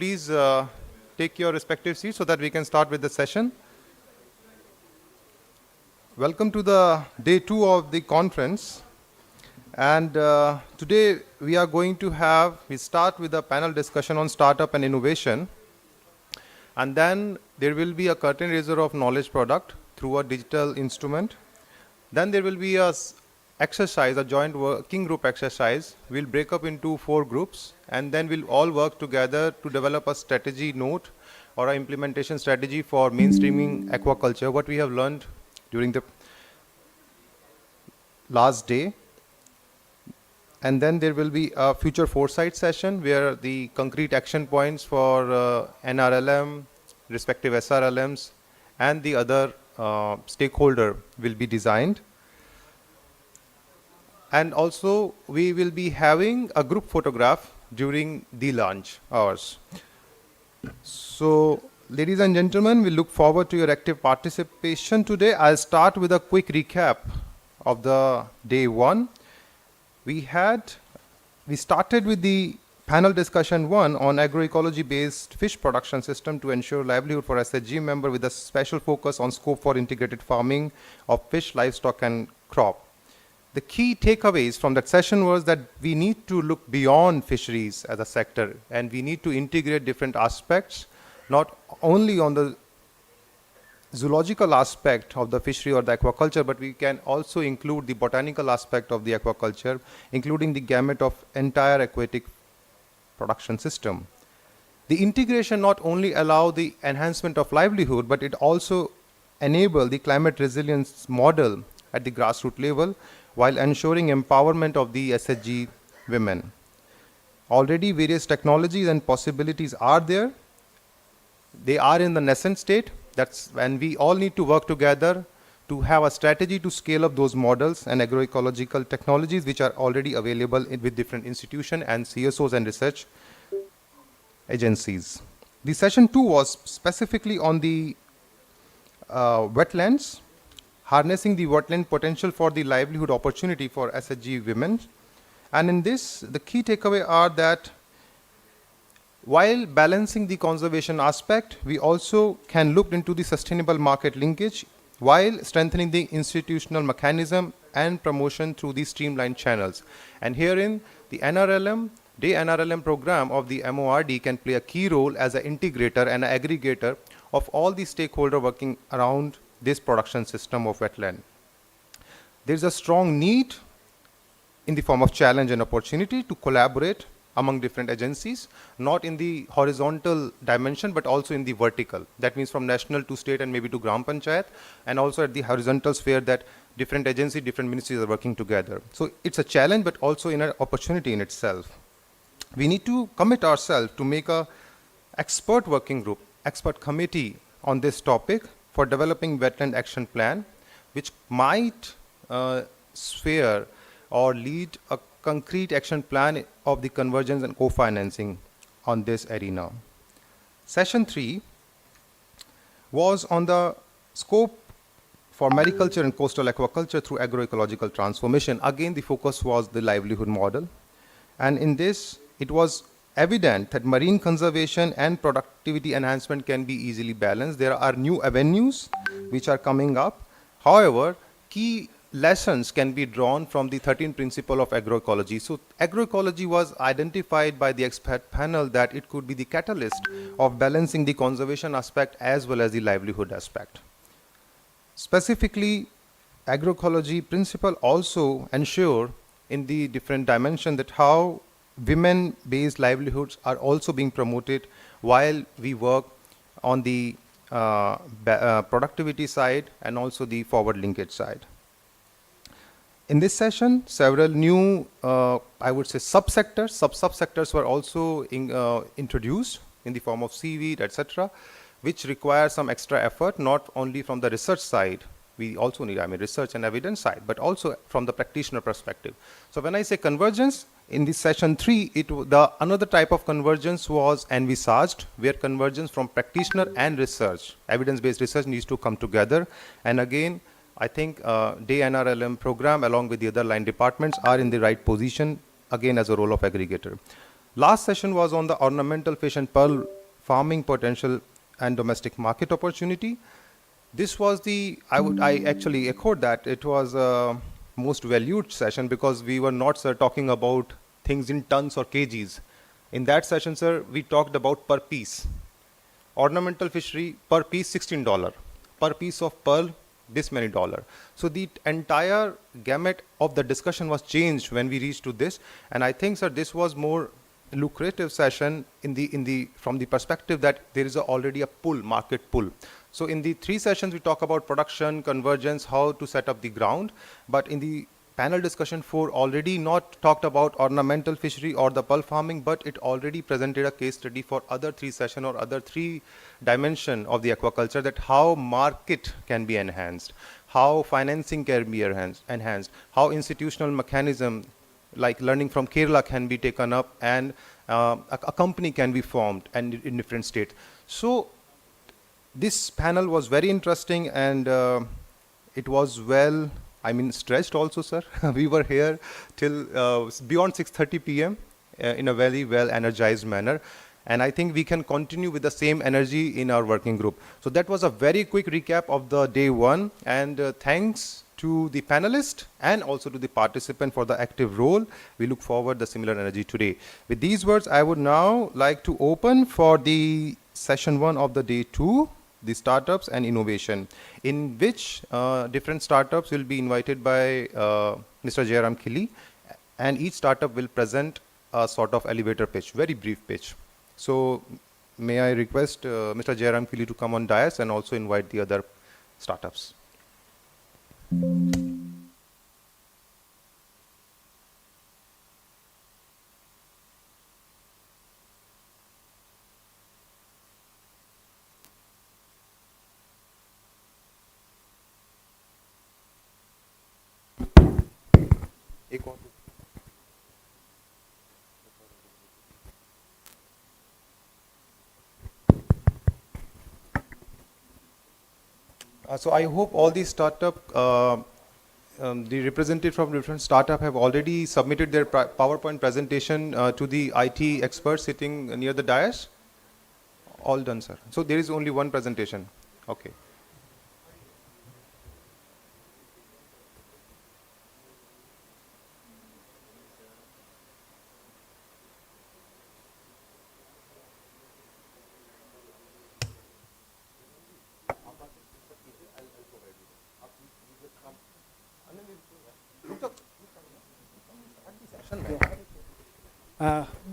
please take your respective seats so that we can start with the session. Welcome to the day 2 of the conference. And today we are going to start with a panel discussion on startup and innovation. And then there will be a curtain raiser of knowledge product through a digital instrument. Then there will be a exercise, a joint working group exercise. We'll break up into 4 groups, and then we'll all work together to develop a strategy note or an implementation strategy for mainstreaming aquaculture, what we have learned during the last day. And then there will be a future foresight session where the concrete action points for NRLM, respective SRLMs, and the other stakeholder will be designed. And also, we will be having a group photograph during the lunch hours. So, ladies and gentlemen, we look forward to your active participation today. I'll start with a quick recap of the day 1. We started with the panel discussion 1 on agroecology-based fish production system to ensure livelihood for SHG member with a special focus on scope for integrated farming of fish, livestock, and crop. The key takeaways from that session was that we need to look beyond fisheries as a sector, and we need to integrate different aspects, not only on the zoological aspect of the fishery or the aquaculture, but we can also include the botanical aspect of the aquaculture, including the gamut of entire aquatic production system. The integration not only allow the enhancement of livelihood, but it also enable the climate resilience model at the grassroots level, while ensuring empowerment of the SHG women. Already various technologies and possibilities are there. They are in the nascent state. That's when we all need to work together to have a strategy to scale up those models and agroecological technologies which are already available with different institutions and CSOs and research agencies. The session 2 was specifically on the wetlands, harnessing the wetland potential for the livelihood opportunity for SHG women. And in this, the key takeaway are that while balancing the conservation aspect, we also can look into the sustainable market linkage while strengthening the institutional mechanism and promotion through the streamlined channels. And herein, the NRLM, day NRLM program of the MORD can play a key role as an integrator and an aggregator of all the stakeholders working around this production system of wetland. There is a strong need in the form of challenge and opportunity to collaborate among different agencies, not in the horizontal dimension, but also in the vertical. That means from national to state and maybe to Gram Panchayat, and also at the horizontal sphere that different agencies, different ministries are working together. So it's a challenge, but also an opportunity in itself. We need to commit ourselves to make a expert working group, expert committee on this topic for developing wetland action plan, which might sphere or lead a concrete action plan of the convergence and co-financing on this arena. Session 3 was on the scope for mariculture and coastal aquaculture through agroecological transformation. Again, the focus was the livelihood model. And in this, it was evident that marine conservation and productivity enhancement can be easily balanced. There are new avenues which are coming up. However, key lessons can be drawn from the 13th principle of agroecology. So agroecology was identified by the expert panel that it could be the catalyst of balancing the conservation aspect as well as the livelihood aspect. Specifically, agroecology principle also ensure in the different dimension that how women-based livelihoods are also being promoted while we work on the productivity side and also the forward linkage side. In this session, several new, I would say, subsectors were also introduced in the form of seaweed, etc., which require some extra effort, not only from the research side. We also need, research and evidence side, but also from the practitioner perspective. So when I say convergence, in this session 3, another type of convergence was envisaged, where convergence from practitioner and research, evidence-based research needs to come together. And again, I think day NRLM program along with the other line departments are in the right position, again as a role of aggregator. Last session was on the ornamental fish and pearl farming potential and domestic market opportunity. This was I actually echoed that. It was a most valued session because we were not, sir, talking about things in tons or kgs. In that session, sir, we talked about per piece. Ornamental fishery per piece $16. Per piece of pearl, this many dollar. So the entire gamut of the discussion was changed when we reached to this. And I think, sir, this was more lucrative session from the perspective that there is already a market pull. So in the 3 sessions we talk about production, convergence, how to set up the ground, but in the panel discussion 4 already not talked about ornamental fishery or the pearl farming, but it already presented a case study for other 3 session or other 3 dimension of the aquaculture, that how market can be enhanced, how financing can be enhanced, how institutional mechanism like learning from Kerala can be taken up, and a company can be formed and in different states. So this panel was very interesting, and it was stretched also, sir. We were here till beyond 6:30 p.m. In a very well energized manner. And I think we can continue with the same energy in our working group. So that was a very quick recap of the day 1. And thanks to the panelist and also to the participant for the active role. We look forward the similar energy today. With these words, I would now like to open for the session 1 of the day 2, the startups and innovation, in which different startups will be invited by Mr. Jairam Khili, and each startup will present a sort of elevator pitch, very brief pitch. So may I request Mr. Jairam Khili to come on dais and also invite the other startups. So I hope all these startup, the representative from different startup have already submitted their PowerPoint presentation to the IT experts sitting near the dais. All done, sir. So there is only one presentation. Okay.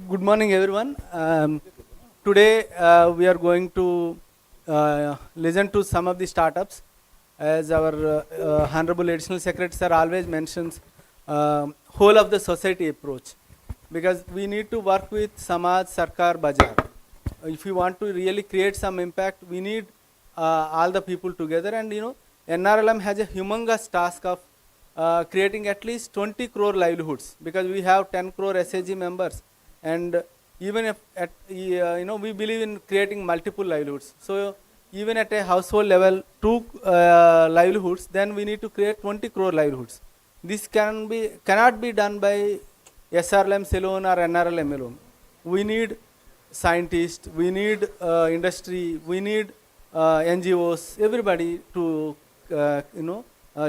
Good morning, everyone. Today we are going to listen to some of the startups, as our Honorable Additional Secretary sir always mentions whole of the society approach, because we need to work with Samaj, Sarkar, Bazaar. If we want to really create some impact, we need all the people together. And NRLM has a humongous task of creating at least 20 crore livelihoods, because we have 10 crore SAG members, and even if we believe in creating multiple livelihoods. So even at a household level, 2 livelihoods, then we need to create 20 crore livelihoods. This cannot be done by SRLM alone or NRLM alone. We need scientists, we need industry, we need NGOs, everybody to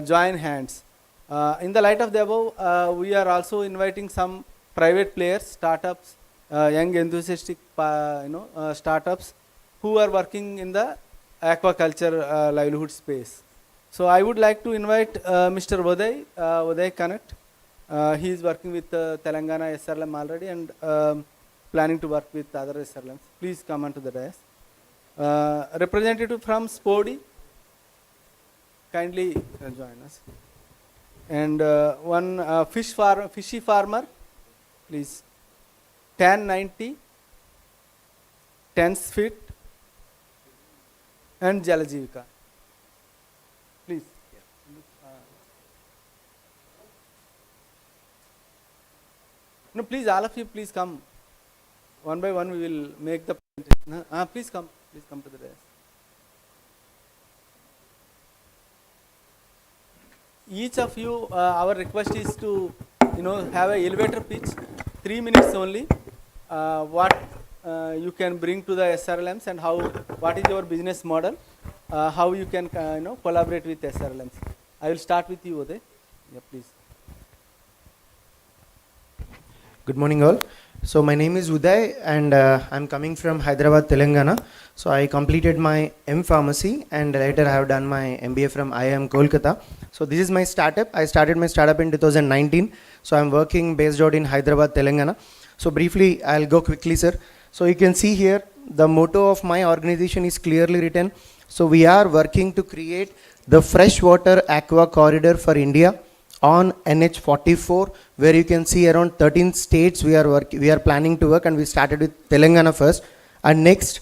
join hands. In the light of the above, we are also inviting some private players, startups, young enthusiastic startups who are working in the aquaculture livelihood space. So I would like to invite Mr. Uday Connect. He is working with Telangana SRLM already, and planning to work with other SRLMs. Please come onto the dais. Representative from Spody, kindly join us. And one fishy farmer, please. 1090, 10 feet, and Jalajivika. Please. No, please, all of you, please come. One by one, we will make the presentation. Please come to the dais. Each of you, our request is to have a elevator pitch, 3 minutes only. what you can bring to the SRLMs and how, what is your business model, how you can collaborate with SRLMs. I will start with you, Uday. Yeah, please. Good morning all. So my name is Uday and I'm coming from Hyderabad, Telangana. So I completed my M Pharmacy and later I have done my MBA from IIM Kolkata. So this is my startup. I started my startup in 2019. So I'm working based out in Hyderabad, Telangana. So briefly, I'll go quickly, sir. So you can see here, the motto of my organization is clearly written. So we are working to create the freshwater aqua corridor for India on NH44, where you can see around 13 states we are planning to work, and we started with Telangana first. And next,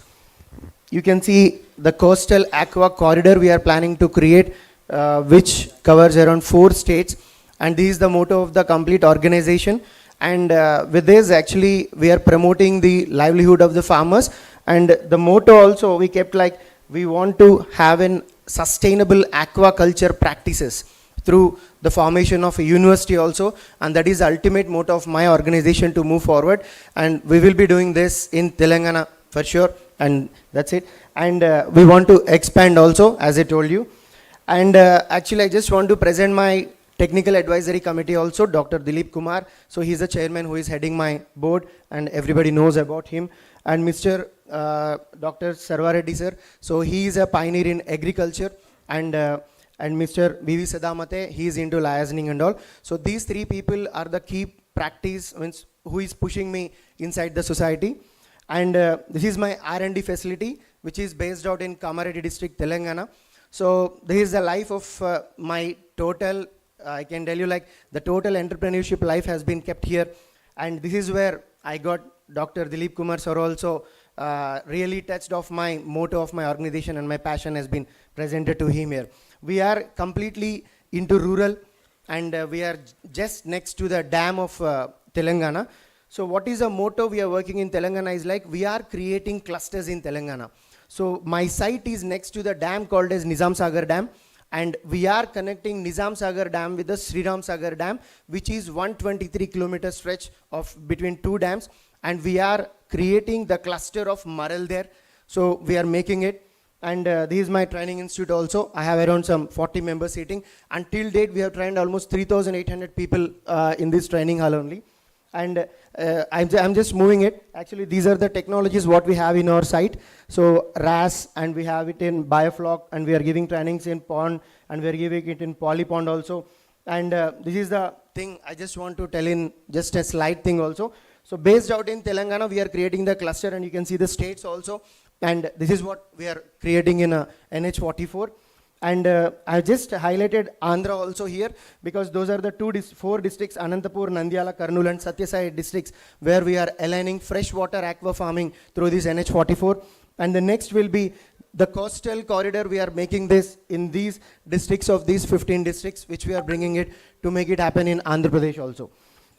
you can see the coastal aqua corridor we are planning to create, which covers around 4 states. And this is the motto of the complete organization. And with this, actually, we are promoting the livelihood of the farmers. And the motto also, we kept like, we want to have an sustainable aquaculture practices through the formation of a university also, and that is the ultimate motto of my organization to move forward. And we will be doing this in Telangana for sure, and that's it. And we want to expand also, as I told you. And actually, I just want to present my technical advisory committee also, Dr. Dilip Kumar. So he's the chairman who is heading my board, and everybody knows about him. And Mr. Dr. Sarvareddy sir, so he is a pioneer in agriculture, and Mr. V.V. Sadamate, he is into licensing and all. So these 3 people are the key practice means who is pushing me inside the society. And this is my R&D facility, which is based out in Kamareddy district, Telangana. So this is the life of my total, I can tell you like the total entrepreneurship life has been kept here. And this is where I got Dr. Dilip Kumar sir also really touched off my motto of my organization, and my passion has been presented to him here. We are completely into rural, and we are just next to the dam of Telangana. So what is the motto we are working in Telangana is like, we are creating clusters in Telangana. So my site is next to the dam called as Nizam Sagar Dam, and we are connecting Nizam Sagar Dam with the Sriram Sagar Dam, which is 123 kilometer stretch of between 2 dams, and we are creating the cluster of Maral there. So we are making it. And this is my training institute also. I have around some 40 members sitting. Until date, we have trained almost 3,800 people in this training hall only. And I'm just moving it. Actually, these are the technologies what we have in our site. So RAS, and we have it in Biofloc, and we are giving trainings in pond, and we are giving it in polypond also. And this is the thing I just want to tell in just a slide thing also. So based out in Telangana, we are creating the cluster, and you can see the states also. And this is what we are creating in NH44. And I just highlighted Andhra also here, because those are the 4 districts, Anantapur, Nandyala, Kurnool and Satyasai districts, where we are aligning freshwater aqua farming through this NH44. And the next will be the coastal corridor. We are making this in these districts of these 15 districts, which we are bringing it to make it happen in Andhra Pradesh also.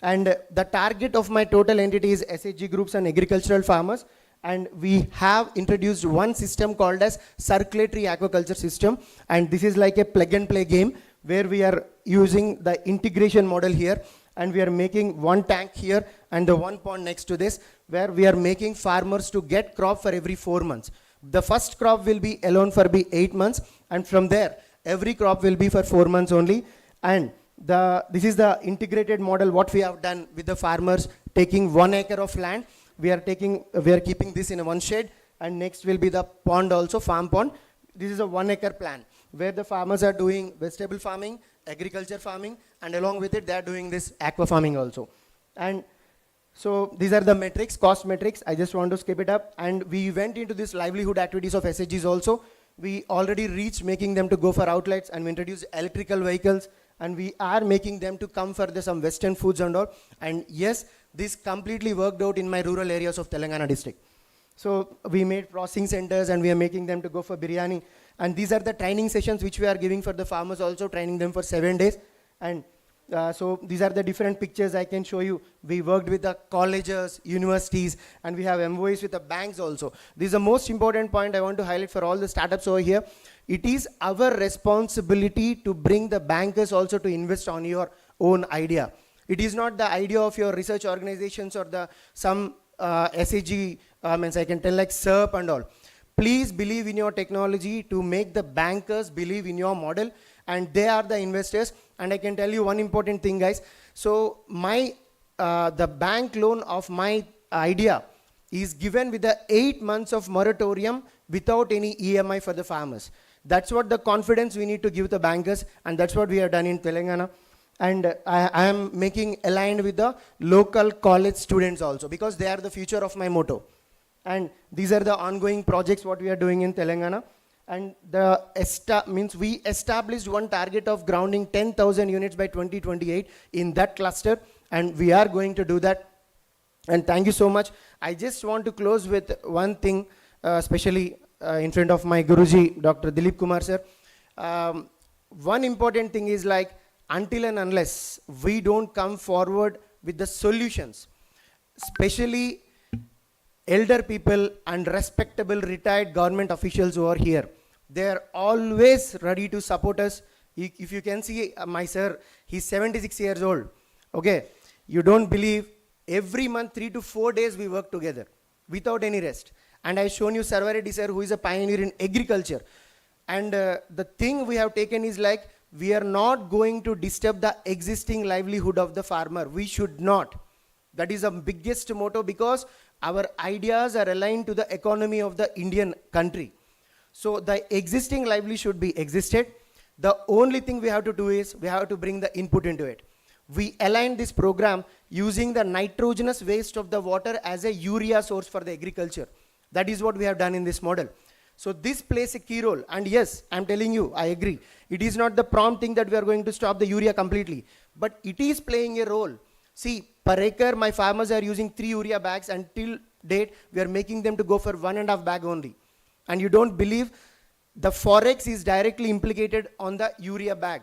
And the target of my total entity is SHG groups and agricultural farmers. And we have introduced one system called as circulatory aquaculture system, and this is like a plug and play game where we are using the integration model here, and we are making one tank here and the one pond next to this, where we are making farmers to get crop for every 4 months. The first crop will be alone for 8 months, and from there every crop will be for 4 months only. And this is the integrated model what we have done with the farmers, taking 1 acre of land. We are keeping this in a 1 shed, and next will be the pond also, farm pond. This is a 1 acre plan where the farmers are doing vegetable farming, agriculture farming, and along with it they are doing this aqua farming also. And so these are the metrics, cost metrics. I just want to skip it up. And we went into this livelihood activities of SHGs also. We already reached making them to go for outlets, and we introduced electrical vehicles, and we are making them to come for some western foods and all. And yes, this completely worked out in my rural areas of Telangana district. So we made processing centers, and we are making them to go for biryani. And these are the training sessions which we are giving for the farmers also, training them for 7 days. And so these are the different pictures I can show you. We worked with the colleges, universities, and we have MOAs with the banks also. This is the most important point I want to highlight for all the startups over here. It is our responsibility to bring the bankers also to invest on your own idea. It is not the idea of your research organizations or some SAG, means I can tell like SERP and all. Please believe in your technology to make the bankers believe in your model, and they are the investors. And I can tell you one important thing, guys. So the bank loan of my idea is given with the 8 months of moratorium without any EMI for the farmers. That's what the confidence we need to give the bankers, and that's what we have done in Telangana. And I am making aligned with the local college students also, because they are the future of my motto. And these are the ongoing projects what we are doing in Telangana. And we established one target of grounding 10,000 units by 2028 in that cluster, and we are going to do that. And thank you so much. I just want to close with one thing, especially in front of my Guruji, Dr. Dilip Kumar sir. One important thing is like, until and unless we don't come forward with the solutions, especially elder people and respectable retired government officials who are here, they are always ready to support us. If you can see my sir, he's 76 years old. Okay, you don't believe, every month 3 to 4 days we work together without any rest. And I've shown you Sarva Reddy sir, who is a pioneer in agriculture. And the thing we have taken is like, we are not going to disturb the existing livelihood of the farmer. We should not. That is the biggest motto, because our ideas are aligned to the economy of the Indian country. So the existing livelihood should be existed. The only thing we have to do is we have to bring the input into it. We align this program using the nitrogenous waste of the water as a urea source for the agriculture. That is what we have done in this model. So this plays a key role. And yes, I'm telling you, I agree. It is not the prompt thing that we are going to stop the urea completely, but it is playing a role. See, per acre, my farmers are using 3 urea bags, and till date, we are making them to go for 1.5 bag only. And you don't believe, the forex is directly implicated on the urea bag.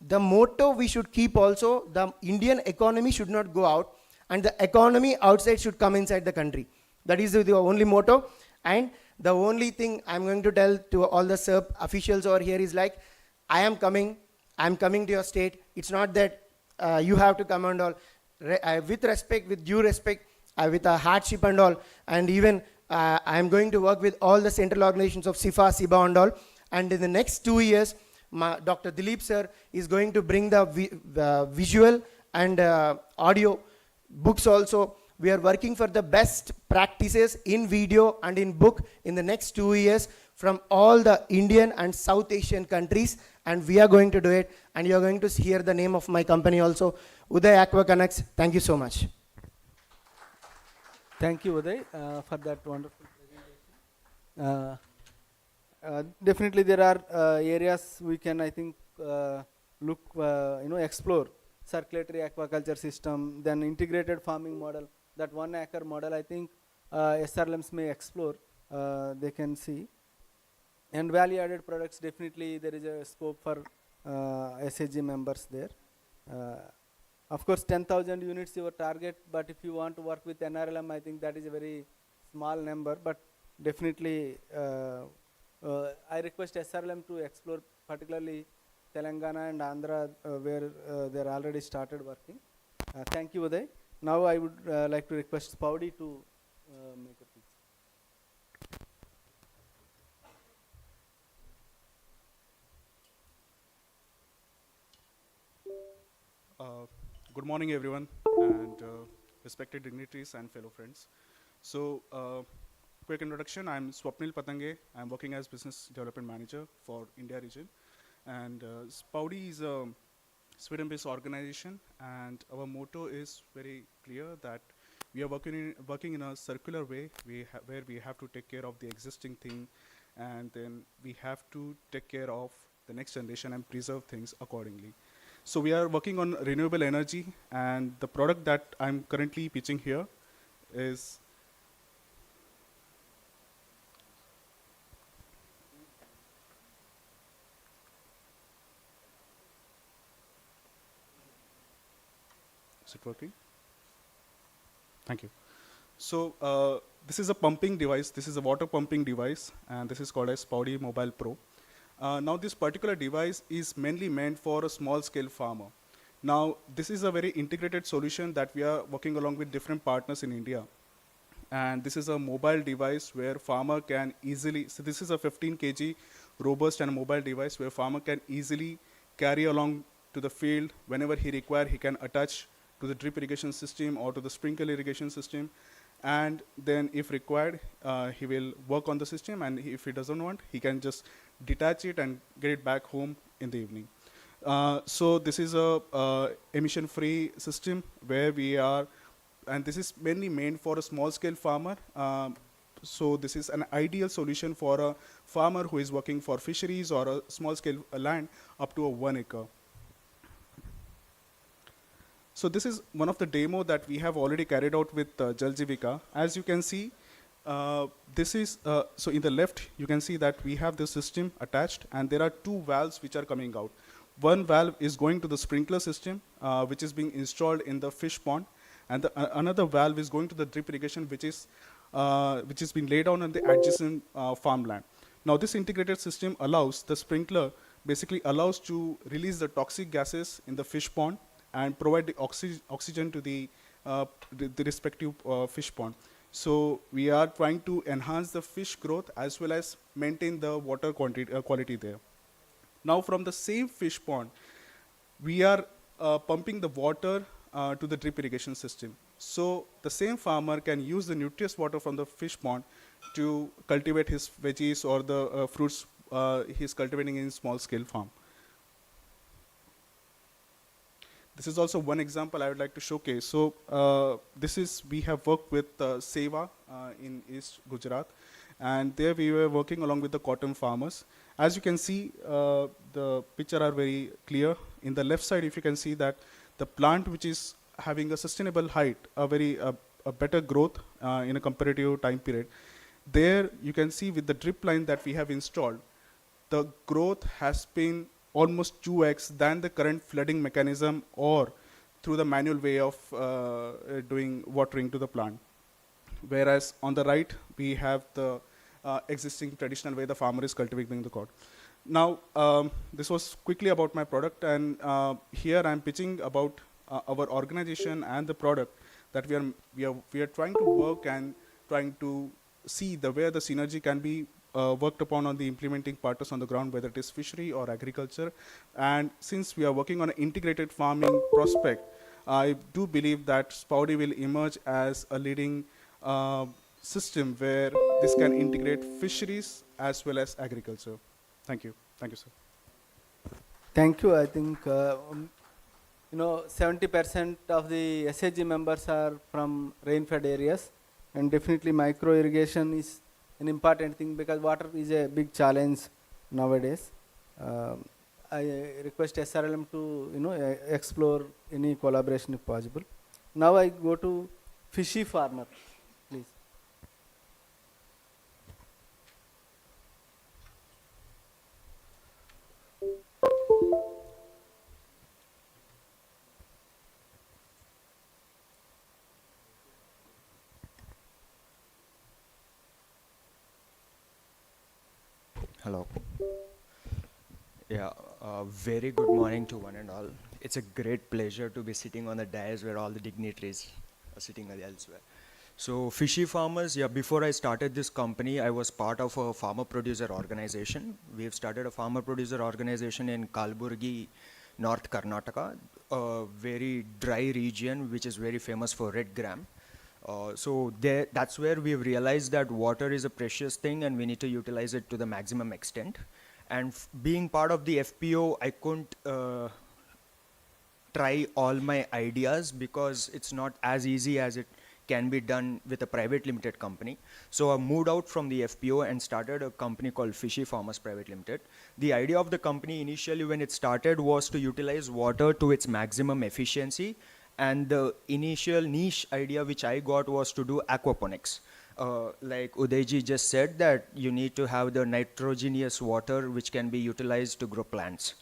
The motto we should keep also, the Indian economy should not go out, and the economy outside should come inside the country. That is the only motto. And the only thing I'm going to tell to all the SERP officials over here is like, I'm coming to your state. It's not that you have to come and all. With respect, with due respect, with a hardship and all. And even I'm going to work with all the central organizations of SIFA, SIBA and all. And in the next 2 years, Dr. Dilip sir is going to bring the visual and audio books also. We are working for the best practices in video and in book in the next 2 years from all the Indian and South Asian countries, and we are going to do it. And you are going to hear the name of my company also, Uday Aquaconnects. Thank you so much. Thank you, Uday, for that wonderful presentation. Definitely there are areas we can, I think, look, explore. Circulatory aquaculture system, then integrated farming model. That 1 acre model, I think SRLMs may explore, they can see. And value added products, definitely there is a scope for SAG members there. Of course, 10,000 units your target, but if you want to work with NRLM, I think that is a very small number, but definitely I request SRLM to explore particularly Telangana and Andhra where they are already started working. Thank you, Uday. Now I would like to request Paudi to make a pitch. Good morning, everyone, and respected dignitaries and fellow friends. So, quick introduction, I'm Swapnil Patange. I'm working as Business Development Manager for India region. And Paudi is a Sweden-based organization, and our motto is very clear that we are working in a circular way, where we have to take care of the existing thing, and then we have to take care of the next generation and preserve things accordingly. So we are working on renewable energy, and the product that I'm currently pitching here is Is it working? Thank you. So this is a pumping device. This is a water pumping device, and this is called as Paudi Mobile Pro. Now this particular device is mainly meant for a small-scale farmer. Now this is a very integrated solution that we are working along with different partners in India. and this is a mobile device where farmer can easily, so this is a 15 kg robust and mobile device where farmer can easily carry along to the field whenever he require. He can attach to the drip irrigation system or to the sprinkle irrigation system, and then if required, he will work on the system, and if he doesn't want, he can just detach it and get it back home in the evening. So this is a emission-free system where we are, and this is mainly made for a small-scale farmer. So this is an ideal solution for a farmer who is working for fisheries or a small-scale land up to a 1 acre. So this is one of the demo that we have already carried out with Jal Jivika. As you can see, this is, so in the left, you can see that we have this system attached, and there are 2 valves which are coming out. One valve is going to the sprinkler system, which is being installed in the fish pond, and another valve is going to the drip irrigation, which is being laid down on the adjacent farmland. Now this integrated system allows, the sprinkler basically allows to release the toxic gases in the fish pond and provide the oxygen to the respective fish pond. So we are trying to enhance the fish growth as well as maintain the water quality there. Now from the same fish pond, we are pumping the water to the drip irrigation system. So the same farmer can use the nutritious water from the fish pond to cultivate his veggies or the fruits he's cultivating in small scale farm. This is also one example I would like to showcase. So this is, we have worked with Seva in East Gujarat, and there we were working along with the cotton farmers. As you can see, the picture are very clear. In the left side, if you can see that the plant which is having a sustainable height, a better growth in a comparative time period, there you can see with the drip line that we have installed, the growth has been almost 2x than the current flooding mechanism or through the manual way of doing watering to the plant. Whereas on the right, we have the existing traditional way the farmer is cultivating the cod. Now, this was quickly about my product, and here I'm pitching about our organization and the product that we are trying to work and trying to see where the synergy can be worked upon on the implementing partners on the ground, whether it is fishery or agriculture. And since we are working on an integrated farming prospect, I do believe that Spouty will emerge as a leading system where this can integrate fisheries as well as agriculture. Thank you. Thank you, sir. Thank you. I think 70% of the SHG members are from rain-fed areas, and definitely micro irrigation is an important thing because water is a big challenge nowadays. I request SRLM to explore any collaboration if possible. Now I go to fishy farmer, please. Hello. Yeah, very good morning to one and all. It's a great pleasure to be sitting on the dais where all the dignitaries are sitting elsewhere. So fishy farmers, yeah, before I started this company, I was part of a farmer producer organization. We've started a farmer producer organization in Kalburgi, North Karnataka, a very dry region which is very famous for red gram. So that's where we've realized that water is a precious thing and we need to utilize it to the maximum extent. And being part of the FPO, I couldn't try all my ideas because it's not as easy as it can be done with a private limited company. So I moved out from the FPO and started a company called Fishy Farmers Private Limited. The idea of the company initially when it started was to utilize water to its maximum efficiency. And the initial niche idea which I got was to do aquaponics. Like Udayji just said that you need to have the nitrogenous water which can be utilized to grow plants.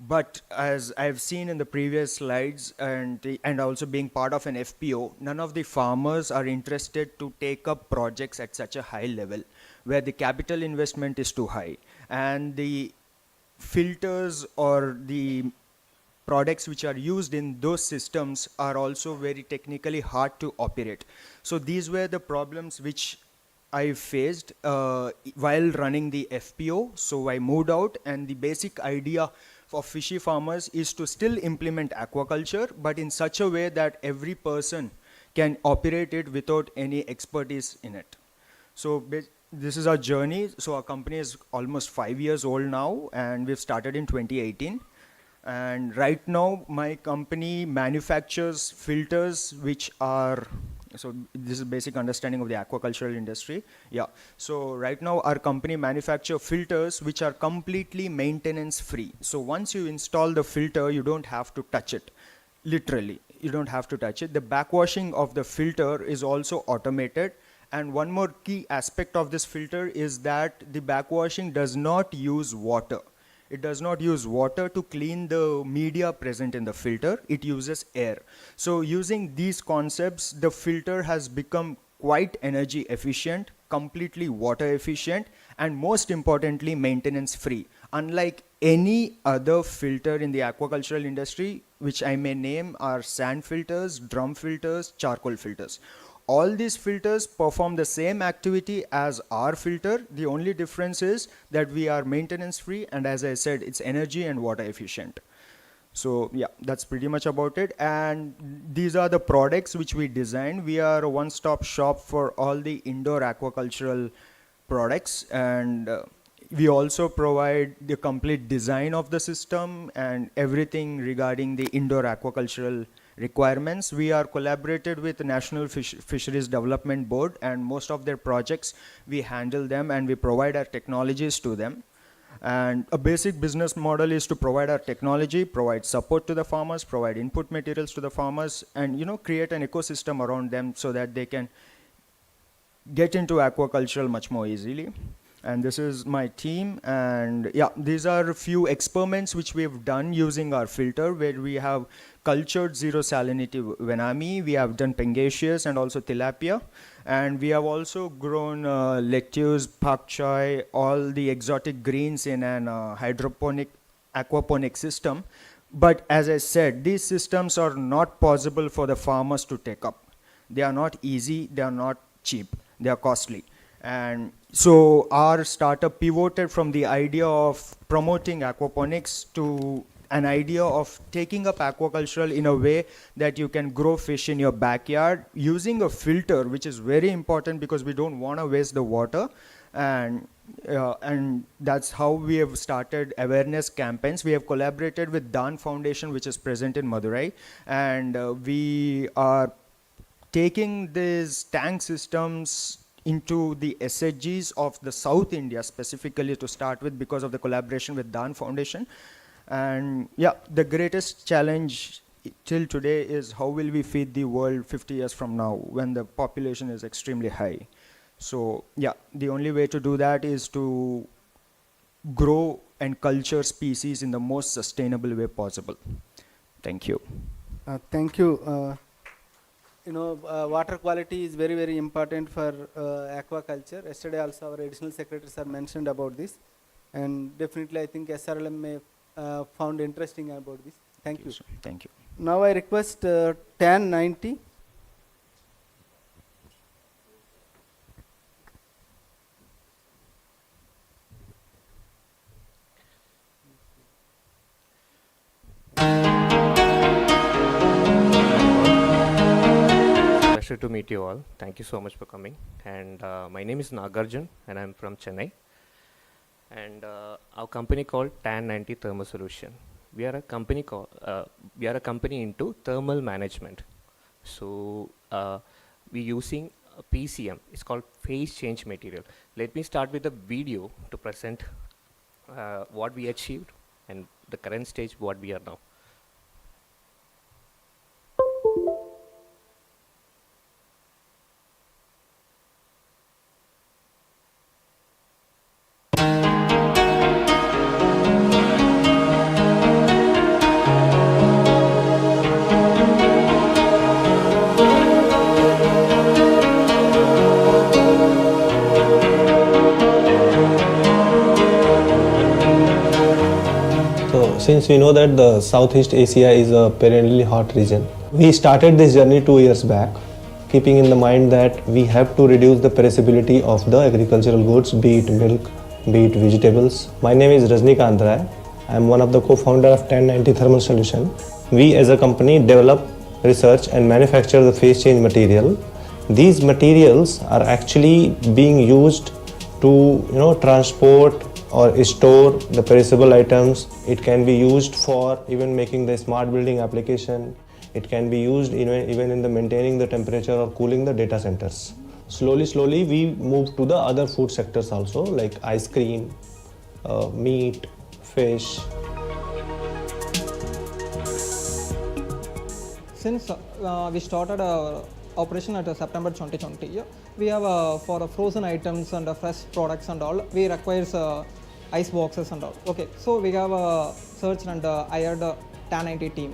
But as I've seen in the previous slides and also being part of an FPO, none of the farmers are interested to take up projects at such a high level where the capital investment is too high and the filters or the products which are used in those systems are also very technically hard to operate. So these were the problems which I faced while running the FPO. So I moved out, and the basic idea for fishy farmers is to still implement aquaculture, but in such a way that every person can operate it without any expertise in it. So this is our journey. So our company is almost 5 years old now, and we've started in 2018. And right now, my company manufactures filters which are, so this is basic understanding of the aquacultural industry. Yeah. So right now, our company manufacture filters which are completely maintenance free. So once you install the filter, you don't have to touch it. Literally, you don't have to touch it. The backwashing of the filter is also automated. And one more key aspect of this filter is that the backwashing does not use water. It does not use water to clean the media present in the filter. It uses air. So using these concepts, the filter has become quite energy efficient, completely water efficient, and most importantly, maintenance free. Unlike any other filter in the aquacultural industry, which I may name are sand filters, drum filters, charcoal filters. All these filters perform the same activity as our filter. The only difference is that we are maintenance free, and as I said, it's energy and water efficient. So yeah, that's pretty much about it. And these are the products which we design. We are a one-stop shop for all the indoor aquacultural products, and we also provide the complete design of the system and everything regarding the indoor aquacultural requirements. We are collaborated with the National Fisheries Development Board, and most of their projects, we handle them and we provide our technologies to them. And a basic business model is to provide our technology, provide support to the farmers, provide input materials to the farmers, and create an ecosystem around them so that they can get into aquaculture much more easily. And this is my team, and yeah, these are a few experiments which we've done using our filter, where we have cultured zero salinity venami, we have done pangasius and also tilapia, and we have also grown lettuce, pak choi, all the exotic greens in an aquaponic system. But as I said, these systems are not possible for the farmers to take up. They are not easy, they are not cheap, they are costly. And so our startup pivoted from the idea of promoting aquaponics to an idea of taking up aquaculture in a way that you can grow fish in your backyard using a filter, which is very important because we don't want to waste the water. And that's how we have started awareness campaigns. We have collaborated with Dan Foundation, which is present in Madurai, and we are taking these tank systems into the SHGs of the South India specifically to start with, because of the collaboration with Dan Foundation. And yeah, the greatest challenge till today is how will we feed the world 50 years from now when the population is extremely high. So yeah, the only way to do that is to grow and culture species in the most sustainable way possible. Thank you. Thank you. Water quality is very, very important for aquaculture. Yesterday also our additional secretaries have mentioned about this, and definitely I think SRLM may found interesting about this. Thank you. Thank you. Now I request TAN 90. Pleasure to meet you all. Thank you so much for coming. And my name is Nagarjun, and I'm from Chennai. And our company called TAN 90 Thermal Solution. We are a company into thermal management. So we're using a PCM. It's called phase change material. Let me start with a video to present what we achieved and the current stage what we are now. since we know that the Southeast Asia is a perennially hot region, we started this journey 2 years back, keeping in the mind that we have to reduce the perishability of the agricultural goods, be it milk, be it vegetables. My name is Rajnikant Rai. I am one of the co-founder of 1090 Thermal Solution. We as a company develop, research and manufacture the phase change material. These materials are actually being used to transport or store the perishable items. It can be used for even making the smart building application. It can be used even in the maintaining the temperature or cooling the data centers. Slowly we move to the other food sectors also, like ice cream, meat, fish. Since we started operation at September 2020, we have for frozen items and fresh products and all, we requires ice boxes and all. Okay, so we have searched and hired a 1090 team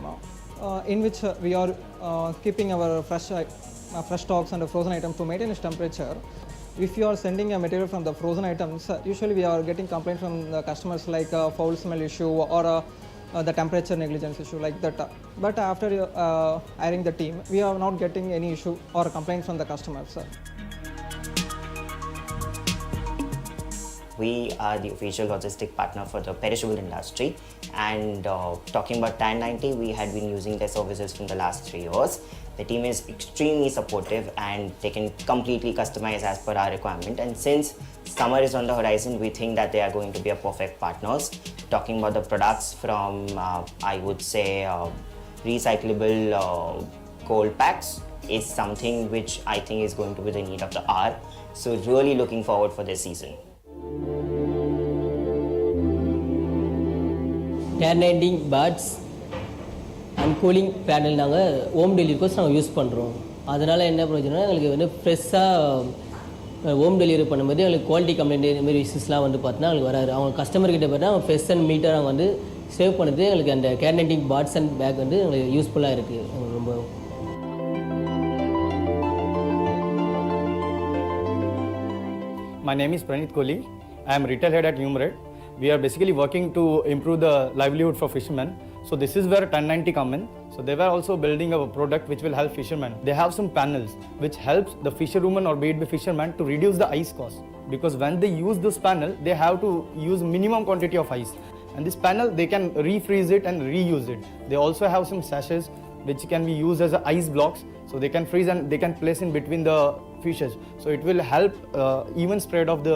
in which we are keeping our fresh stocks and frozen items to maintain its temperature. If you are sending a material from the frozen items, usually we are getting complaints from the customers like foul smell issue or the temperature negligence issue like that. But after hiring the team, we are not getting any issue or complaints from the customers. We are the official logistic partner for the perishable industry, and talking about 1090, we had been using their services from the last 3 years. The team is extremely supportive and they can completely customize as per our requirement, and since summer is on the horizon, we think that they are going to be a perfect partners. Talking about the products from I would say recyclable cold packs is something which I think is going to be the need of the hour. So really looking forward for this season. 1090 birds and cooling panel நாங்கள் home டெலிவரிக்கு நாங்கள் use பண்ணுறோம். அதனால் என்ன பிரச்சனைனா எங்களுக்கு வந்து ஃப்ரெஷ்ஷாக ஹோம் டெலிவரி பண்ணும்போது எங்களுக்கு குவாலிட்டி கம்ப்ளைண்ட் இந்த மாதிரி இஷ்யூஸ்லாம் வந்து பார்த்தீங்கன்னா எங்களுக்கு வராது. அவங்க கஸ்டமர்கிட்ட பார்த்தா அவங்க ஃப்ரெஷ் அண்ட் மீட்டாக நாங்கள் வந்து சேவ் பண்ணுறது எங்களுக்கு அந்த 1090 பார்ட்ஸ் அண்ட் பேக் வந்து எங்களுக்கு யூஸ்ஃபுல்லாக இருக்குது. எங்களுக்கு ரொம்ப My name is Pranit Kohli. I am retail head at Numeret. We are basically working to improve the livelihood for fishermen. So this is where 1090 come in. So they were also building a product which will help fishermen. They have some panels which helps the fisherwoman or be it the fisherman to reduce the ice cost. Because when they use this panel, they have to use minimum quantity of ice. And this panel, they can refreeze it and reuse it. They also have some sachets which can be used as ice blocks. So they can freeze and they can place in between the fishes. So it will help even spread of the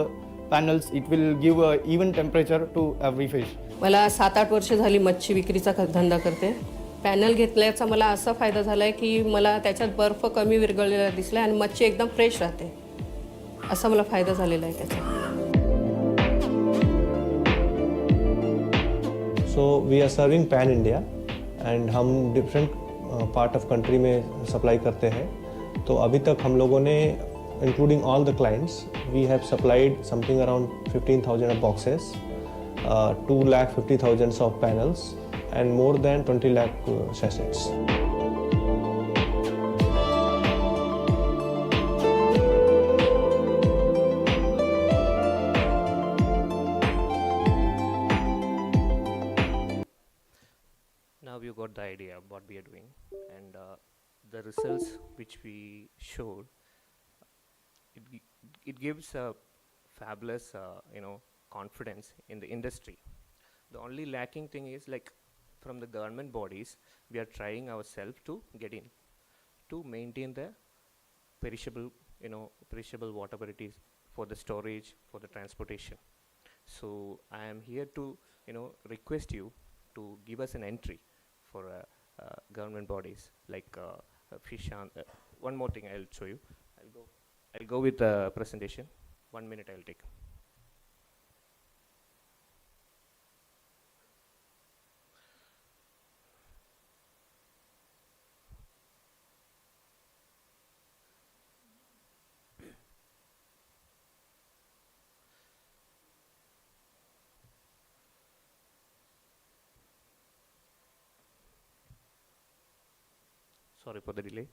panels. It will give a even temperature to every fish. मला 7-8 वर्ष झाली मच्छी विक्रीचा धंदा करते. Panel घेतल्याचा मला असा फायदा झाला आहे की मला त्याच्यात बर्फ कमी विरघळलेला दिसला आणि मच्छी एकदम फ्रेश राहते. असा मला फायदा झालेला आहे त्याचा. So we are serving pan India and हम different part of country में supply करते हैं. तो अभी तक हम लोगों ने including all the clients, we have supplied something around 15,000 boxes, 250,000 of panels and more than 20 lakh sachets. Now you got the idea of what we are doing, and the results which we showed, it gives a fabulous confidence in the industry. The only lacking thing is, like, from the government bodies, we are trying ourselves to get in to maintain the perishable whatever it is for the storage, for the transportation. So I am here to request you to give us an entry for government bodies like Fishan. One more thing I'll show you. I'll go with the presentation. 1 minute I'll take. Sorry for the delay.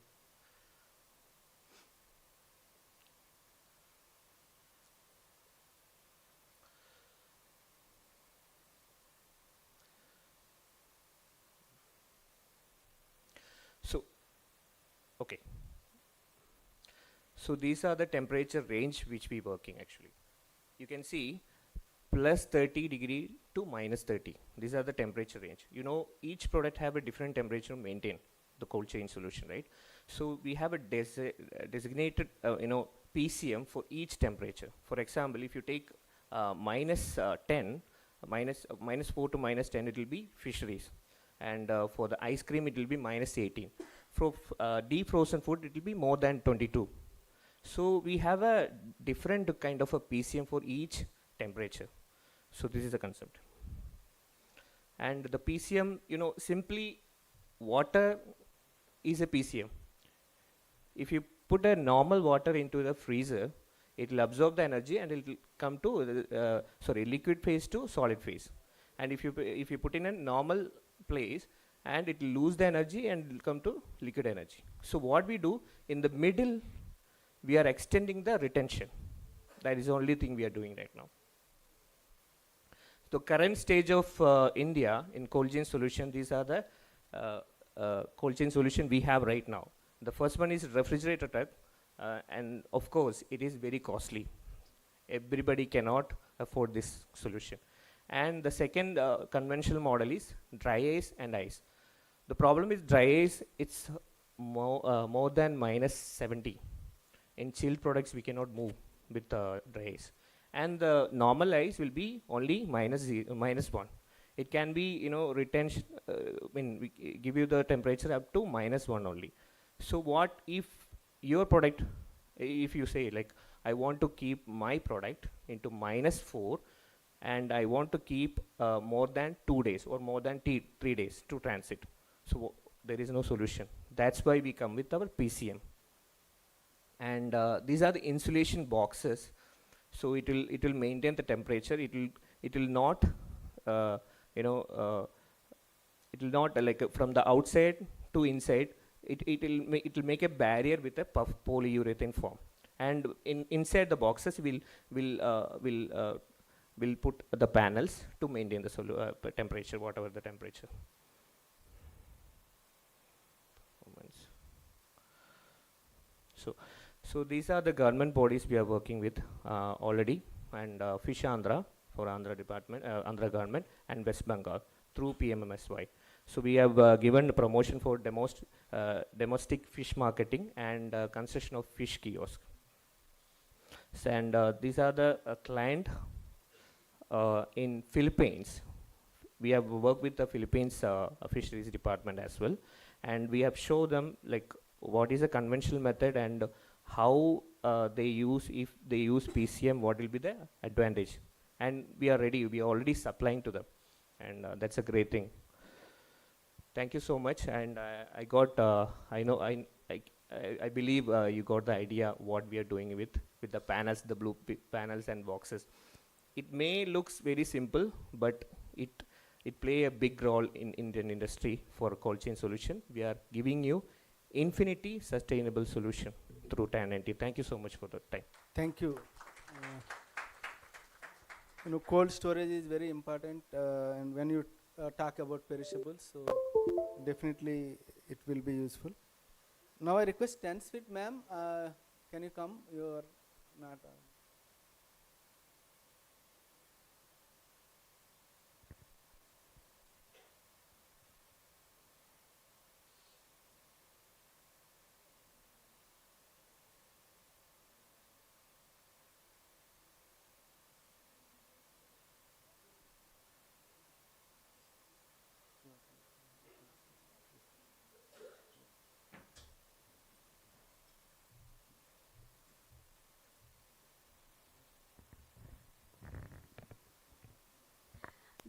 Okay. So these are the temperature range which we working actually. You can see plus 30 degree to minus 30. These are the temperature range. You know, each product have a different temperature to maintain the cold chain solution, right? So we have a designated, PCM for each temperature. For example, if you take minus 10, minus 4 to minus 10, it will be fisheries. And for the ice cream, it will be minus 18. For deep frozen food, it will be more than 22. So we have a different kind of a PCM for each temperature. So this is the concept. And the PCM, simply water is a PCM. If you put a normal water into the freezer, it will absorb the energy and it will come to liquid phase to solid phase. And if you put in a normal place, and it will lose the energy and it will come to liquid energy. So what we do in the middle, we are extending the retention. That is the only thing we are doing right now. The current stage of India in cold chain solution, these are the cold chain solution we have right now. The first one is refrigerator type, and of course it is very costly. Everybody cannot afford this solution. And the second conventional model is dry ice and ice. The problem is dry ice, it's more than minus 70. In chilled products, we cannot move with dry ice. And the normal ice will be only minus 1. It can be, retention, we give you the temperature up to minus 1 only. So what if your product, if you say like, I want to keep my product into minus 4, and I want to keep more than 2 days or more than 3 days to transit. So there is no solution. That's why we come with our PCM. And these are the insulation boxes. So it will maintain the temperature. It will not it will not like from the outside to inside. It will make a barrier with a puff polyurethane form. And inside the boxes we'll put the panels to maintain the temperature, whatever the temperature. So these are the government bodies we are working with already, and Fish Andhra for Andhra department, Andhra government, and West Bengal through PMMSY. So we have given promotion for domestic fish marketing and construction of fish kiosk. So, and these are the client in Philippines. We have worked with the Philippines fisheries department as well, and we have shown them like what is a conventional method and how they use, if they use PCM, what will be the advantage. And we are ready, we are already supplying to them, and that's a great thing. Thank you so much. And I believe you got the idea what we are doing with the panels, the blue panels and boxes. It may looks very simple, but it play a big role in Indian industry for cold chain solution. We are giving you infinity sustainable solution through TAN90. Thank you so much for the time. Thank you. Cold storage is very important, and when you talk about perishables, so definitely it will be useful. Now I request 10 Sweet ma'am, can you come? You are not.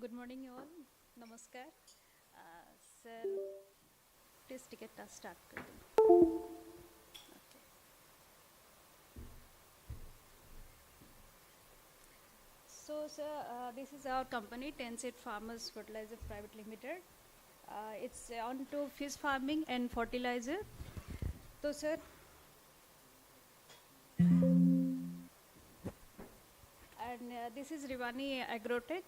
Good morning, you all. Namaskar. Sir, please ticket start. Okay. So, sir, this is our company, 10 Seed Farmers Fertilizer Private Limited. It's on to fish farming and fertilizer. So, sir, and this is Rivani Agrotech,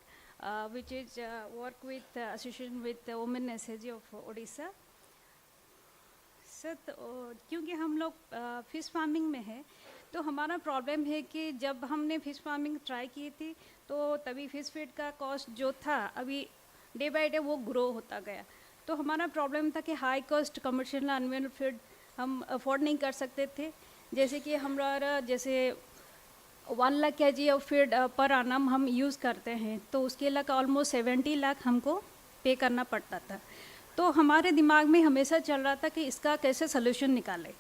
which is work with association with the Women SAG of Odisha. क्योंकि हम लोग fish farming में है, तो हमारा problem है कि जब हमने फ़िश फार्मिंग ट्राई की थी तो तभी फ़िश फीड का कॉस्ट जो था अभी डे बाय डे वो ग्रो होता गया। तो हमारा प्रॉब्लम था कि high cost commercial animal feed हम अफोर्ड नहीं कर सकते थे। जैसे कि हमारा जैसे 1 लाख kg ऑफ फीड पर आनम हम यूज़ करते हैं, तो उसके लिए ऑलमोस्ट 70 लाख हमको पे करना पड़ता था। तो हमारे दिमाग में हमेशा चल रहा था कि इसका कैसे सलूशन निकालें।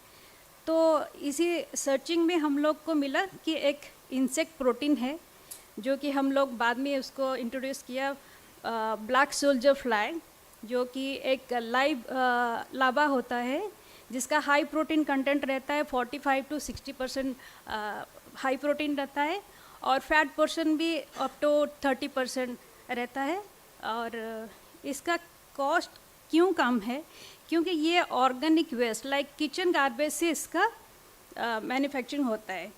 तो इसी सर्चिंग में हम लोग को मिला कि एक इंसेक्ट प्रोटीन है, जो कि हम लोग बाद में उसको इंट्रोड्यूस किया, ब्लैक सोल्जर फ्लाई, जो कि एक लाइव लावा होता है जिसका हाई प्रोटीन कंटेंट रहता है, 45 to 60% हाई प्रोटीन रहता है और फैट पोर्शन भी अप टू 30% रहता है। और इसका कॉस्ट क्यों कम है? क्योंकि ये organic waste like kitchen garbage से इसका मैन्युफैक्चरिंग होता है।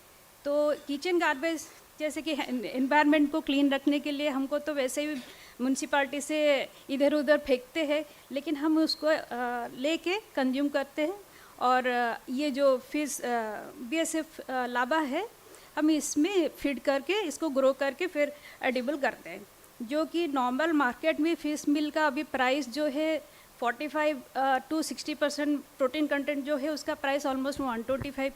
तो किचन गार्बेज जैसे कि एनवायरनमेंट को क्लीन रखने के लिए हमको तो वैसे ही म्यूनसिपाल्टी से इधर उधर फेंकते हैं, लेकिन हम उसको लेके कंज्यूम करते हैं। और ये जो फिश BSF लावा है, हम इसमें फीड करके इसको ग्रो करके फिर एडिबल करते हैं, जो कि नॉर्मल मार्केट में फ़िश मिल का अभी प्राइस जो है 45 to 60% प्रोटीन कंटेंट जो है उसका प्राइस ऑलमोस्ट 125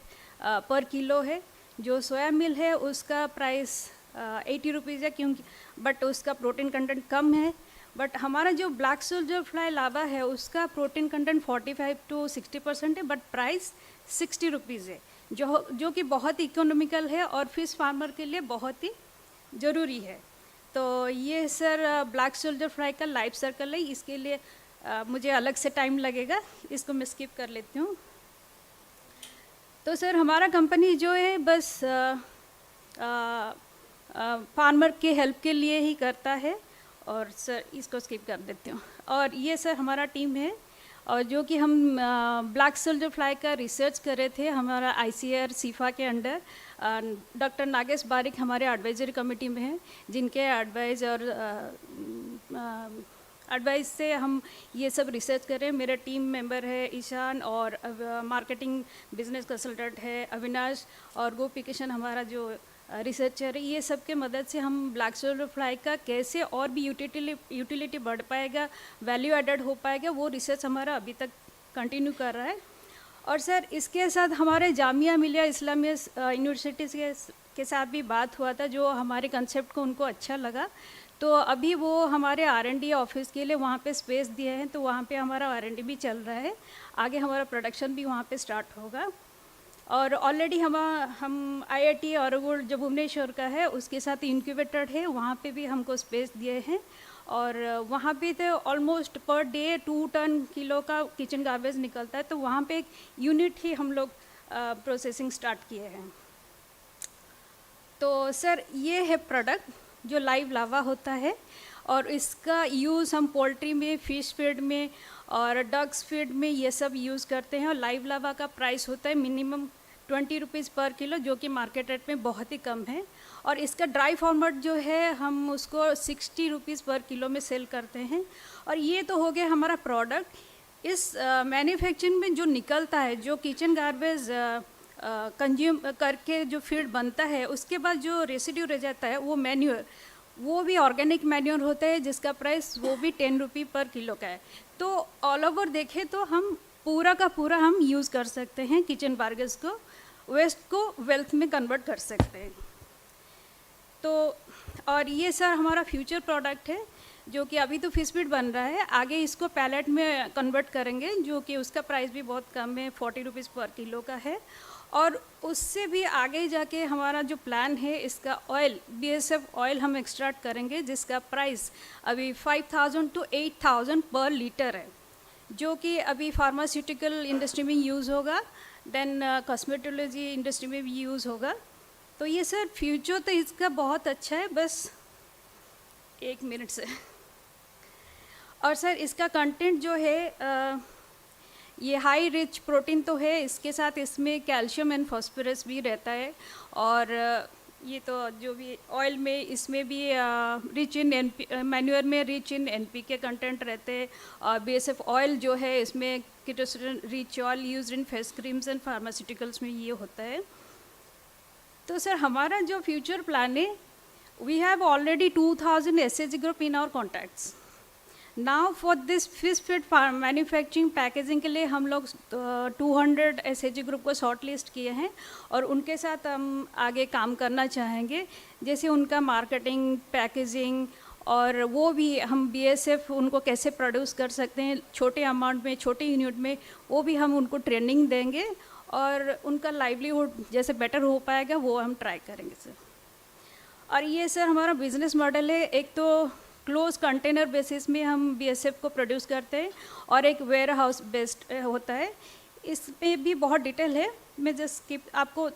पर किलो है। जो सोया मिल है उसका प्राइस 80 रुपीज़ है, क्योंकि बट उसका प्रोटीन कंटेंट कम है। बट हमारा जो ब्लैक सोल्जर फ्लाई लावा है उसका प्रोटीन कंटेंट 45 to 60% है, बट प्राइस 60 रुपीज़ है, जो कि बहुत इकोनॉमिकल है और फिश फार्मर के लिए बहुत ही ज़रूरी है। तो ये सर ब्लैक सोल्जर फ्लाई का लाइफ सर्कल है, इसके लिए मुझे अलग से टाइम लगेगा, इसको मैं स्किप कर लेती हूँ। तो सर हमारा कंपनी जो है बस फार्मर के हेल्प के लिए ही करता है, और सर इसको स्किप कर देती हूँ। और ये सर हमारा टीम है, और जो कि हम ब्लैक सोल्जर फ्लाई का रिसर्च कर रहे थे हमारा ICAR सीफा के अंडर। डॉक्टर नागेश बारिक हमारे एडवाइजरी कमेटी में हैं, जिनके एडवाइस से हम ये सब रिसर्च कर रहे हैं। मेरा टीम मेंबर है ईशान, और मार्केटिंग बिजनेस कंसल्टेंट है अविनाश, और गोपी किशन हमारा जो रिसर्चर है। ये सब के मदद से हम ब्लैक सोल्जर फ्लाई का कैसे और भी यूटिलिटी बढ़ पाएगा, वैल्यू एडेड हो पाएगा, वो रिसर्च हमारा अभी तक कंटिन्यू कर रहा है। और सर इसके साथ हमारे जामिया मिलिया इस्लामिया यूनिवर्सिटीज़ के साथ भी बात हुआ था, जो हमारे कंसेप्ट को उनको अच्छा लगा। तो अभी वो हमारे R&D ऑफिस के लिए वहाँ पे स्पेस दिए हैं, तो वहाँ पे हमारा R&D भी चल रहा है। आगे हमारा प्रोडक्शन भी वहाँ पे स्टार्ट होगा। और ऑलरेडी हम IIT और जो भुवनेश्वर का है उसके साथ इंक्यूबेटर है, वहाँ पे भी हमको स्पेस दिए हैं। और वहाँ पे तो almost per day 2 ton kilo का किचन गार्बेज निकलता है, तो वहाँ पे एक यूनिट ही हम लोग प्रोसेसिंग स्टार्ट किए हैं। तो सर ये है प्रोडक्ट जो लाइव लावा होता है, और इसका यूज़ हम पोल्ट्री में, फिश फीड में और डग्स फीड में ये सब यूज़ करते हैं। और लाइव लावा का प्राइस होता है मिनिमम 20 रुपीज़ पर किलो, जो कि मार्केट रेट में बहुत ही कम है। और इसका ड्राई फॉर्मेट जो है हम उसको 60 रुपीज़ पर किलो में सेल करते हैं। और ये तो हो गया हमारा प्रोडक्ट। इस मैन्युफैक्चरिंग में जो निकलता है, जो किचन गार्बेज कंज्यूम करके जो फीड बनता है, उसके बाद जो रेसिड्यू रह जाता है वो मैन्यूर, वो भी ऑर्गेनिक मैन्योर होता है, जिसका प्राइस वो भी 10 रुपये पर किलो का है। तो ऑल ओवर देखें तो हम पूरा का पूरा हम यूज़ कर सकते हैं किचन गार्बेज को, वेस्ट को वेल्थ में कन्वर्ट कर सकते हैं। तो और ये सर हमारा फ्यूचर प्रोडक्ट है, जो कि अभी तो फिश फीड बन रहा है, आगे इसको पैलेट में कन्वर्ट करेंगे, जो कि उसका प्राइस भी बहुत कम है, 40 रुपीज़ पर किलो का है। और उससे भी आगे जाके हमारा जो प्लान है, इसका ऑयल BSF ऑयल हम एक्सट्रैक्ट करेंगे, जिसका प्राइस अभी 5000 to 8000 पर लीटर है, जो कि अभी फार्मास्यूटिकल इंडस्ट्री में यूज़ होगा, देन कॉस्मेटोलॉजी इंडस्ट्री में भी यूज़ होगा। तो ये सर फ्यूचर तो इसका बहुत अच्छा है, बस 1 मिनट से। और सर इसका कंटेंट जो है ये हाई रिच प्रोटीन तो है, इसके साथ इसमें कैल्शियम एंड फॉस्फोरस भी रहता है। और ये तो जो भी ऑयल में इसमें भी रिच इन मैन्योर में रिच इन एनपीके कंटेंट रहते हैं, और बीएसएफ ऑयल जो है इसमें chitosan rich oil used in face creams and pharmaceuticals में ये होता है। तो सर हमारा जो फ्यूचर प्लान है, we have already 2000 SHG group in our contacts. Now for this fish feed manufacturing packaging के लिए हम लोग 200 एसएचजी ग्रुप को शॉर्ट लिस्ट किए हैं, और उनके साथ हम आगे काम करना चाहेंगे, जैसे उनका मार्केटिंग, पैकेजिंग, और वो भी हम बीएसएफ उनको कैसे प्रोड्यूस कर सकते हैं छोटे अमाउंट में, छोटे यूनिट में, वो भी हम उनको ट्रेनिंग देंगे, और उनका लाइवलीहुड जैसे बेटर हो पाएगा वो हम ट्राई करेंगे सर। और ये सर हमारा बिजनेस मॉडल है, एक तो क्लोज कंटेनर बेसिस में हम बीएसएफ को प्रोड्यूस करते हैं, और एक वेयर हाउस बेस्ड होता है। इसमें भी बहुत डिटेल है, मैं जस्ट आपको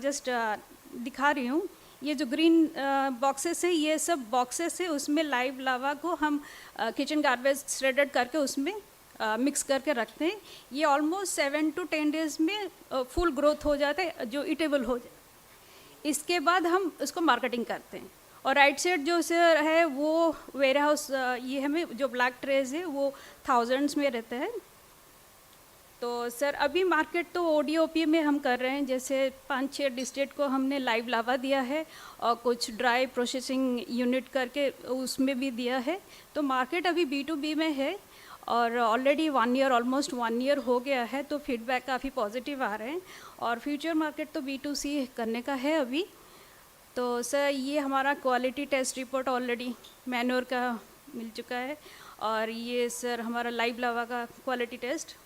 जस्ट दिखा रही हूँ। ये जो ग्रीन बॉक्सेस है, ये सब बॉक्सेस है, उसमें लाइव लावा को हम किचन गार्बेज श्रेडेड करके उसमें मिक्स करके रखते हैं। ये ऑलमोस्ट 7 to 10 डेज़ में फुल ग्रोथ हो जाता है, जो ईटेबल हो जाए। इसके बाद हम उसको मार्केटिंग करते हैं। और राइट साइड जो सर है वो वेयर हाउस, ये हमें जो ब्लैक ट्रेज है वो थाउजेंड्स में रहता है। तो सर अभी मार्केट तो ओडीओपी में हम कर रहे हैं, जैसे 5-6 डिस्ट्रिक्ट को हमने लाइव लावा दिया है, और कुछ ड्राई प्रोसेसिंग यूनिट करके उसमें भी दिया है। तो मार्केट अभी B2B में है, और ऑलरेडी 1 ईयर, ऑलमोस्ट 1 ईयर हो गया है, तो फीडबैक काफ़ी पॉजिटिव आ रहे हैं। और फ्यूचर मार्केट तो B2C करने का है अभी। तो सर ये हमारा quality test report already manure का मिल चुका है, और ये सर हमारा लाइव लावा का quality test.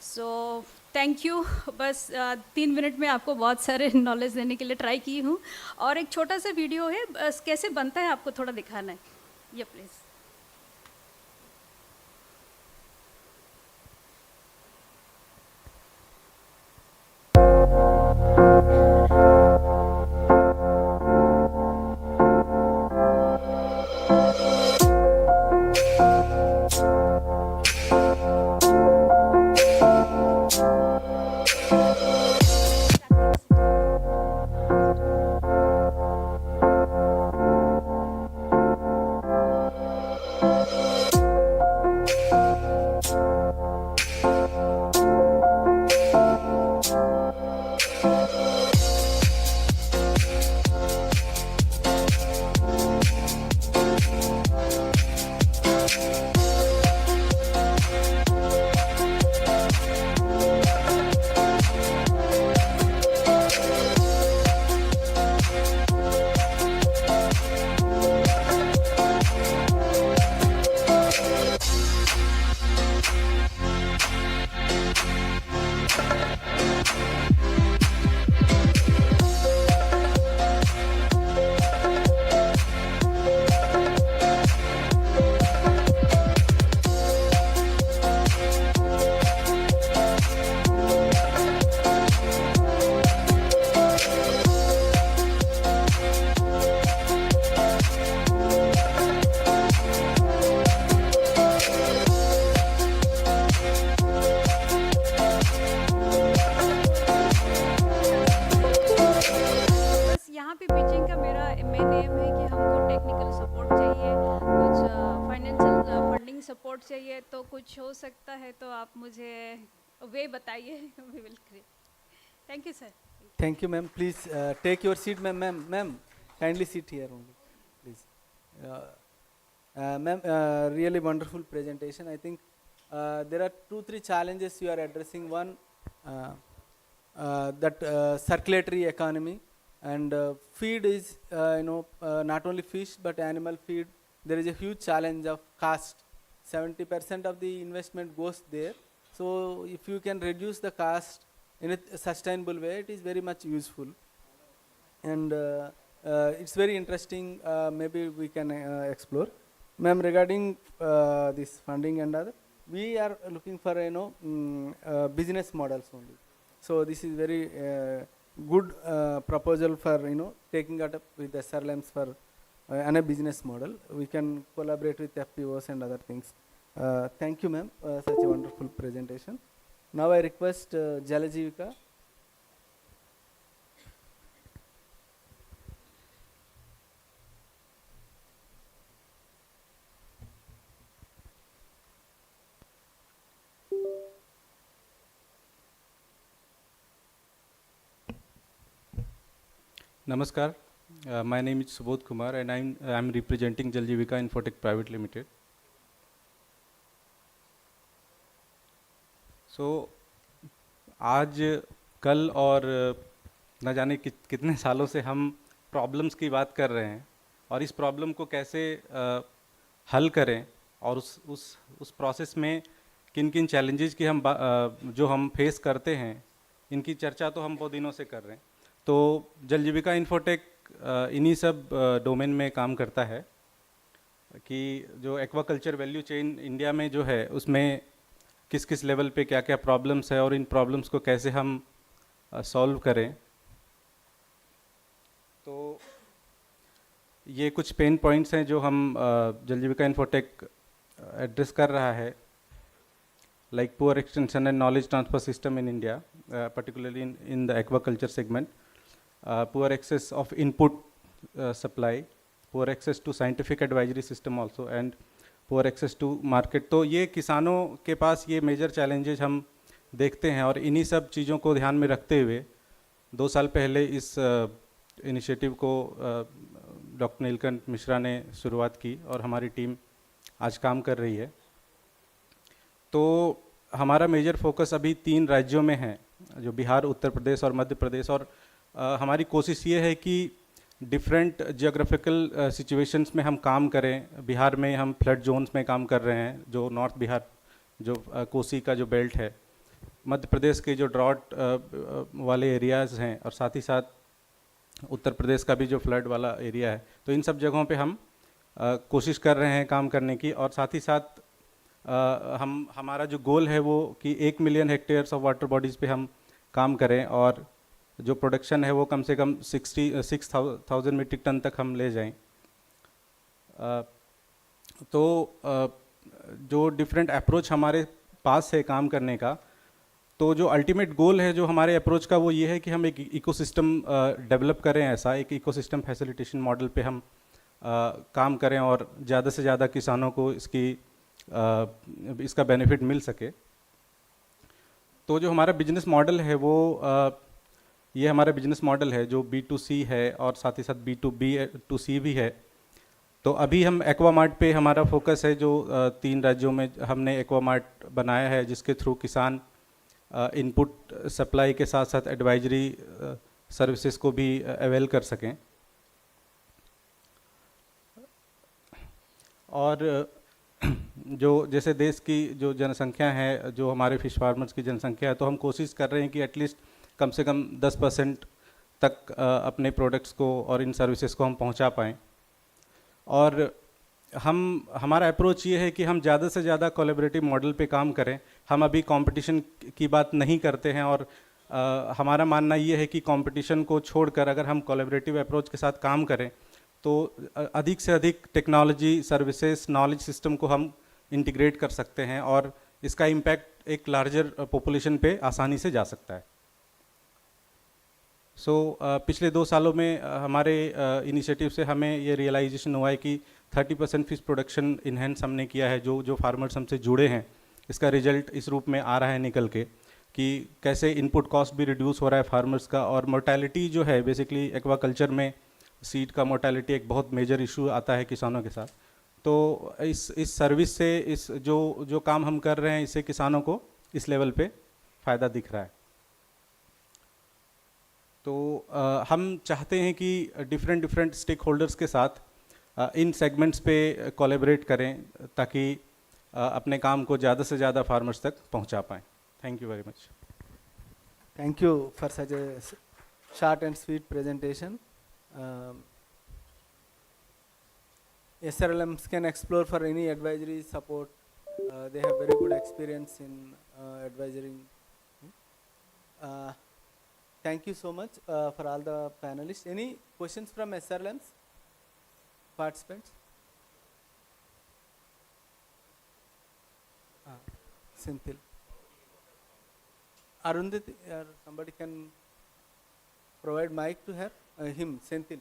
So thank you. बस 3 मिनट में आपको बहुत सारे नॉलेज देने के लिए ट्राई की हूँ, और एक छोटा सा वीडियो है, बस कैसे बनता है आपको थोड़ा दिखाना है, ये प्लीज़। सपोर्ट चाहिए तो कुछ हो सकता है तो आप मुझे वे बताइए, we will create. Thank you sir. Thank you, ma'am. Please take your seat, ma'am. Ma'am, kindly sit here only, please. Ma'am, really wonderful presentation. I think there are 2-3 challenges you are addressing. One, that circulatory economy, and feed is, not only fish but animal feed. There is a huge challenge of cost. 70% of the investment goes there. So if you can reduce the cost in a sustainable way, it is very much useful. And it's very interesting. Maybe we can explore. Ma'am, regarding this funding and other, we are looking for business models only. So this is very good proposal for taking it up with the SRLMs for on a business model. We can collaborate with FPOs and other things. Thank you, ma'am, such a wonderful presentation. Now I request Jalajivika. Namaskar. My name is Subodh Kumar and I'm representing Jaljeevika Infotech Private Limited. So आज कल और न जाने कितने सालों से हम problems की बात कर रहे हैं और इस प्रॉब्लम को कैसे हल करें और उस प्रोसेस में किन किन चैलेंजेस की जो हम फेस करते हैं इनकी चर्चा तो हम बहुत दिनों से कर रहे हैं। तो जल जीविका इन्फोटेक इन्हीं सब डोमेन में काम करता है कि जो एक्वाकल्चर वैल्यू चेन इंडिया में जो है उसमें किस किस लेवल पे क्या क्या प्रॉब्लम्स है और इन प्रॉब्लम्स को कैसे हम सॉल्व करें। तो ये कुछ पेन पॉइंट्स हैं जो हम जल जीविका इन्फोटेक एड्रेस कर रहा है, like poor extension and knowledge transfer system in India, particularly in the aquaculture segment, poor access of input supply, poor access to scientific advisory system also, and poor access to market। तो ये किसानों के पास ये major challenges हम देखते हैं और इन्हीं सब चीज़ों को ध्यान में रखते हुए 2 साल पहले इस इनिशिएटिव को डॉक्टर नीलकंठ मिश्रा ने शुरुआत की और हमारी टीम आज काम कर रही है। तो हमारा मेजर फोकस अभी 3 राज्यों में है, जो बिहार, उत्तर प्रदेश और मध्य प्रदेश, और हमारी कोशिश ये है कि डिफरेंट जियोग्राफिकल सिचुएशंस में हम काम करें। बिहार में हम फ्लड जोन्स में काम कर रहे हैं, जो नॉर्थ बिहार जो कोसी का जो बेल्ट है, मध्य प्रदेश के जो ड्रॉट वाले एरियाज़ हैं, और साथ ही साथ उत्तर प्रदेश का भी जो फ्लड वाला एरिया है। तो इन सब जगहों पे हम कोशिश कर रहे हैं काम करने की, और साथ ही साथ हमारा जो गोल है वो कि 1 million hectares of water bodies पे हम काम करें और जो प्रोडक्शन है वो कम से कम 66,000 मीट्रिक टन तक हम ले जाएं। तो जो डिफरेंट अप्रोच हमारे पास है काम करने का, तो जो अल्टीमेट गोल है जो हमारे अप्रोच का वो ये है कि हम एक इकोसिस्टम डेवलप करें, ऐसा एक इकोसिस्टम फैसिलिटेशन मॉडल पे हम काम करें और ज़्यादा से ज़्यादा किसानों को इसका बेनिफिट मिल सके। तो जो हमारा बिजनेस मॉडल है वो ये हमारा बिजनेस मॉडल है जो B2C है और साथ ही साथ B2B2C भी है। तो अभी हम एक्वामार्ट पे हमारा फोकस है, जो 3 राज्यों में हमने एक्वामार्ट बनाया है, जिसके थ्रू किसान इनपुट सप्लाई के साथ साथ एडवाइजरी सर्विसेज को भी अवेल कर सकें। और जो जैसे देश की जो जनसंख्या है, जो हमारे फिश फार्मर्स की जनसंख्या है, तो हम कोशिश कर रहे हैं कि एटलीस्ट कम से कम 10% तक अपने प्रोडक्ट्स को और इन सर्विसेज को हम पहुंचा पाएँ। और हमारा अप्रोच ये है कि हम ज़्यादा से ज़्यादा कोलैबोरेटिव मॉडल पे काम करें। हम अभी कंपटीशन की बात नहीं करते हैं, और हमारा मानना ये है कि कंपटीशन को छोड़कर अगर हम कोलैबोरेटिव अप्रोच के साथ काम करें तो अधिक से अधिक टेक्नोलॉजी, सर्विसेज, नॉलेज सिस्टम को हम इंटीग्रेट कर सकते हैं और इसका इम्पैक्ट एक लार्जर पॉपुलेशन पे आसानी से जा सकता है। पिछले 2 सालों में हमारे इनिशिएटिव से हमें ये रियलाइजेशन हुआ है कि 30% फिश प्रोडक्शन इन्हेंस हमने किया है। जो फार्मर्स हमसे जुड़े हैं, इसका रिजल्ट इस रूप में आ रहा है निकल के कि कैसे इनपुट कॉस्ट भी रिड्यूस हो रहा है फार्मर्स का, और मोर्टेलिटी जो है, बेसिकली एक्वाकल्चर में सीड का मोर्टेलिटी एक बहुत मेजर इशू आता है किसानों के साथ। तो इस सर्विस से जो काम हम कर रहे हैं, इससे किसानों को इस लेवल पे फ़ायदा दिख रहा है। तो हम चाहते हैं कि डिफरेंट स्टेक होल्डर्स के साथ इन सेगमेंट्स पे कोलैबोरेट करें ताकि अपने काम को ज़्यादा से ज़्यादा फार्मर्स तक पहुंचा पाएँ। Thank you very much. Thank you for such a short and sweet presentation. SRLMs can explore for any advisory support. They have very good experience in advising. Thank you so much for all the panelists. Any questions from SRLMs participants? Senthil. Arundhati, somebody can provide mic to her, him, Senthil.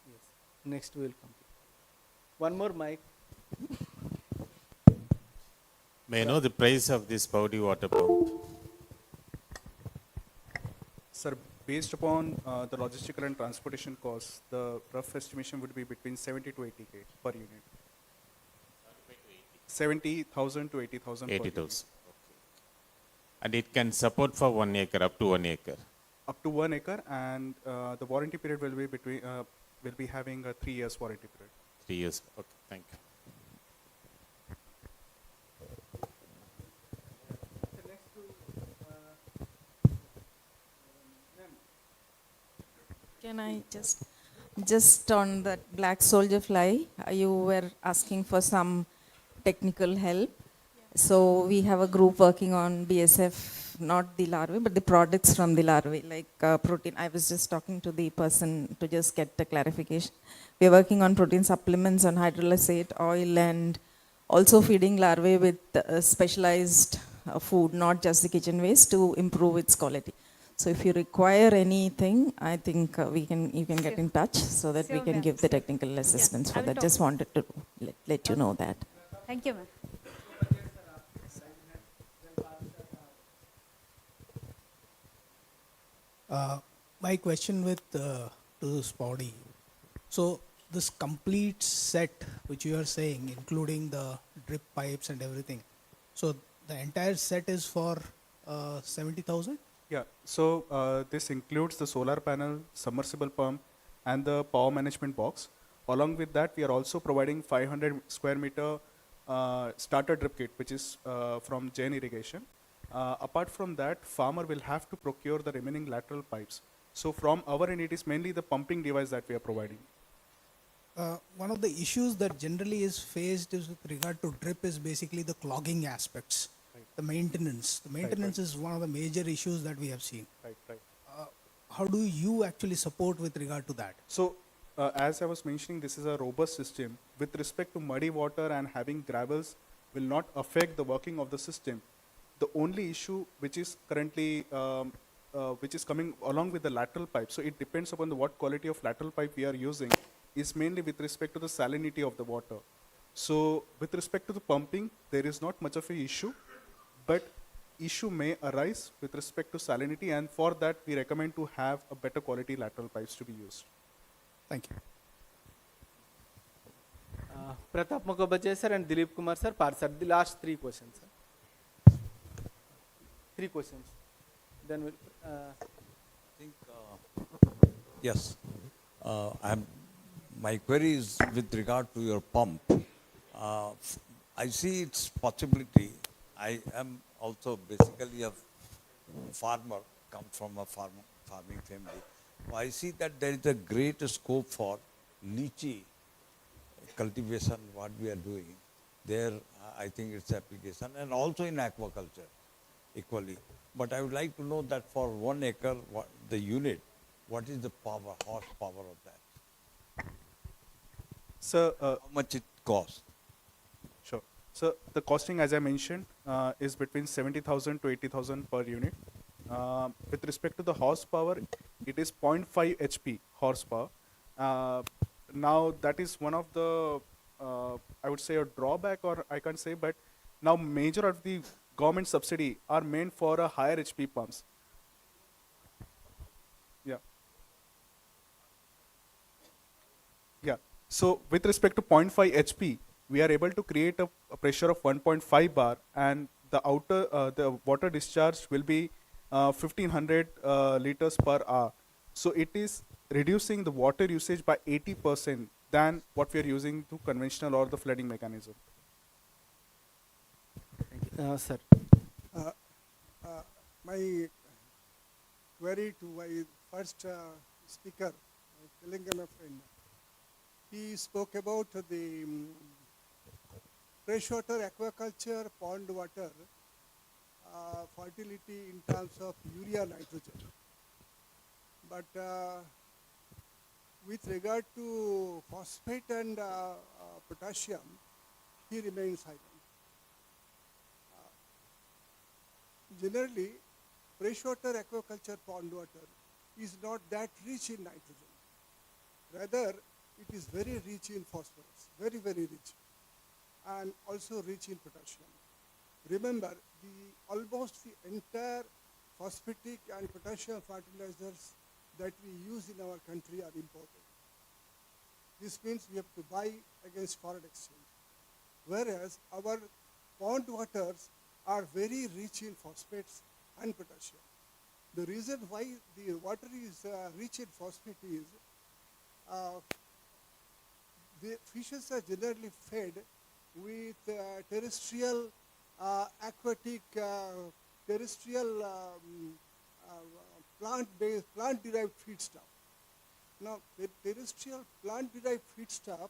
Yes. Next we will complete. One more mic. May I know the price of this body water pump? Sir, based upon the logistical and transportation costs, the rough estimation would be between 70 to 80K per unit. 70,000 to 80,000 per unit. 80,000. Okay. And it can support for 1 acre, up to 1 acre. Up to 1 acre, and the warranty period will be between will be having a 3 years warranty period. 3 years. Okay, thank you. Can I just on that black soldier fly, you were asking for some technical help. So we have a group working on BSF, not the larvae, but the products from the larvae, like protein. I was just talking to the person to just get the clarification. We are working on protein supplements on hydrolysate oil and also feeding larvae with specialized food, not just the kitchen waste, to improve its quality. So if you require anything, I think you can get in touch so that we can give the technical assistance for that. Just wanted to let you know that. Thank you, ma'am. My question with to this body. So this complete set which you are saying, including the drip pipes and everything, so the entire set is for 70,000? Yeah, so this includes the solar panel, submersible pump, and the power management box. Along with that, we are also providing 500 square meter starter drip kit, which is from Jain Irrigation. Apart from that, farmer will have to procure the remaining lateral pipes. So from our end, it is mainly the pumping device that we are providing. One of the issues that generally is faced is with regard to drip is basically the clogging aspects, the maintenance. The maintenance is one of the major issues that we have seen. Right. How do you actually support with regard to that? So as I was mentioning, this is a robust system. With respect to muddy water and having gravels will not affect the working of the system. The only issue which is currently which is coming along with the lateral pipe, so it depends upon what quality of lateral pipe we are using, is mainly with respect to the salinity of the water. So with respect to the pumping, there is not much of an issue, but issue may arise with respect to salinity, and for that we recommend to have a better quality lateral pipes to be used. Thank you. Pratap Mukherjee sir and Dilip Kumar sir, Par sir, the last 3 questions, sir. 3 questions. Then we'll. Yes. My query is with regard to your pump. I see its possibility. I am also basically a farmer, come from a farming family. I see that there is a great scope for lychee cultivation, what we are doing. There, I think its application, and also in aquaculture equally. But I would like to know that for 1 acre, the unit, what is the power, horsepower of that? So, how much it costs? Sure. So the costing, as I mentioned, is between 70,000 to 80,000 per unit. With respect to the horsepower, it is 0.5 HP horsepower. Now that is one of the, I would say, a drawback, or I can't say, but now major of the government subsidy are meant for a higher HP pumps. Yeah. So with respect to 0.5 HP, we are able to create a pressure of 1.5 bar, and the the water discharge will be 1500 liters per hour. So it is reducing the water usage by 80% than what we are using to conventional or the flooding mechanism. Thank you. Sir. My query to my first speaker, Telangana friend, he spoke about the freshwater aquaculture, pond water, fertility in terms of urea, nitrogen. But with regard to phosphate and potassium, he remains silent. Generally, freshwater aquaculture pond water is not that rich in nitrogen. Rather, it is very rich in phosphorus, very, very rich, and also rich in potassium. remember almost the entire phosphatic and potassium fertilizers that we use in our country are imported. This means we have to buy against foreign exchange. Whereas our pond waters are very rich in phosphates and potassium. The reason why the water is rich in phosphate is the fishes are generally fed with terrestrial, aquatic, terrestrial plant-derived feedstuff. Now, the terrestrial plant-derived feedstuff,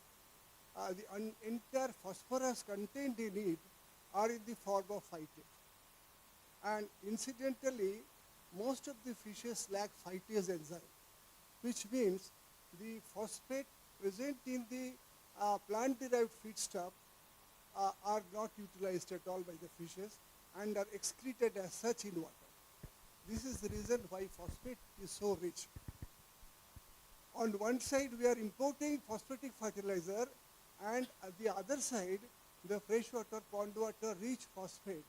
the entire phosphorus contained in it are in the form of phytate. And incidentally, most of the fishes lack phytase enzyme, which means the phosphate present in the plant-derived feedstuff are not utilized at all by the fishes and are excreted as such in water. This is the reason why phosphate is so rich. On one side, we are importing phosphatic fertilizer, and at the other side, the freshwater, pond water rich phosphate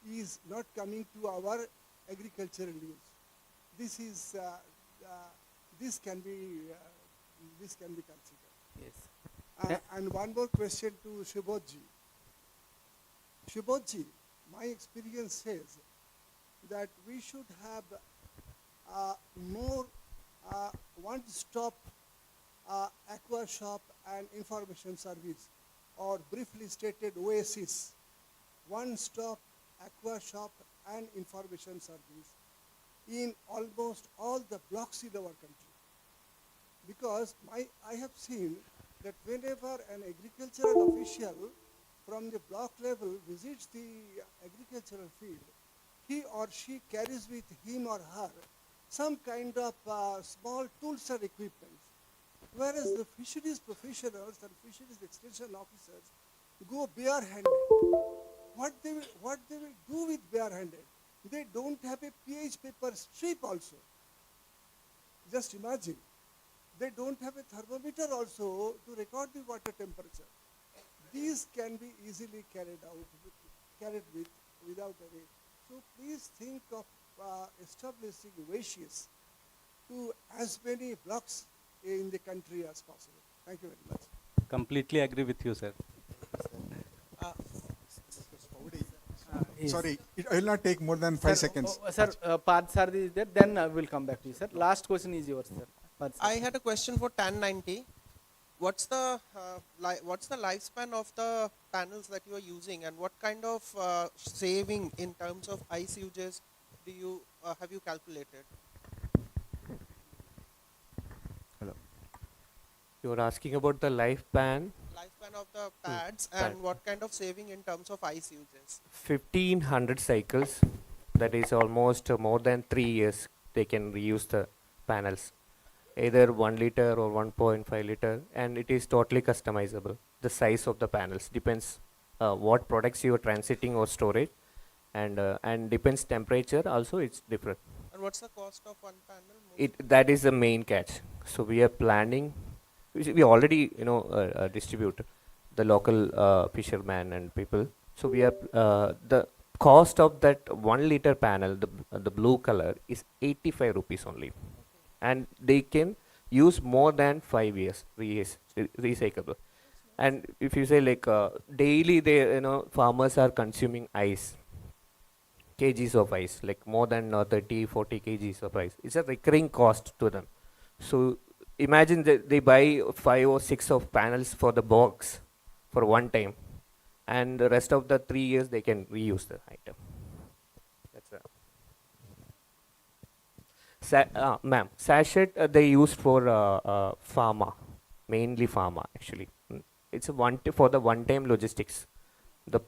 is not coming to our agricultural use. This is this can be considered. Yes. And one more question to Shubodji. Shubodji, my experience says that we should have more one-stop aqua shop and information service, or briefly stated OASIS, one-stop aqua shop and information service in almost all the blocks in our country. Because I have seen that whenever an agricultural official from the block level visits the agricultural field, he or she carries with him or her some kind of small tools or equipment. Whereas the fisheries professionals and fisheries extension officers go barehanded. What they will do with barehanded? They don't have a pH paper strip also. Just imagine. They don't have a thermometer also to record the water temperature. These can be easily carried with without any. So please think of establishing wishes to as many blocks in the country as possible. Thank you very much. Completely agree with you, sir. Sorry, it will not take more than 5 seconds. Sir, Parthsarthi is there, then we'll come back to you, sir. Last question is yours, sir. I had a question for TAN 90. What's the lifespan of the panels that you are using, and what kind of saving in terms of ice uses do you have you calculated? Hello. You are asking about the lifespan Of the pads and what kind of saving in terms of ice uses? 1500 cycles. That is almost more than 3 years. They can reuse the panels, either 1 liter or 1.5 liter, and it is totally customizable. The size of the panels depends what products you are transiting or storage, and depends temperature also. It's different. And what's the cost of one panel? That is the main catch. So we are planning. We already distribute the local fishermen and people. So we are the cost of that 1 liter panel, the blue color, is 85 rupees only, and they can use more than 5 years recyclable. And if you say like daily, they farmers are consuming ice, kgs of ice, like more than 30-40 kgs of ice. It's a recurring cost to them. So imagine that they buy 5 or 6 of panels for the box for one time, and the rest of the 3 years they can reuse the item. That's ma'am, sachet they use for pharma, mainly pharma actually. It's for the one-time logistics. The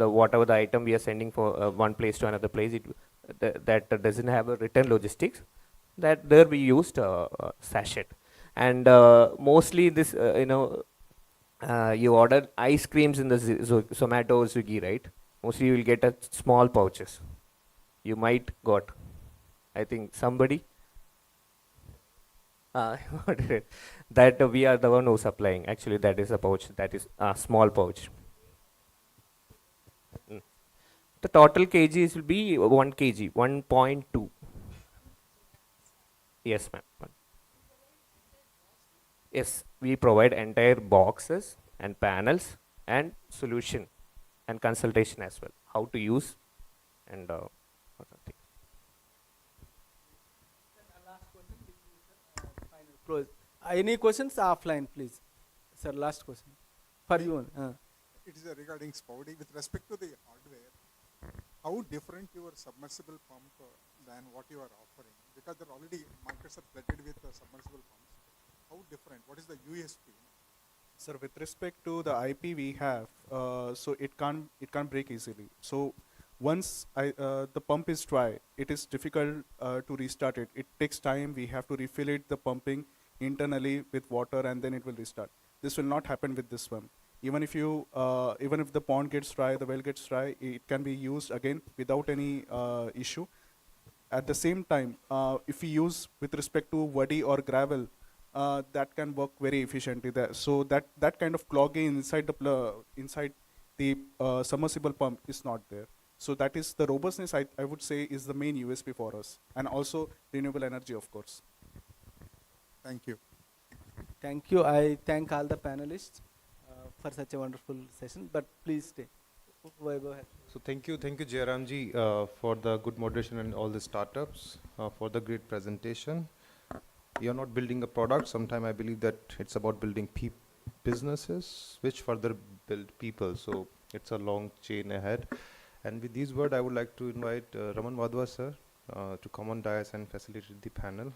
whatever the item we are sending for one place to another place, that doesn't have a return logistics. That there we used sachet. And mostly this, you order ice creams in the Zomato, Swiggy, right? Mostly you will get a small pouches. You might got, I think somebody, that we are the one who supplying. Actually, that is a pouch. That is a small pouch. The total kgs will be 1 kg, 1.2. Yes, ma'am. Yes, we provide entire boxes and panels and solution and consultation as well. How to use and other things. Close. Any questions offline, please? Sir, last question. For you. It is regarding Spouty. With respect to the hardware, how different your submersible pump than what you are offering? Because there are already markets are flooded with submersible pumps. How different? What is the USP? Sir, with respect to the IP we have, so it can't break easily. So once the pump is dry, it is difficult to restart it. It takes time. We have to refill it, the pumping internally with water, and then it will restart. This will not happen with this one. Even if the pond gets dry, the well gets dry, it can be used again without any issue. At the same time, if we use with respect to muddy or gravel, that can work very efficiently there. So that kind of clogging inside the submersible pump is not there. So that is the robustness, I would say, is the main USP for us, and also renewable energy, of course. Thank you. Thank you. I thank all the panelists for such a wonderful session. But please stay. Go ahead. So thank you, Jairamji, for the good moderation and all the startups, for the great presentation. You're not building a product. Sometimes I believe that it's about building businesses, which further build people. So it's a long chain ahead. And with these words, I would like to invite Raman Wadhwa sir to come on dais and facilitate the panel.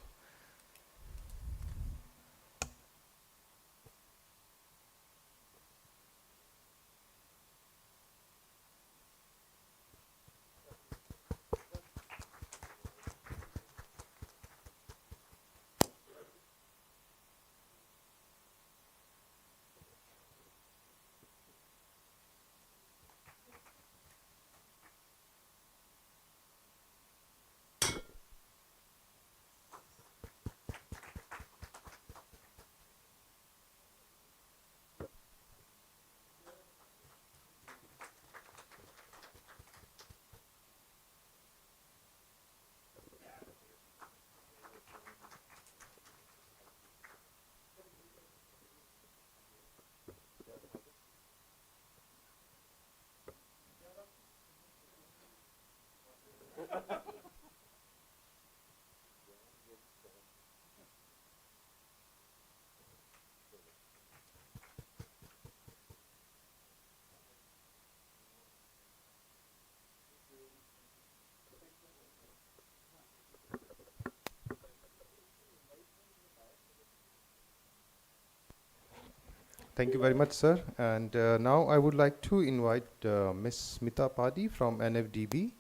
Thank you very much, sir. And now I would like to invite Ms. Smita Padi from NFDB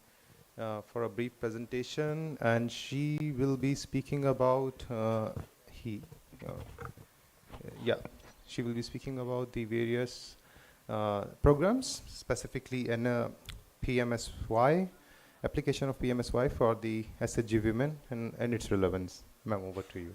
for a brief presentation, and she will be speaking about she will be speaking about the various programs, specifically PMSY, application of PMSY for the SHG women and its relevance. Ma'am, over to you.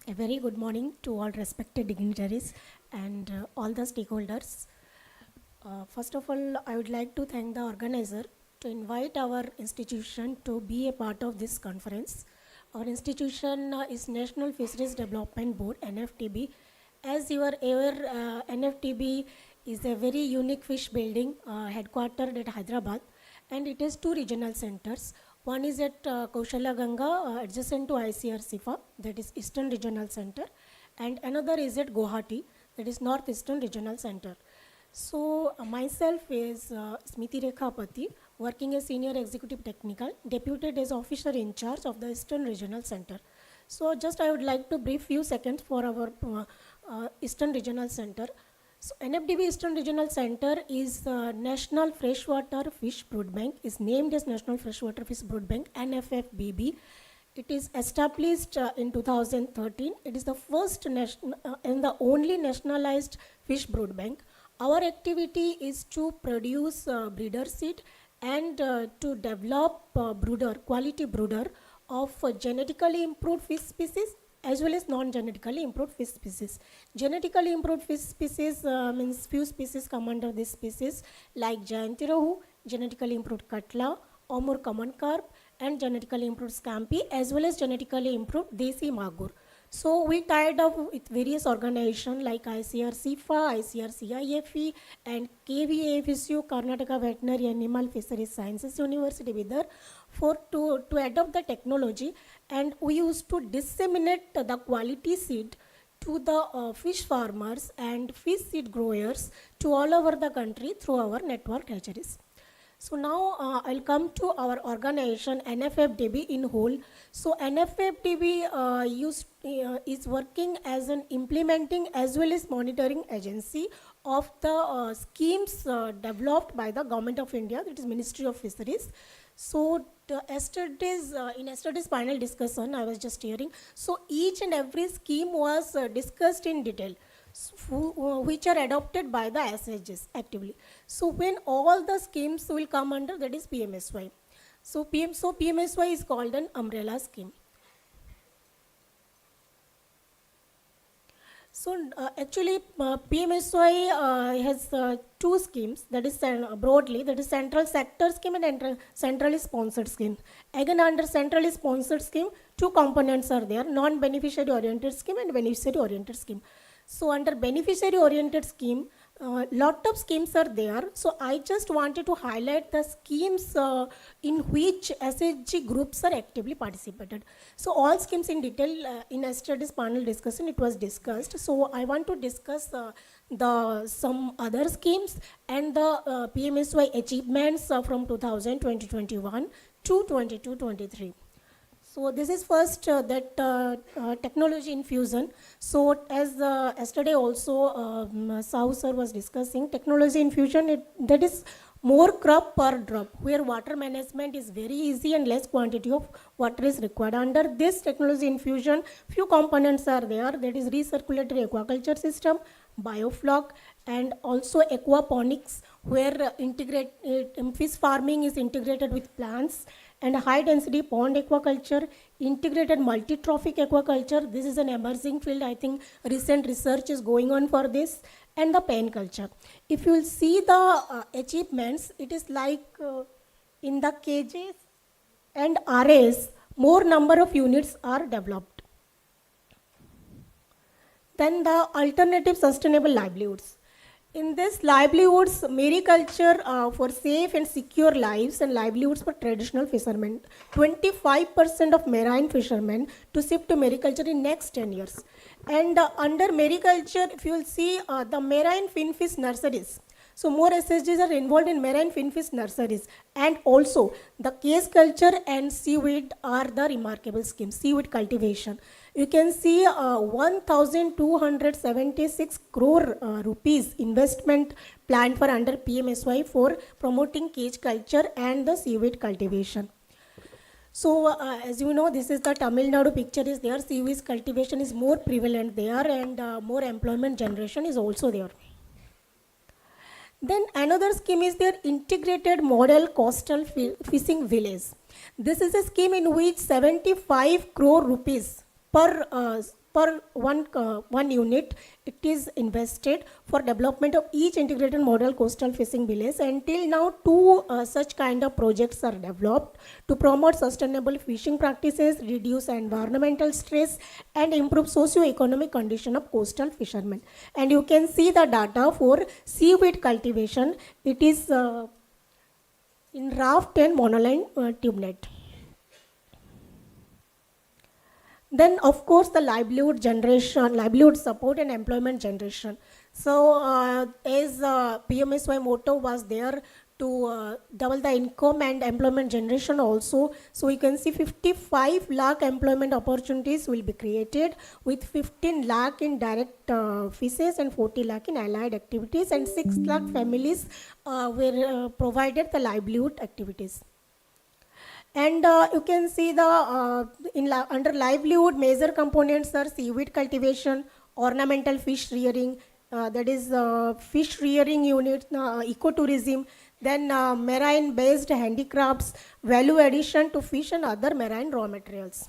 A very good morning to all respected dignitaries and all the stakeholders. First of all, I would like to thank the organizer to invite our institution to be a part of this conference. Our institution is National Fisheries Development Board, NFTB. As you are aware, NFTB is a very unique fish building headquartered at Hyderabad, and it has two regional centers. One is at Kaushalya Ganga, adjacent to ICR SIFA, that is Eastern Regional Center, and another is at Guwahati, that is Northeastern Regional Center. So myself is Smiti Rekha Pati, working as Senior Executive Technical, deputed as Officer in charge of the Eastern Regional Center. So just I would like to brief few seconds for our Eastern Regional Center. So NFDB Eastern Regional Center is the National Freshwater Fish Brood Bank, is named as National Freshwater Fish Brood Bank, NFFBB. It is established in 2013. It is the first and the only nationalized fish brood bank. Our activity is to produce breeder seed and to develop quality brooder of genetically improved fish species as well as non-genetically improved fish species. Genetically improved fish species means few species come under this species like giant rohu, genetically improved katla, Amur common carp, and genetically improved scampi as well as genetically improved desi magur. So we tied up with various organizations like ICRCFA, ICRCIFE, and KVAFSU, Karnataka Veterinary Animal Fisheries Sciences University Bidar, to adopt the technology, and we used to disseminate the quality seed to the fish farmers and fish seed growers to all over the country through our network hatcheries. So now I'll come to our organization NFFDB in whole. So NFFDB is working as an implementing as well as monitoring agency of the schemes developed by the Government of India, that is Ministry of Fisheries. So in yesterday's panel discussion, I was just hearing, so each and every scheme was discussed in detail, which are adopted by the SHGs actively. So when all the schemes will come under, that is PMSY. So PMSY is called an umbrella scheme. So actually PMSY has two schemes, that is broadly, that is central sector scheme and centrally sponsored scheme. Again under centrally sponsored scheme, two components are there, non-beneficiary oriented scheme and beneficiary oriented scheme. So under beneficiary oriented scheme, lot of schemes are there. So I just wanted to highlight the schemes in which SHG groups are actively participated. So all schemes in detail in yesterday's panel discussion it was discussed. So I want to discuss some other schemes and the PMSY achievements from 2020-21 to 22-23. So this is first technology infusion. So as yesterday also Sahu sir was discussing, technology infusion, that is more crop per drop, where water management is very easy and less quantity of water is required. Under this technology infusion, few components are there, that is recirculatory aquaculture system, biofloc, and also aquaponics, where fish farming is integrated with plants, and high density pond aquaculture, integrated multi-trophic aquaculture. This is an emerging field. I think recent research is going on for this, and the pen culture. If you will see the achievements, it is like in the cages and RAs, more number of units are developed. Then the alternative sustainable livelihoods. In this livelihoods, mariculture for safe and secure lives and livelihoods for traditional fishermen. 25% of marine fishermen to shift to mariculture in next 10 years. And under mariculture, if you will see the marine finfish nurseries. So more SSGs are involved in marine finfish nurseries, and also the case culture and seaweed are the remarkable schemes, seaweed cultivation. You can see 1,276 crore rupees investment planned for under PMSY for promoting cage culture and the seaweed cultivation. So as you know, this is the Tamil Nadu picture is there, seaweed cultivation is more prevalent there, and more employment generation is also there. Then another scheme is their integrated model coastal fishing village. This is a scheme in which 75 crore rupees per one unit it is invested for development of each integrated model coastal fishing village. Until now, two such kind of projects are developed to promote sustainable fishing practices, reduce environmental stress, and improve socio-economic condition of coastal fishermen. And you can see the data for seaweed cultivation. It is in raft and monoline tube net. Then of course the livelihood generation, livelihood support and employment generation. So as PMSY motto was there to double the income and employment generation also. So you can see 55 lakh employment opportunities will be created with 15 lakh in direct fishes and 40 lakh in allied activities, and 6 lakh families were provided the livelihood activities. And you can see the under livelihood major components are seaweed cultivation, ornamental fish rearing, that is fish rearing unit, ecotourism, then marine based handicrafts, value addition to fish and other marine raw materials.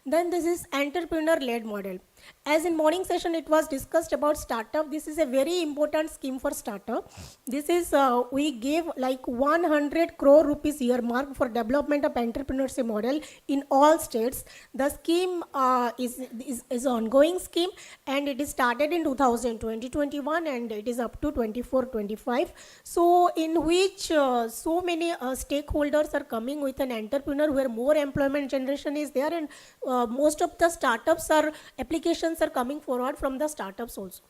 Then this is entrepreneur-led model. As in morning session it was discussed about startup, this is a very important scheme for startup. This is, we gave like 100 crore rupees earmark for development of entrepreneurship model in all states. The scheme is ongoing scheme, and it is started in 2020-21 and it is up to 24-25. So in which so many stakeholders are coming with an entrepreneur where more employment generation is there, and most of the startups are applications are coming forward from the startups also.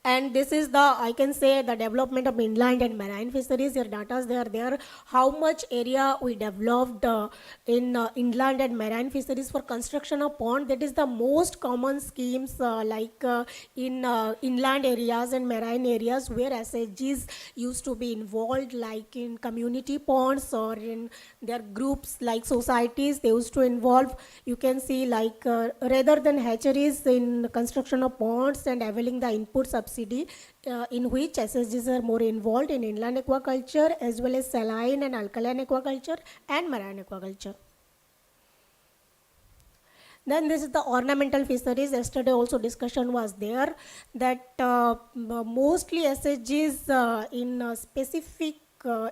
And this is the, I can say, the development of inland and marine fisheries. Your data they are there. How much area we developed in inland and marine fisheries for construction of pond. That is the most common schemes in inland areas and marine areas where SHGs used to be involved, like in community ponds or in their groups like societies. They used to involve. You can see like rather than hatcheries in construction of ponds and availing the input subsidy, in which SSGs are more involved in inland aquaculture as well as saline and alkaline aquaculture and marine aquaculture. Then this is the ornamental fisheries. Yesterday also discussion was there that mostly SSGs in specific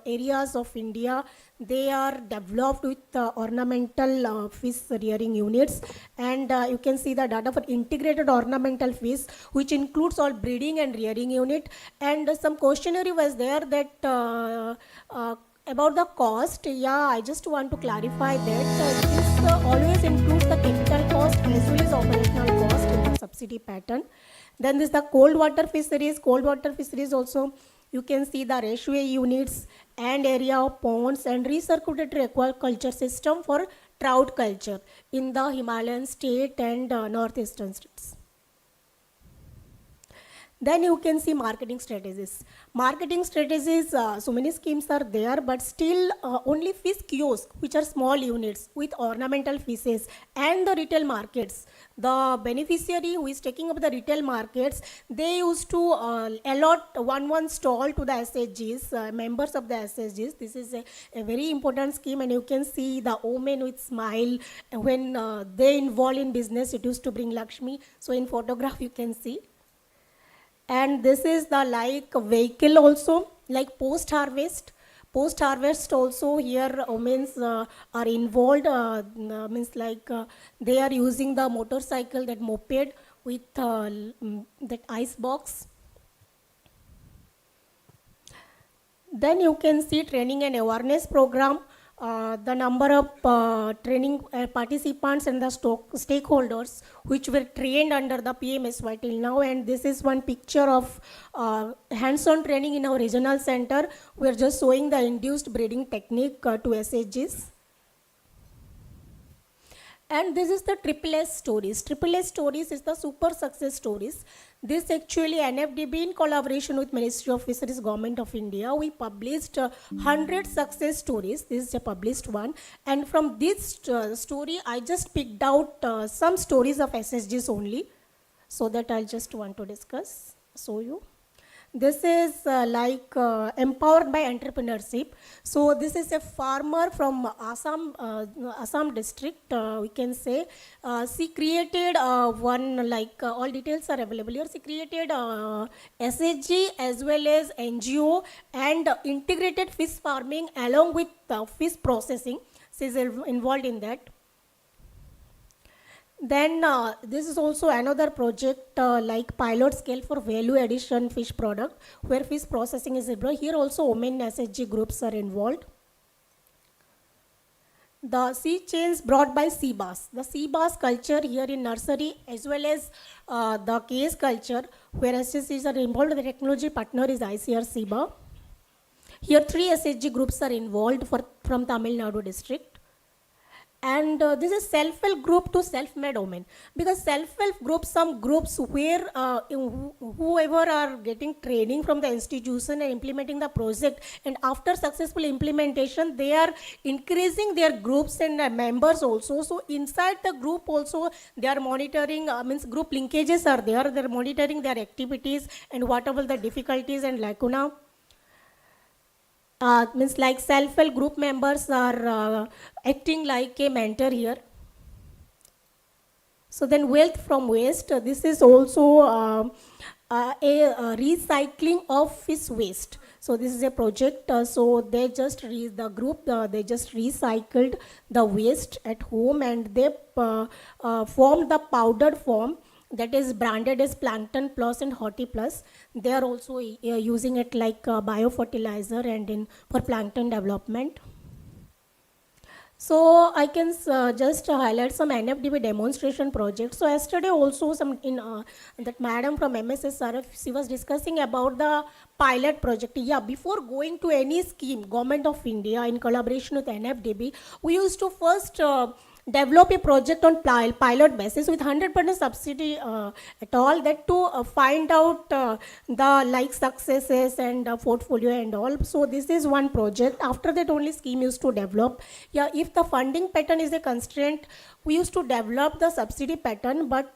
areas of India, they are developed with ornamental fish rearing units, and you can see the data for integrated ornamental fish, which includes all breeding and rearing unit. And some questionnaire was there that about the cost. Yeah, I just want to clarify that this always includes the capital cost as well as operational cost in the subsidy pattern. Then this is the cold water fisheries. Cold water fisheries also, you can see the ratio units and area of ponds and recirculatory aquaculture system for trout culture in the Himalayan state and northeastern states. Then you can see marketing strategies. Marketing strategies, so many schemes are there, but still only fish kiosks, which are small units with ornamental fishes, and the retail markets. The beneficiary who is taking up the retail markets, they used to allot one stall to the SHGs, members of the SHGs. This is a very important scheme, and you can see the women with smile. When they involve in business, it used to bring Lakshmi. So in photograph you can see. And this is the like vehicle also, like post-harvest. Post-harvest also here women are involved, means like they are using the motorcycle, that moped with that ice box. Then you can see training and awareness program. The number of training participants and the stakeholders which were trained under the PMSY till now, and this is one picture of hands-on training in our regional center. We are just showing the induced breeding technique to SHGs. And this is the Triple S stories. Triple S stories is the super success stories. This actually NFDB in collaboration with Ministry of Fisheries, Government of India, we published 100 success stories. This is a published one. And from this story, I just picked out some stories of SSGs only, so that I'll just want to discuss, show you. This is empowered by entrepreneurship. So this is a farmer from Assam district, we can say. She created one, all details are available here. She created SHG as well as NGO and integrated fish farming along with fish processing. She is involved in that. Then this is also another project like pilot scale for value addition fish product, where fish processing is involved. Here also women SHG groups are involved. the seed chains brought by sea bass. The sea bass culture here in nursery as well as the case culture, where SSGs are involved. The technology partner is ICR SIBA. Here 3 SSG groups are involved from Tamil Nadu district. And this is self-help group to self-made women, because self-help groups, some groups where whoever are getting training from the institution and implementing the project, and after successful implementation they are increasing their groups and members also. So inside the group also they are monitoring, means group linkages are there, they are monitoring their activities and whatever the difficulties and lacuna. Means like self-help group members are acting like a mentor here. So then wealth from waste, this is also a recycling of fish waste. So this is a project, so they just, the group, they just recycled the waste at home and they formed the powdered form that is branded as Plankton Plus and Horti Plus. They are also using it like biofertilizer and for plankton development. So I can just highlight some NFDB demonstration projects. So yesterday also that madam from MSSRF, she was discussing about the pilot project. Yeah, before going to any scheme, Government of India in collaboration with NFDB, we used to first develop a project on pilot basis with 100% subsidy at all, that to find out the successes and portfolio and all. So this is one project. After that only scheme used to develop. Yeah, if the funding pattern is a constraint, we used to develop the subsidy pattern, but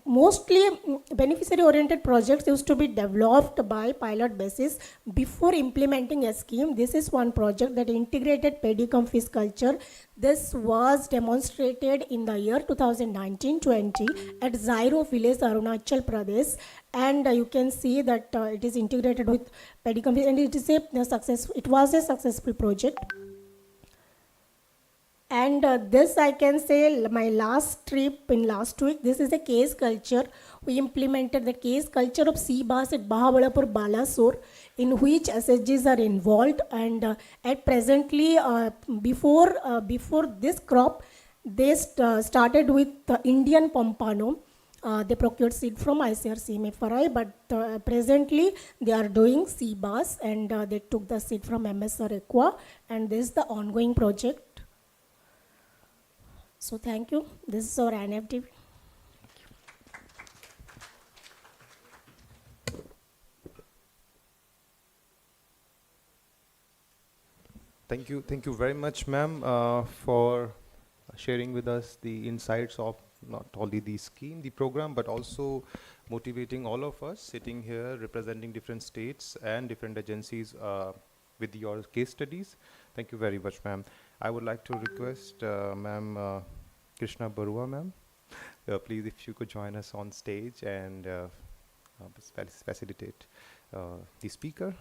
mostly beneficiary oriented projects used to be developed by pilot basis before implementing a scheme. This is one project, that integrated pedicom fish culture. This was demonstrated in the year 2019-20 at Zairo village, Arunachal Pradesh, and you can see that it is integrated with pedicom fish, and it is a success. It was a successful project. And this I can say my last trip in last week, this is a case culture. We implemented the case culture of sea bass at Bahabalapur, Balasore, in which SSGs are involved. And at presently, before this crop, they started with Indian Pompano. They procured seed from ICRCMFRI, but presently they are doing sea bass, and they took the seed from MSR Aqua, and this is the ongoing project. So thank you. This is our NFDB. Thank you very much, ma'am, for sharing with us the insights of not only the scheme, the program, but also motivating all of us sitting here representing different states and different agencies with your case studies. Thank you very much, ma'am. I would like to request ma'am Krishna Barua, ma'am, please if you could join us on stage and facilitate the speaker.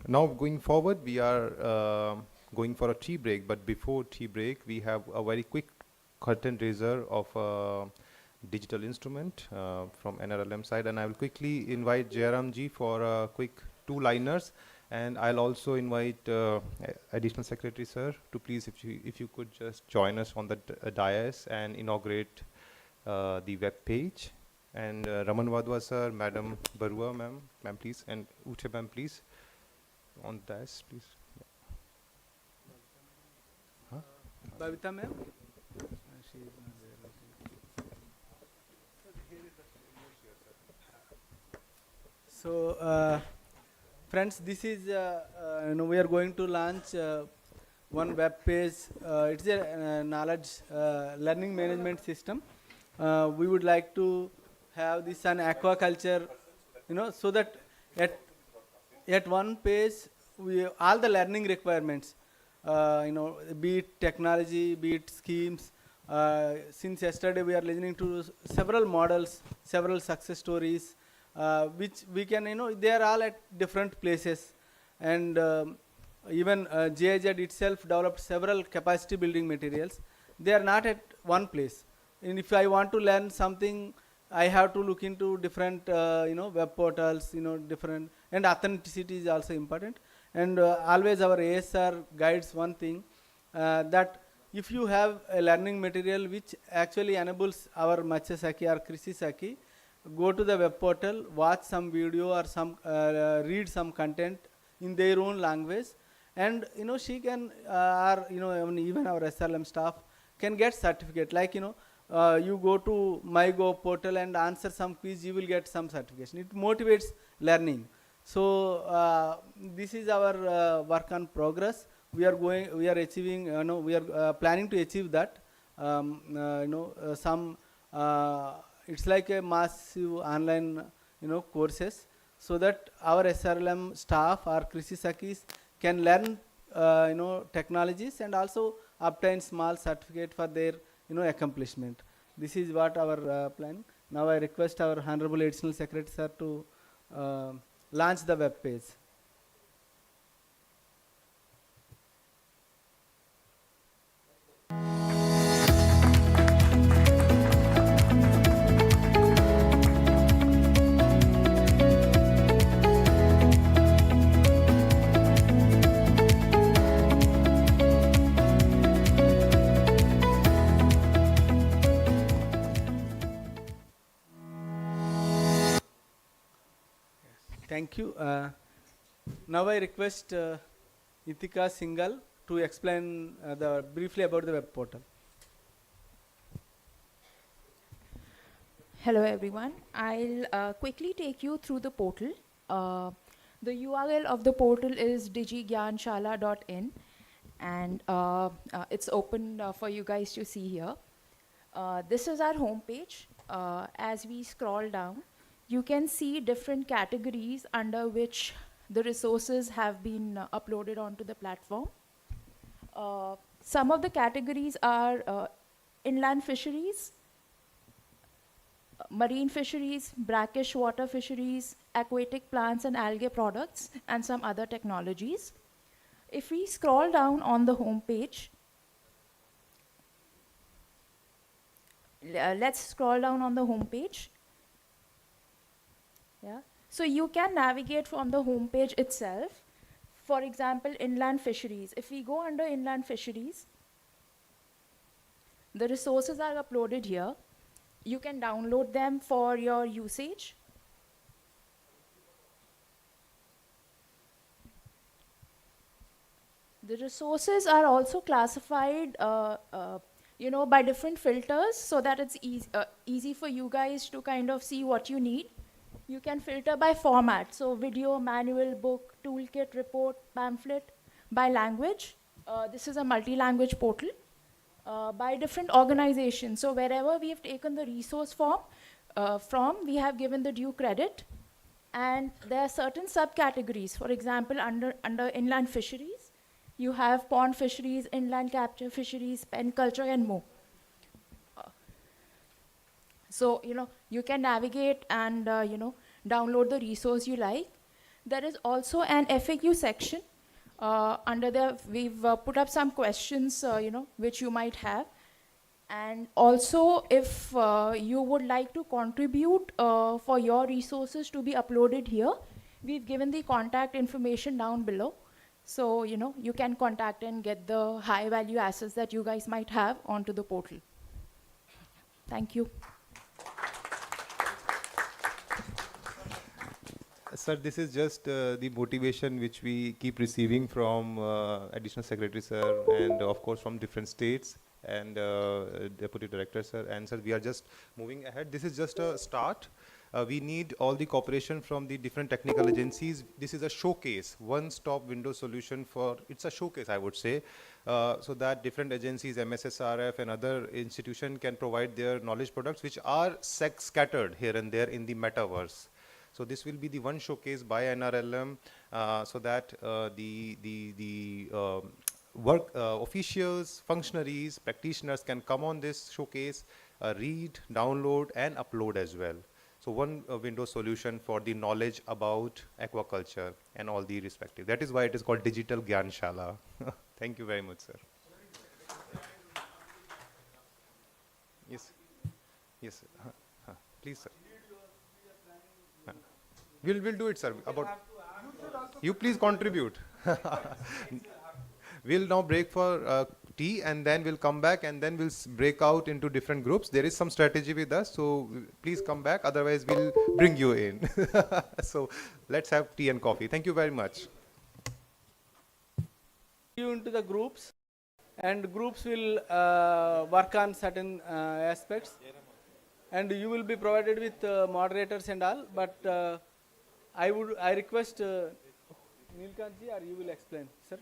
Now going forward, we are going for a tea break, but before tea break, we have a very quick curtain raiser of a digital instrument from NRLM side, and I will quickly invite Jairam ji for a quick two-liners, and I'll also invite Additional Secretary Sir to please, if you could just join us on the dais and inaugurate the web page. And Raman Wadhwa sir, Madam Barua ma'am please, and Uche ma'am please, on dais please. Huh? Babita ma'am? So friends, this is, we are going to launch one web page. It's a knowledge learning management system. We would like to have this an aquaculture, so that at one page we all the learning requirements, be it technology, be it schemes. Since yesterday we are listening to several models, several success stories, which we can, they are all at different places, and even GIZ itself developed several capacity building materials. They are not at one place. And if I want to learn something, I have to look into different, web portals, different, and authenticity is also important. And always our ASR guides one thing, that if you have a learning material which actually enables our Matsya-Saki or Krishi-Saki, go to the web portal, watch some video or some read some content in their own language, and she can, or even our SLM staff can get certificate. Like you go to MyGo portal and answer some quiz, you will get some certification. It motivates learning. So this is our work on progress. We are achieving, we are planning to achieve that. It's like a massive online, courses, so that our SRLM staff or Krishi Sakis can learn, technologies and also obtain small certificate for their, accomplishment. This is what our plan. Now I request our Honorable Additional Secretary Sir to launch the web page. Thank you. Now I request Itika Singhal to explain briefly about the web portal. Hello everyone. I'll quickly take you through the portal. The URL of the portal is digigyanshala.in, and it's open for you guys to see here. This is our home page. As we scroll down, you can see different categories under which the resources have been uploaded onto the platform. Some of the categories are inland fisheries, marine fisheries, brackish water fisheries, aquatic plants and algae products, and some other technologies. If we scroll down on the home page, let's scroll down on the home page. Yeah. So you can navigate from the home page itself. For example, inland fisheries. If we go under inland fisheries, the resources are uploaded here. You can download them for your usage. The resources are also classified by different filters, so that it's easy for you guys to kind of see what you need. You can filter by format, so video, manual, book, toolkit, report, pamphlet, by language. This is a multi-language portal. By different organizations, so wherever we have taken the resource form from, we have given the due credit. And there are certain subcategories. For example, under inland fisheries, you have pond fisheries, inland capture fisheries, pen culture, and more. So, you can navigate and, download the resource you like. There is also an FAQ section. Under there, we've put up some questions, which you might have. And also, if you would like to contribute for your resources to be uploaded here, we've given the contact information down below. So, you can contact and get the high value assets that you guys might have onto the portal. Thank you. Sir, this is just the motivation which we keep receiving from Additional Secretary Sir, and of course from different states, and Deputy Director Sir. And sir, we are just moving ahead. This is just a start. we need all the cooperation from the different technical agencies. This is a showcase, one-stop window solution for, it's a showcase, I would say, so that different agencies, MSSRF and other institutions can provide their knowledge products which are scattered here and there in the metaverse. So this will be the one showcase by NRLM, so that the work officials, functionaries, practitioners can come on this showcase, read, download and upload as well. So one window solution for the knowledge about aquaculture and all the respective. That is why it is called Digital Gyanshala. Thank you very much, sir. Yes. Yes, sir. Please, sir. We'll do it, sir. About you please contribute. We'll now break for tea and then we'll come back and then we'll break out into different groups. There is some strategy with us, so please come back, otherwise we'll bring you in. So let's have tea and coffee. Thank you very much. You into the groups, and groups will work on certain aspects, and you will be provided with moderators and all, but I request Neelkant ji, or you will explain, sir?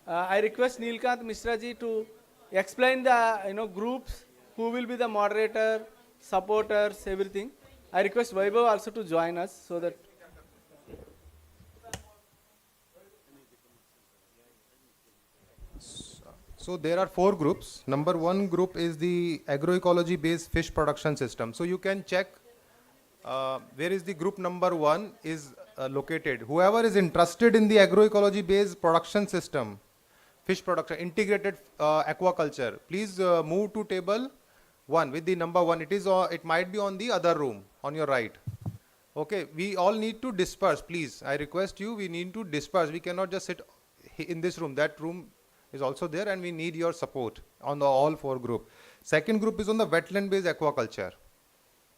I request Neelkant Mishra ji to explain the groups, who will be the moderator, supporters, everything. I request Vaibhav also to join us so that. So there are 4 groups. Number 1 group is the agroecology-based fish production system. So you can check where is the group number 1 is located. Whoever is interested in the agroecology-based production system, fish production, integrated aquaculture, please move to table 1 with the number 1. It might be on the other room on your right. Okay, we all need to disperse, please. I request you, we need to disperse. We cannot just sit in this room. That room is also there and we need your support on the all 4 group. Second group is on the wetland-based aquaculture.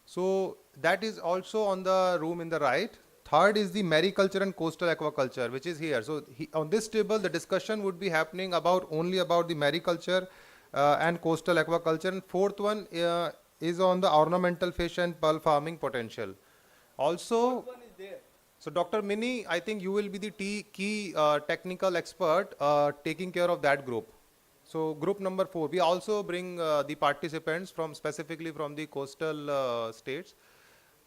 So that is also on the room in the right. Third is the mariculture and coastal aquaculture, which is here. So on this table, the discussion would be happening only about the mariculture and coastal aquaculture. And fourth one is on the ornamental fish and pearl farming potential. Also, so Dr. Mini, I think you will be the key technical expert taking care of that group. So group number 4, we also bring the participants specifically from the coastal states.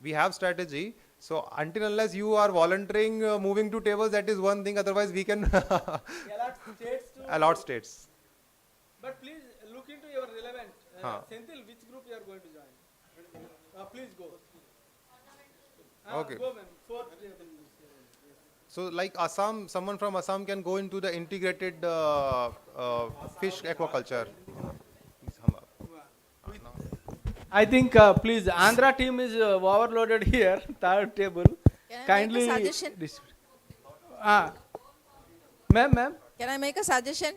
We have strategy. So until unless you are volunteering moving to tables, that is one thing. Otherwise, we can allot states. But please look into your relevant. Senthil, which group you are going to join? Please go. Okay. Go, man. 4th table. So like Assam, someone from Assam can go into the integrated fish aquaculture. I think, please, Andhra team is overloaded here, 3rd table. Kindly. Make a suggestion? Ma'am. Can I make a suggestion?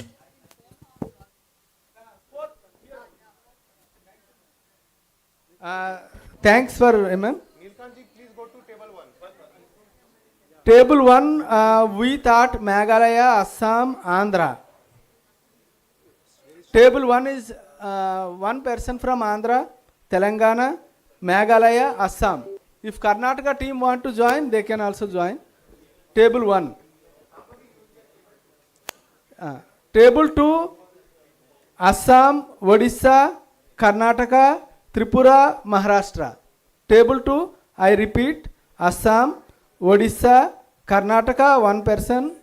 Thanks for, ma'am. Neelkanji, please go to table 1. Table 1, we thought Meghalaya, Assam, Andhra. Table 1 is one person from Andhra, Telangana, Meghalaya, Assam. If Karnataka team want to join, they can also join. Table 1. Table 2, Assam, Odisha, Karnataka, Tripura, Maharashtra. Table 2, I repeat, Assam, Odisha, Karnataka, 1 person,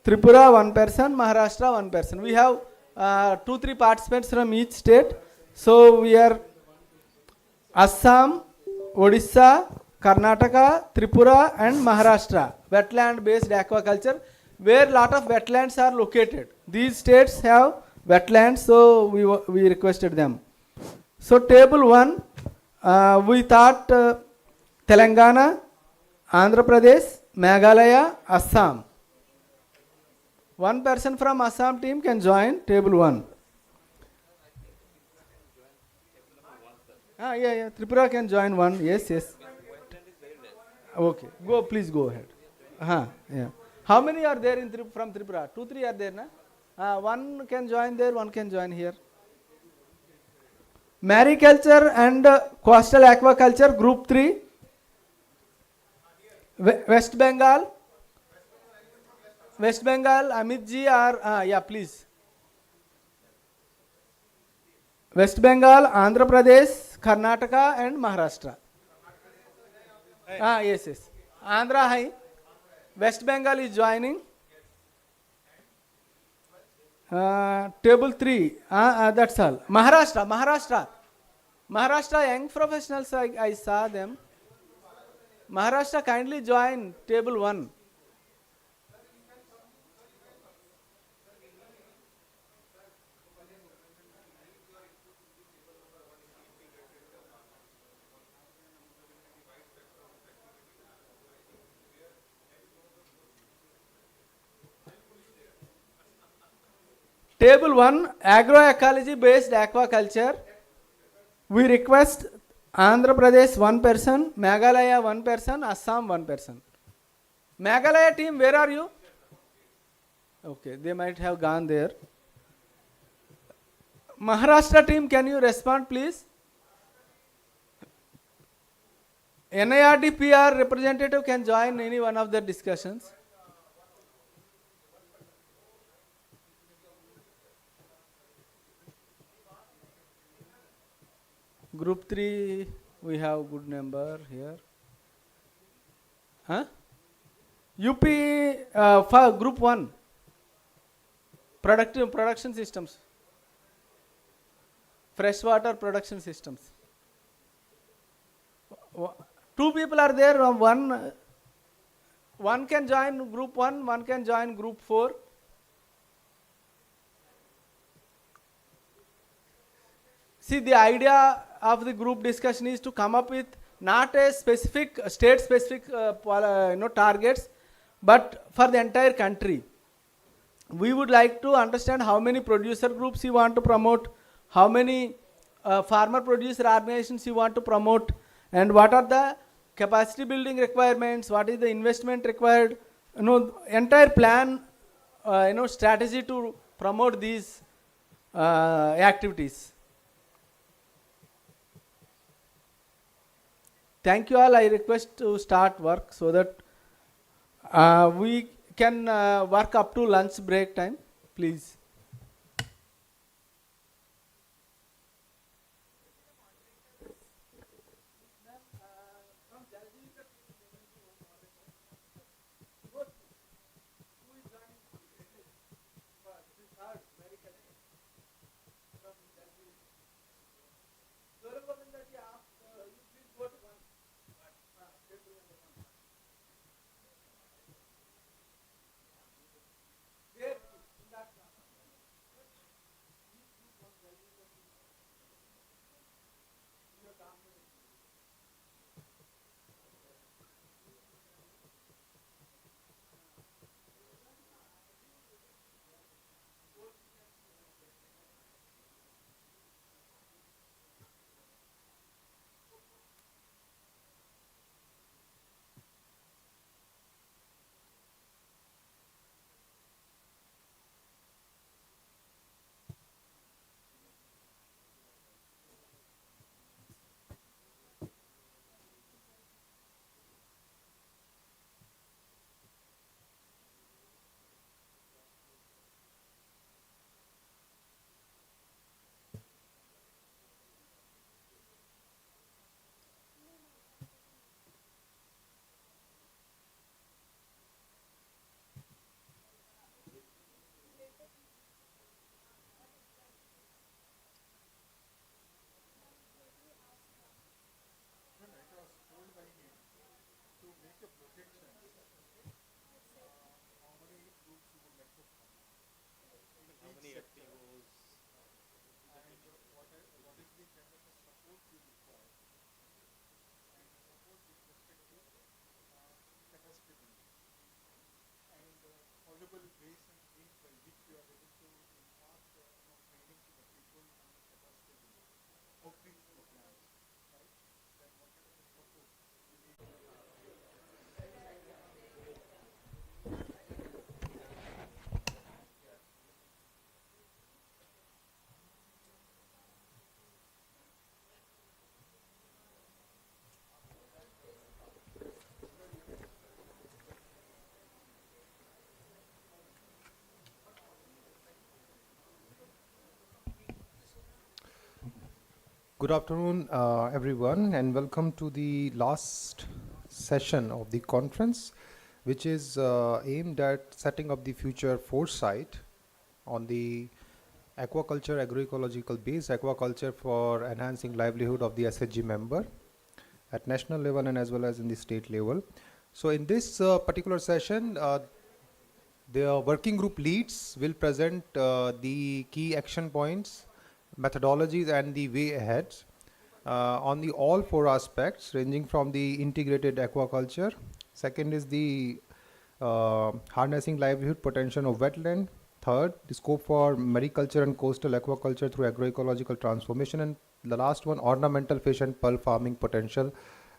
Tripura, 1 person, Maharashtra, 1 person. We have 2-3 participants from each state. So we are Assam, Odisha, Karnataka, Tripura and Maharashtra, wetland-based aquaculture, where lot of wetlands are located. These states have wetlands, so we requested them. So table 1, we thought Telangana, Andhra Pradesh, Meghalaya, Assam. 1 person from Assam team can join table 1. Yeah. Tripura can join 1. Yes. Okay. Please go ahead. Yeah. How many are there from Tripura? 2-3 are there, na? 1 can join there, 1 can join here. Mariculture and coastal aquaculture, group 3. West Bengal. West Bengal, Amit ji or, yeah, please. West Bengal, Andhra Pradesh, Karnataka and Maharashtra. Yes, yes. Andhra high. West Bengal is joining. Table 3, that's all. Maharashtra, young professionals, I saw them. Maharashtra, kindly join table 1. Table 1, agroecology-based aquaculture. We request Andhra Pradesh 1 person, Meghalaya 1 person, Assam 1 person. Meghalaya team, where are you? Okay, they might have gone there. Maharashtra team, can you respond please? NIRD PR representative can join any one of the discussions. Group 3, we have good number here. UP for group 1, production systems, freshwater production systems. 2 people are there, one can join group 1, one can join group 4. See, the idea of the group discussion is to come up with not a specific state specific targets, but for the entire country. We would like to understand how many producer groups you want to promote, how many farmer producer organizations you want to promote, and what are the capacity building requirements, what is the investment required, entire plan, strategy to promote these activities. Thank you all. I request to start work so that we can work up to lunch break time, please. Good afternoon, everyone, and welcome to the last session of the conference, which is aimed at setting up the future foresight on the aquaculture, agroecological-based aquaculture for enhancing livelihood of the SHG member at national level and as well as in the state level. So in this particular session, the working group leads will present the key action points, methodologies and the way ahead on the all four aspects ranging from the integrated aquaculture. Second is the harnessing livelihood potential of wetland. Third, the scope for mariculture and coastal aquaculture through agroecological transformation. And the last one, ornamental fish and pearl farming potential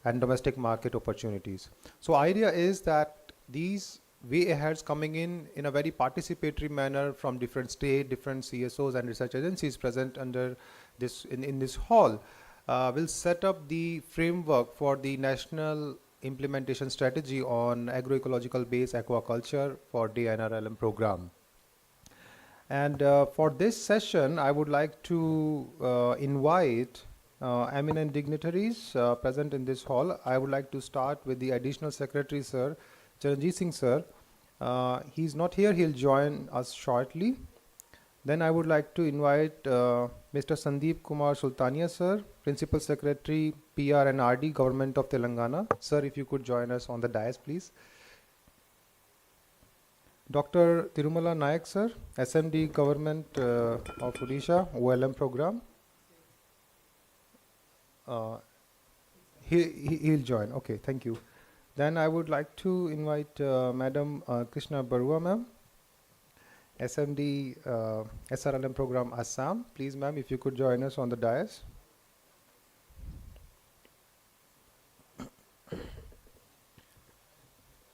and domestic market opportunities. So idea is that these way aheads coming in a very participatory manner from different state, different CSOs and research agencies present under this in this hall will set up the framework for the national implementation strategy on agroecological-based aquaculture for the NRLM program. And for this session, I would like to invite eminent dignitaries present in this hall. I would like to start with the Additional Secretary, Sir Charanjit Singh, sir. He's not here, he'll join us shortly. Then I would like to invite Mr. Sandeep Kumar Sultania, sir, Principal Secretary, PR and RD, Government of Telangana. Sir, if you could join us on the dais, please. Dr. Tirumala Nayak, sir, SMD, Government of Odisha, OLM program. He'll join. Okay, thank you. Then I would like to invite Madam Krishna Barua, ma'am, SMD SRLM program Assam. Please, ma'am, if you could join us on the dais.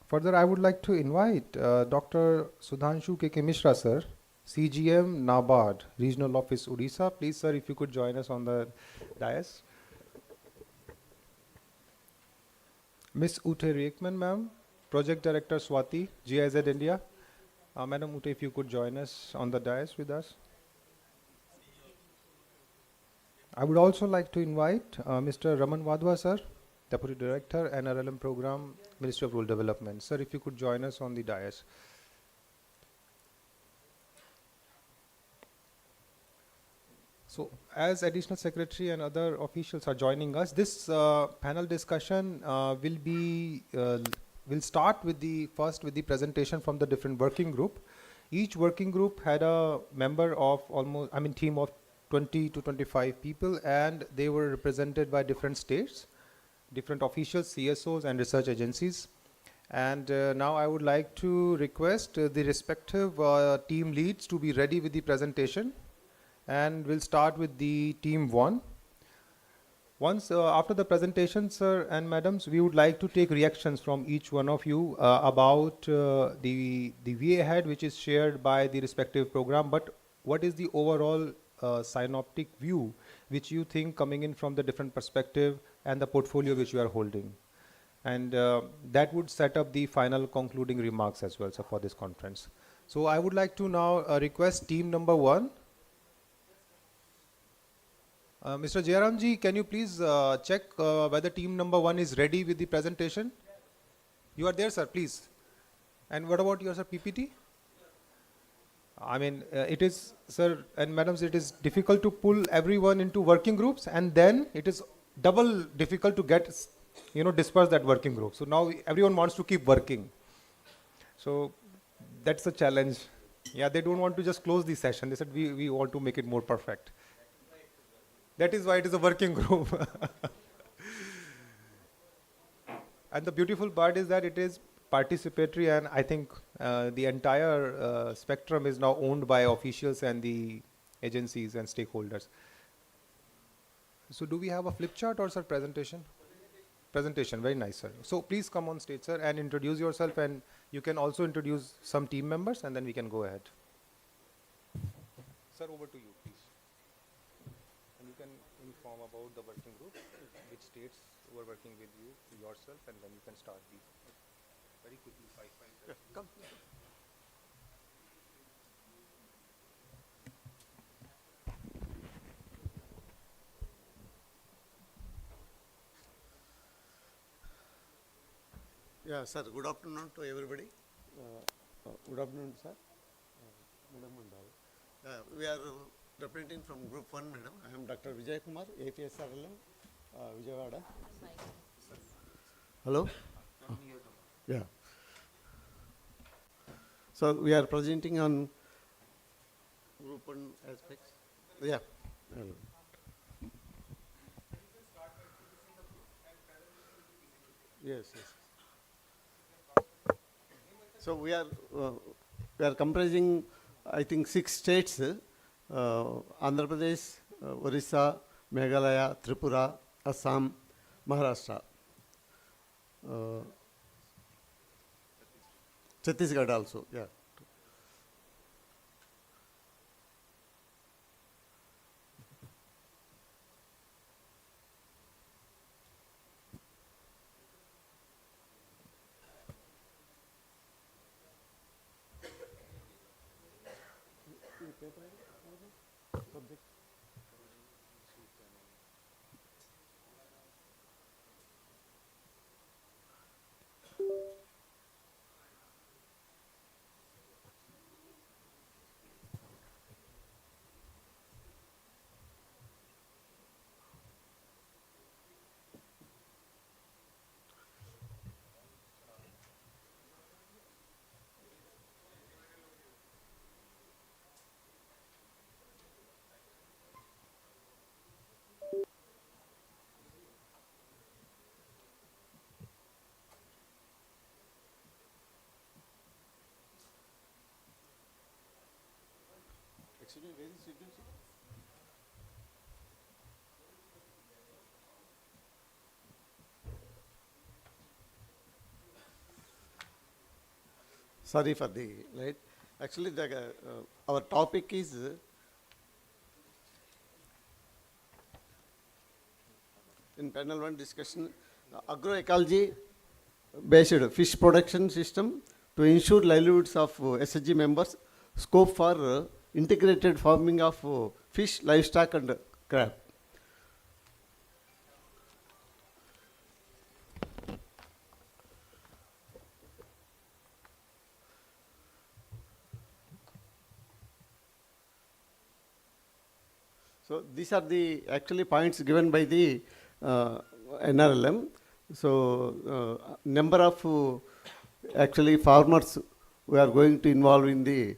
Further, I would like to invite Dr. Sudhanshu K. Mishra, sir, CGM NABARD, Regional Office Odisha. Please, sir, if you could join us on the dais. Miss Ute Riekman, ma'am, Project Director Swati, GIZ India. Madam Ute, if you could join us on the dais with us. I would also like to invite Mr. Raman Wadhwa, sir, Deputy Director, NRLM Program, Ministry of Rural Development. Sir, if you could join us on the dais. So, as Additional Secretary and other officials are joining us, this panel discussion will start with the presentation from the different working group. Each working group had a member of team of 20 to 25 people, and they were represented by different states, different officials, CSOs and research agencies. And now I would like to request the respective team leads to be ready with the presentation. And we'll start with the team 1. Once after the presentation, sir and madams, we would like to take reactions from each one of you about the way ahead which is shared by the respective program, but what is the overall synoptic view which you think coming in from the different perspective and the portfolio which you are holding. And that would set up the final concluding remarks as well, sir, for this conference. So I would like to now request team number 1. Mr. Jairamji, can you please check whether team number 1 is ready with the presentation? You are there, sir, please. And what about your, sir, PPT? I mean, it is, sir and madams, it is difficult to pull everyone into working groups, and then it is double difficult to get, disperse that working group. So now everyone wants to keep working. So that's the challenge. Yeah, they don't want to just close the session. They said, we want to make it more perfect. That is why it is a working group. And the beautiful part is that it is participatory, and I think the entire spectrum is now owned by officials and the agencies and stakeholders. So do we have a flip chart or, sir, presentation? Presentation, very nice, sir. So please come on stage, sir, and introduce yourself, and you can also introduce some team members, and then we can go ahead. Sir, over to you, please. And you can inform about the working group, which states were working with you, yourself, and then you can start the very quickly 5 minutes. Yeah, come. Yeah, sir. Good afternoon to everybody. Good afternoon, sir. We are representing from Group 1, madam. I am Dr. Vijay Kumar, APSRLM, Vijayawada. Hello? Yeah. So we are presenting on Group 1 aspects. Yeah. Yes, yes. So we are comprising, I think, 6 states: Andhra Pradesh, Orissa, Meghalaya, Tripura, Assam, Maharashtra, Chhattisgarh also. Yeah. Excuse me, where is signal? Sorry for the late. Actually, our topic is in panel 1 discussion, agroecology-based fish production system to ensure livelihoods of SHG members, scope for integrated farming of fish, livestock and crab. So these are the actually points given by the NRLM. So number of actually farmers we are going to involve in the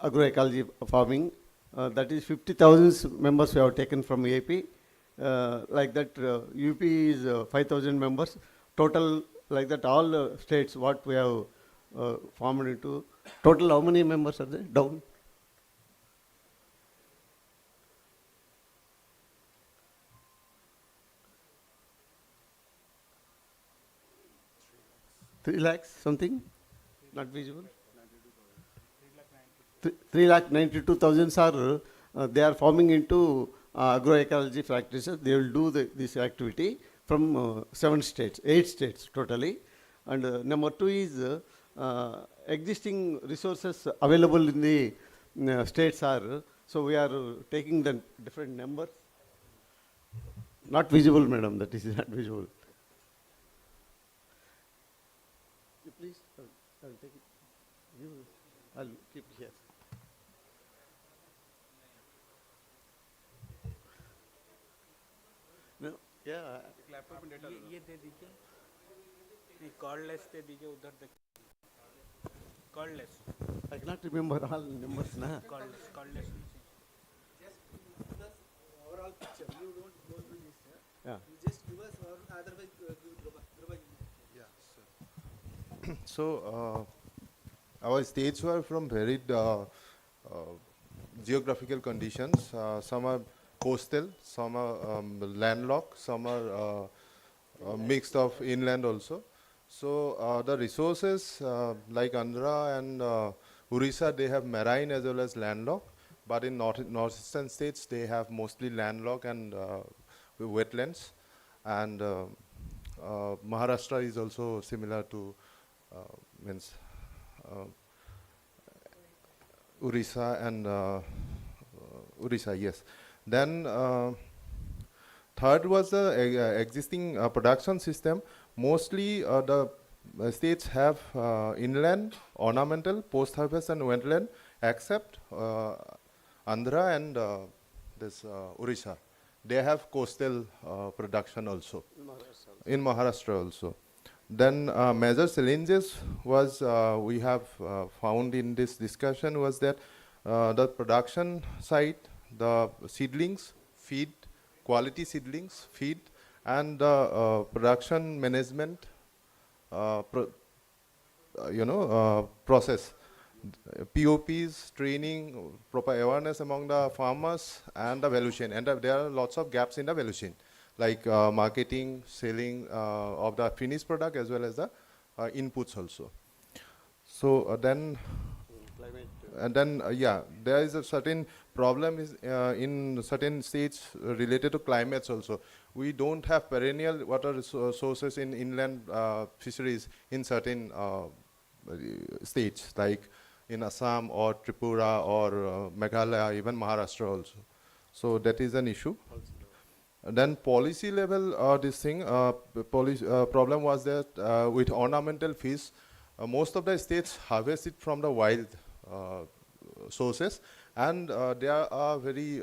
agroecology farming. That is 50,000 members we have taken from AP. Like that UP is 5,000 members. Total like that all states what we have formed into. Total how many members are there? Down? 3 lakhs something? Not visible? 3,92,000 are they are forming into agroecology practices. They will do this activity from 7 states, 8 states totally. And number 2 is existing resources available in the states are. So we are taking the different numbers. Not visible, madam. That is not visible. Please, I'll take it. I'll keep it here. No, yeah. Laptop में data ये दे दीजिए नहीं cordless दे दीजिए उधर देखिए cordless I cannot remember all numbers now. Cordless Just give us overall picture. You don't go through this. Yeah. You just give us, or otherwise give Dhruva. Yeah, sure. So our states were from varied geographical conditions. Some are coastal, some are landlocked, some are mixed of inland also. So the resources like Andhra and Orissa, they have marine as well as landlocked. But in northeastern states, they have mostly landlocked and wetlands. And Maharashtra is also similar to Orissa and Orissa, yes. Then third was the existing production system. Mostly the states have inland, ornamental, post-harvest and wetland, except Andhra and this Orissa. They have coastal production also. In Maharashtra also. Then major challenges was we have found in this discussion was that the production side, the seedlings, feed, quality seedlings, feed, and the production management, process. POPs, training, proper awareness among the farmers and the value chain. And there are lots of gaps in the value chain, like marketing, selling of the finished product as well as the inputs also. So then, there is a certain problem is in certain states related to climates also. We don't have perennial water sources in inland fisheries in certain states, like in Assam or Tripura or Meghalaya, even Maharashtra also. So that is an issue. Then policy level, this thing, problem was that with ornamental fish, most of the states harvest it from the wild sources, and there are very,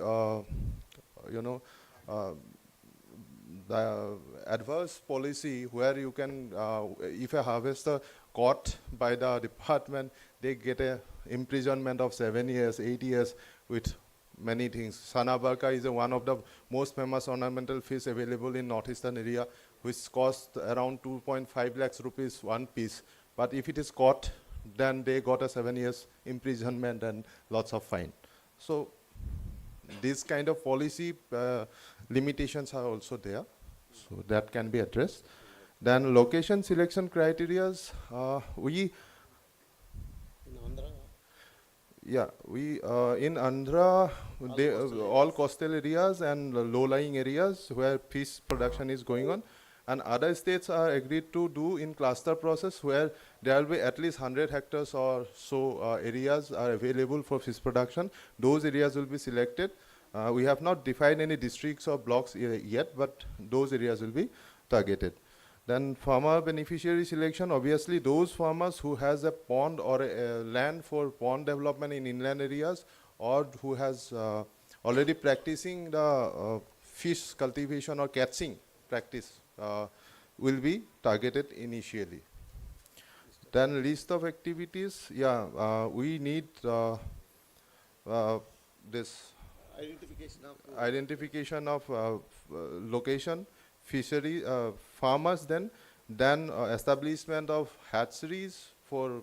the adverse policy where you can, if a harvester caught by the department, they get a imprisonment of 7 years, 8 years with many things. Sanabarka is one of the most famous ornamental fish available in northeastern area, which cost around 2.5 lakhs rupees one piece. But if it is caught, then they got a 7 years imprisonment and lots of fine. So this kind of policy limitations are also there. So that can be addressed. Then location selection criterias, we in Andhra, all coastal areas and low-lying areas where fish production is going on, and other states are agreed to do in cluster process where there will be at least 100 hectares or so areas are available for fish production. Those areas will be selected. We have not defined any districts or blocks yet, but those areas will be targeted. Then farmer beneficiary selection, obviously those farmers who has a pond or a land for pond development in inland areas, or who has already practicing the fish cultivation or catching practice will be targeted initially. Then list of activities, we need this identification of location, fishery, farmers, then establishment of hatcheries for,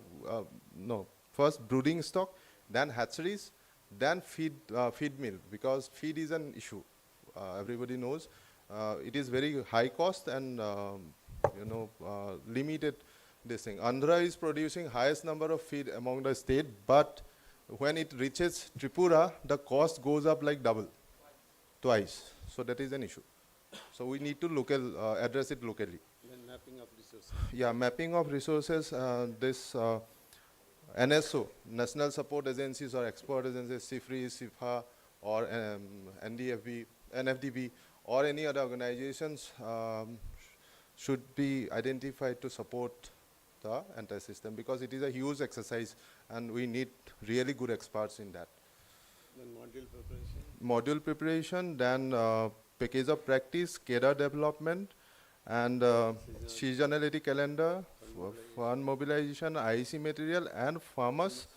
first brooding stock, then hatcheries, then feed mill, because feed is an issue. Everybody knows it is very high cost and limited this thing. Andhra is producing highest number of feed among the state, but when it reaches Tripura, the cost goes up like double, twice. So that is an issue. So we need to address it locally. Then mapping of resources. Yeah, mapping of resources. This NSO, National Support Agencies or Export Agencies, CIFRI, CIFA, or NFDB, or any other organizations should be identified to support the entire system, because it is a huge exercise and we need really good experts in that. Then module preparation. Module preparation, then package of practice, cadre development, and seasonality calendar, fund mobilization, IEC material, and farmers.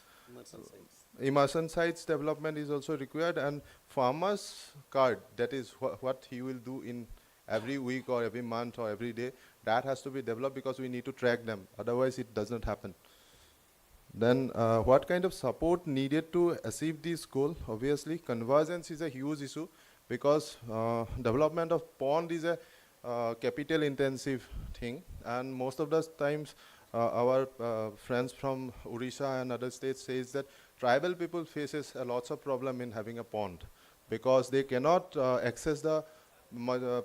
Immersion sites development is also required, and farmers card, that is what he will do in every week or every month or every day, that has to be developed because we need to track them, otherwise it does not happen. Then what kind of support needed to achieve this goal? Obviously convergence is a huge issue, because development of pond is a capital intensive thing, and most of the times our friends from Orissa and other states says that tribal people faces a lots of problem in having a pond, because they cannot access the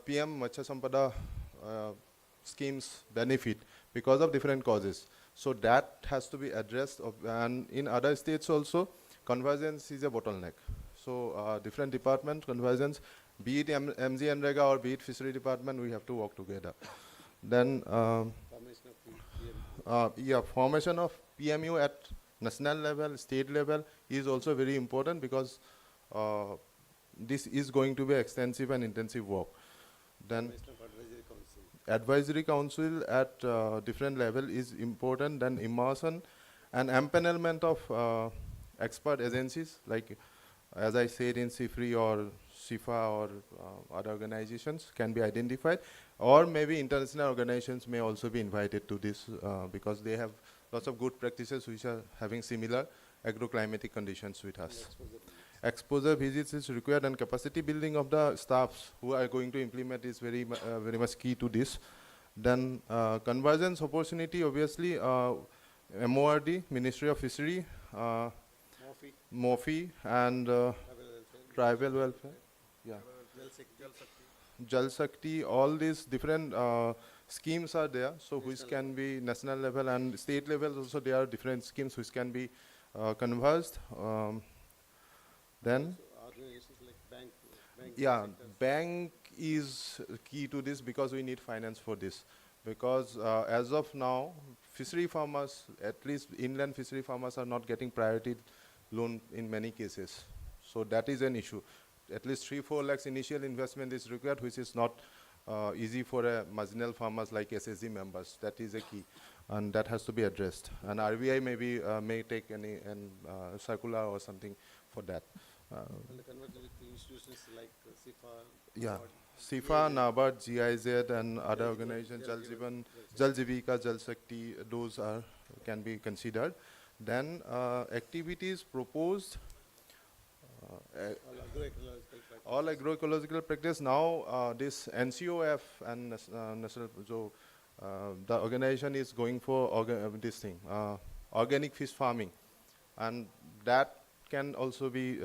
PM Matsya Sampada schemes benefit because of different causes. So that has to be addressed, and in other states also convergence is a bottleneck. So different department convergence, be it MG Enrega or be it fishery department, we have to work together. Then formation of PMU at national level, state level is also very important because this is going to be extensive and intensive work. Then advisory council at different level is important. Then immersion and empanelment of expert agencies, like as I said in CIFRI or SIFA or other organizations can be identified, or maybe international organizations may also be invited to this because they have lots of good practices which are having similar agroclimatic conditions with us. Exposure visits is required, and capacity building of the staffs who are going to implement is very much key to this. Then convergence opportunity, obviously, MORD, Ministry of Fishery, MOFI, and tribal welfare, yeah, Jal Shakti, all these different schemes are there, so which can be national level and state level also. There are different schemes which can be converged. Then yeah, bank is key to this because we need finance for this. Because as of now, fishery farmers, at least inland fishery farmers, are not getting priority loan in many cases. So that is an issue. At least 3-4 lakhs initial investment is required, which is not easy for a marginal farmers like SSG members. That is a key, and that has to be addressed. And RBI maybe may take any circular or something for that. And the convergence with institutions like SIFA, yeah, SIFA, NABARD, GIZ, and other organizations, Jal Jeevan, Jal Jeevika, Jal Shakti, those are can be considered. Then activities proposed. All agroecological practice. Now this NCOF and national, so the organization is going for this thing, organic fish farming, and that can also be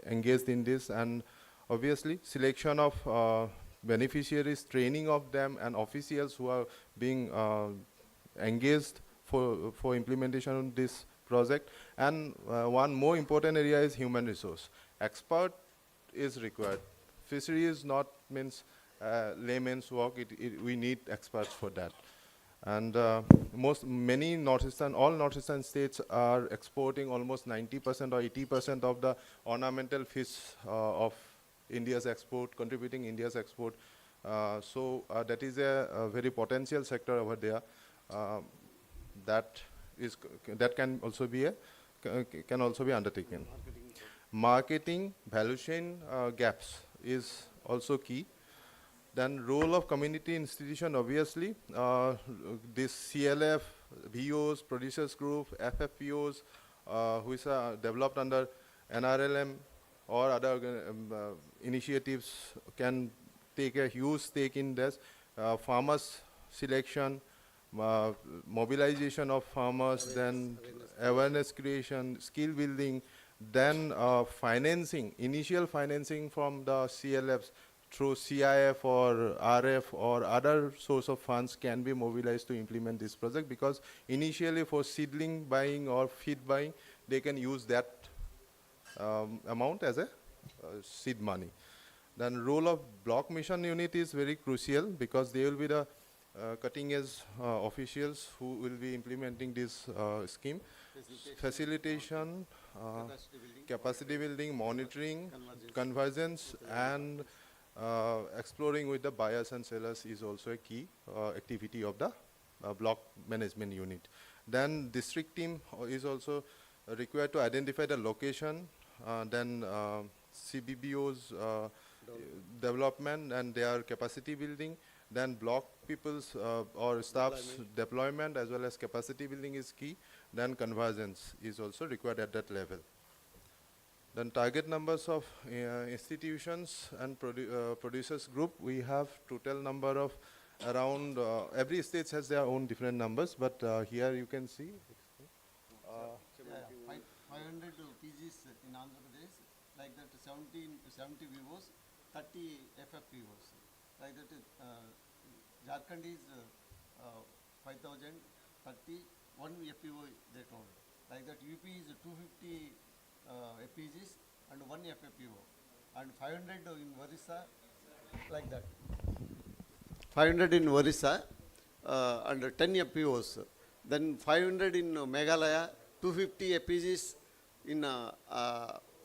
engaged in this. And obviously selection of beneficiaries, training of them, and officials who are being engaged for implementation of this project. And one more important area is human resource. Expert is required. Fishery is not means layman's work. We need experts for that. And many northeastern, all northeastern states are exporting almost 90% or 80% of the ornamental fish of India's export, contributing India's export. So that is a very potential sector over there. That can also be undertaken. Marketing, value chain gaps is also key. Then role of community institution, obviously, this CLF, VOs, producers group, FFPOs, which are developed under NRLM or other initiatives can take a huge stake in this. Farmers selection, mobilization of farmers, then awareness creation, skill building, then financing, initial financing from the CLFs through CIF or RF or other source of funds can be mobilized to implement this project, because initially for seedling buying or feed buying, they can use that amount as a seed money. Then role of block mission unit is very crucial, because they will be the cutting edge officials who will be implementing this scheme. Facilitation, capacity building, monitoring, convergence, and exploring with the buyers and sellers is also a key activity of the block management unit. Then district team is also required to identify the location, then CBBO's development and their capacity building, then block people's or staff's deployment as well as capacity building is key. Then convergence is also required at that level. Then target numbers of institutions and producers group, we have total number of around, every state has their own different numbers, but here you can see 500 PGs in Andhra Pradesh, like that 70 VOs, 30 FFPOs, like that Jharkhand is 5,000, 30, 1 FPO they told, like that UP is 250 FPGs and 1 FFPO, and 500 in Orissa, like that. 500 in Orissa, and 10 FPOs. Then 500 in Meghalaya, 250 FPGs in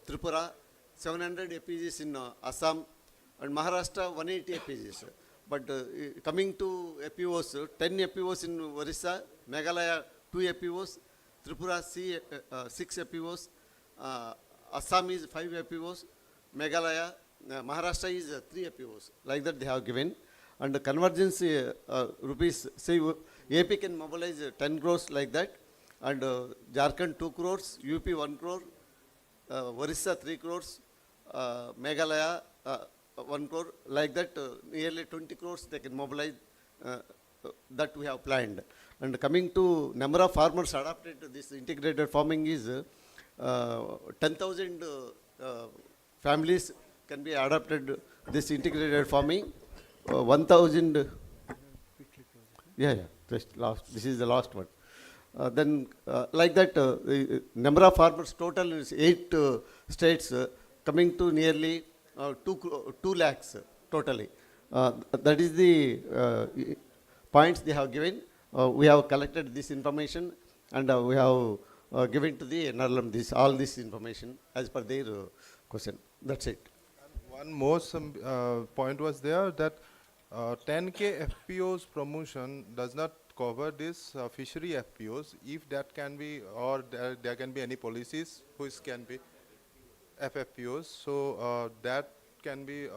Tripura, 700 FPGs in Assam, and Maharashtra 180 FPGs. But coming to FPOs, 10 FPOs in Orissa, Meghalaya 2 FPOs, Tripura 6 FPOs, Assam is 5 FPOs, Meghalaya, Maharashtra is 3 FPOs. Like that they have given. And the convergence rupees, say AP can mobilize 10 crores like that, and Jharkhand 2 crores, UP 1 crore, Orissa 3 crores, Meghalaya 1 crore, like that nearly 20 crores they can mobilize, that we have planned. And coming to number of farmers adapted to this integrated farming is 10,000 families can be adapted this integrated farming. 1,000, this is the last one. Then like that, number of farmers total is 8 states, coming to nearly 2 lakhs totally. That is the points they have given. We have collected this information, and we have given to the NRLM all this information as per their question. That's it. One more point was there that 10K FPOs promotion does not cover this fishery FPOs. If that can be, or there can be any policies which can be FFPOs, so that can be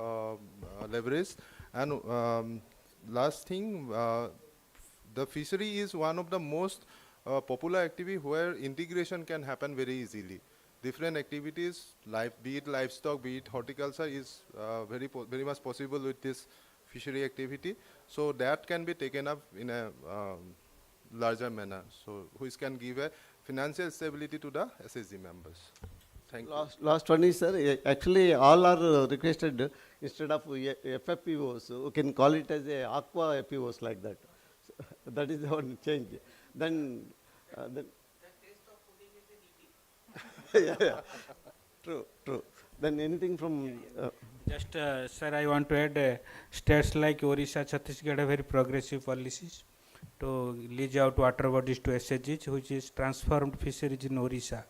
leveraged. And last thing, the fishery is one of the most popular activity where integration can happen very easily. Different activities, be it livestock, be it horticulture, is very much possible with this fishery activity. So that can be taken up in a larger manner, so which can give a financial stability to the SSG members. Thank you. Last one is, sir, actually all are requested instead of FFPOs, we can call it as a aqua FPOs like that. So that is the one change. Then true. Then anything from just sir, I want to add states like Orissa, Chhattisgarh have very progressive policies to lease out water bodies to SHGs, which is transformed fisheries in Orissa.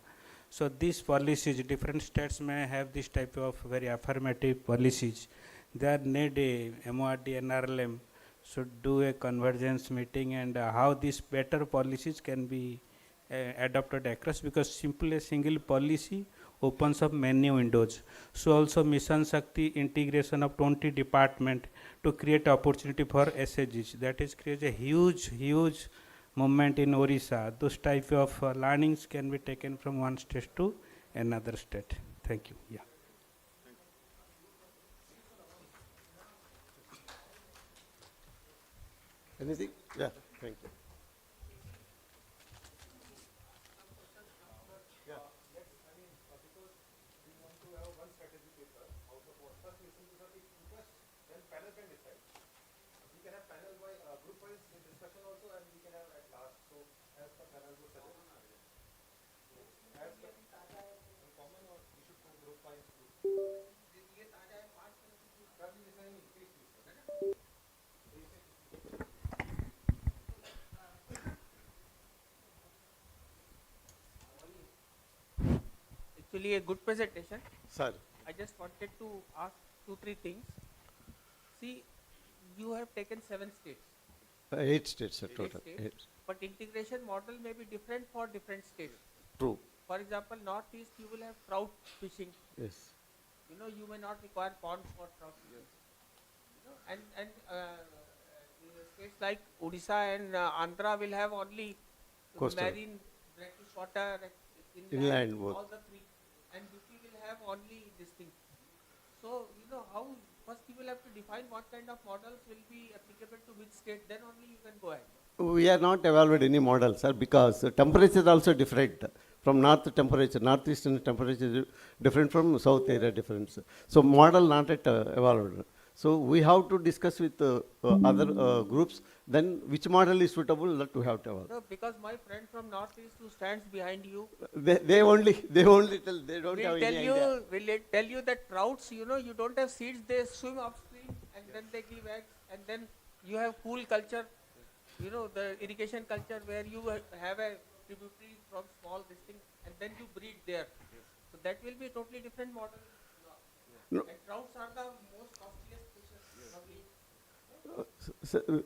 So these policies, different states may have this type of very affirmative policies. There need a MORD, NRLM should do a convergence meeting, and how these better policies can be adopted across, because simply a single policy opens up many windows. So also Mission Shakti integration of 20 department to create opportunity for SHGs. That is create a huge movement in Orissa. Those type of learnings can be taken from one state to another state. Thank you. Yeah. anything? Yeah, thank you. Actually, a good presentation. Sir. I just wanted to ask 2-3 things. See, you have taken 7 states. 8 states, sir, total. 8 states. But integration model may be different for different states. True. For example, Northeast, you will have trout fishing. Yes. You know, you may not require ponds for trout fishing. You know, and states like Odisha and Andhra will have only Coastal. marine, brackish water, Inland both. all the 3. And UP will have only this thing. So, you know, how first you will have to define what kind of models will be applicable to which state, then only you can go ahead. We are not evaluating any model, sir, because temperature is also different. From north temperature, northeastern temperature is different from south area difference. So model not at evaluated. So we have to discuss with other groups, then which model is suitable that we have to evaluate. No, because my friend from Northeast who stands behind you, They only tell, they don't will have tell any you, idea. will tell you that trouts, you know, you don't have seeds, they swim upstream and then they give eggs, and then you have cool culture. you know, the irrigation culture where you have a tributary from small this thing and then you breed there. So that will be a totally different model. No. And trouts are the most costliest fishes. Probably.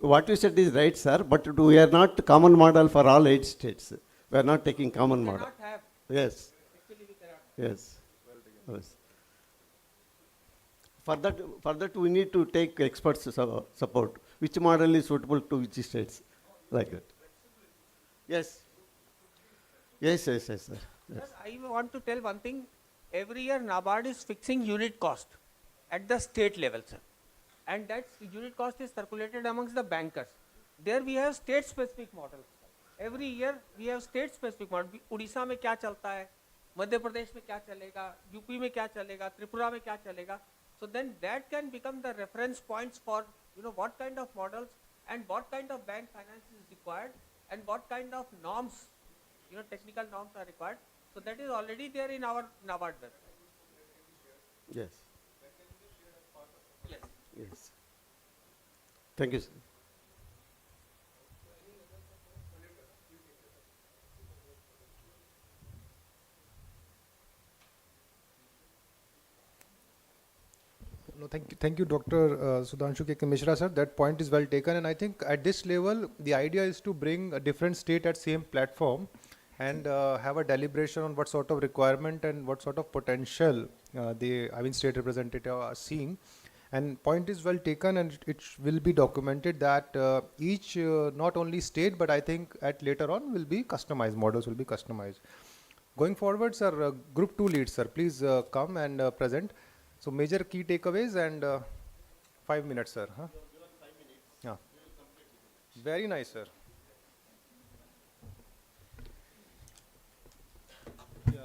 What you said is right, sir, but we are not common model for all 8 states. We are not taking common model. Cannot have. Yes. Actually, we cannot. Yes. Yes. For that, we need to take experts support. Which model is suitable to which states, like that. Yes. Yes, sir. Yes. Sir, I want to tell one thing. Every year, NABARD is fixing unit cost at the state level, sir. And that unit cost is circulated amongst the bankers. There we have state-specific models. Every year we have state-specific model. Odisha में क्या चलता है, मध्य प्रदेश में क्या चलेगा, UP में क्या चलेगा, त्रिपुरा में क्या चलेगा. So then that can become the reference points for, you know, what kind of models and what kind of bank finance is required and what kind of norms, you know, technical norms are required. So that is already there in our NABARD website. Yes. Yes. Yes. Thank you, sir. No, thank you, Dr. Sudhanshu K. Mishra, sir. That point is well taken, and I think at this level, the idea is to bring a different state at same platform and have a deliberation on what sort of requirement and what sort of potential state representative are seeing. And point is well taken, and it will be documented that each not only state, but I think at later on will be customized, models will be customized. Going forward, sir, group 2 leads, sir, please come and present. So major key takeaways and 5 minutes, sir. Huh? Yeah. Very nice, sir. Yeah.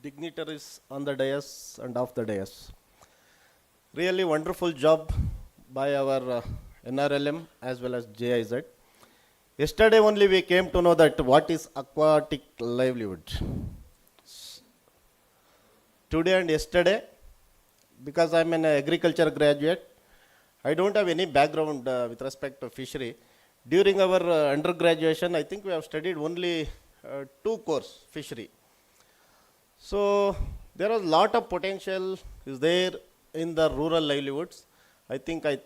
Dignitaries on the dais and off the dais. Really wonderful job by our NRLM as well as GIZ. Yesterday only we came to know that what is aquatic livelihood. Today and yesterday, because I'm an agriculture graduate, I don't have any background with respect to fishery. During our undergraduation, I think we have studied only 2 courses, fishery. So there was a lot of potential is there in the rural livelihoods. I think I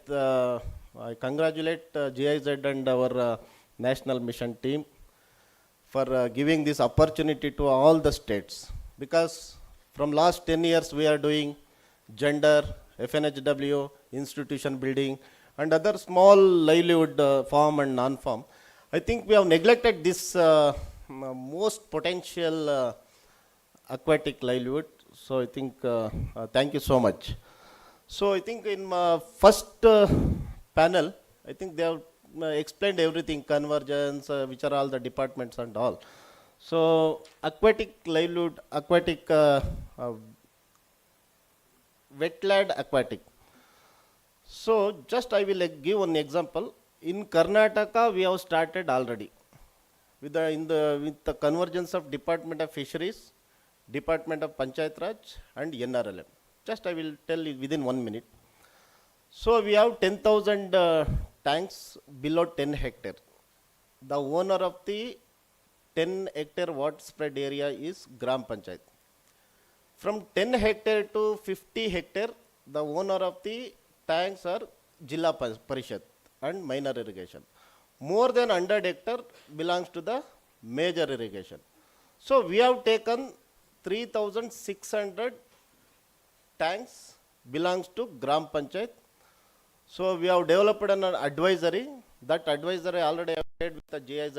congratulate GIZ and our national mission team for giving this opportunity to all the states, because from last 10 years we are doing gender, FNHW, institution building and other small livelihood farm and non-farm. I think we have neglected this most potential aquatic livelihood. So I think thank you so much. So I think in my first panel, I think they have explained everything, convergence, which are all the departments and all. So aquatic livelihood, aquatic wetland aquatic. So just I will give one example. In Karnataka we have started already with the convergence of Department of Fisheries, Department of Panchayat Raj and NRLM. Just I will tell you within 1 minute. So we have 10,000 tanks below 10 hectare. The owner of the 10 hectare water spread area is Gram Panchayat. From 10 hectare to 50 hectare, the owner of the tanks are Jilla Parishad and minor irrigation. More than 100 hectare belongs to the major irrigation. So we have taken 3,600 tanks belongs to Gram Panchayat. So we have developed an advisory. That advisory already I have shared with the GIZ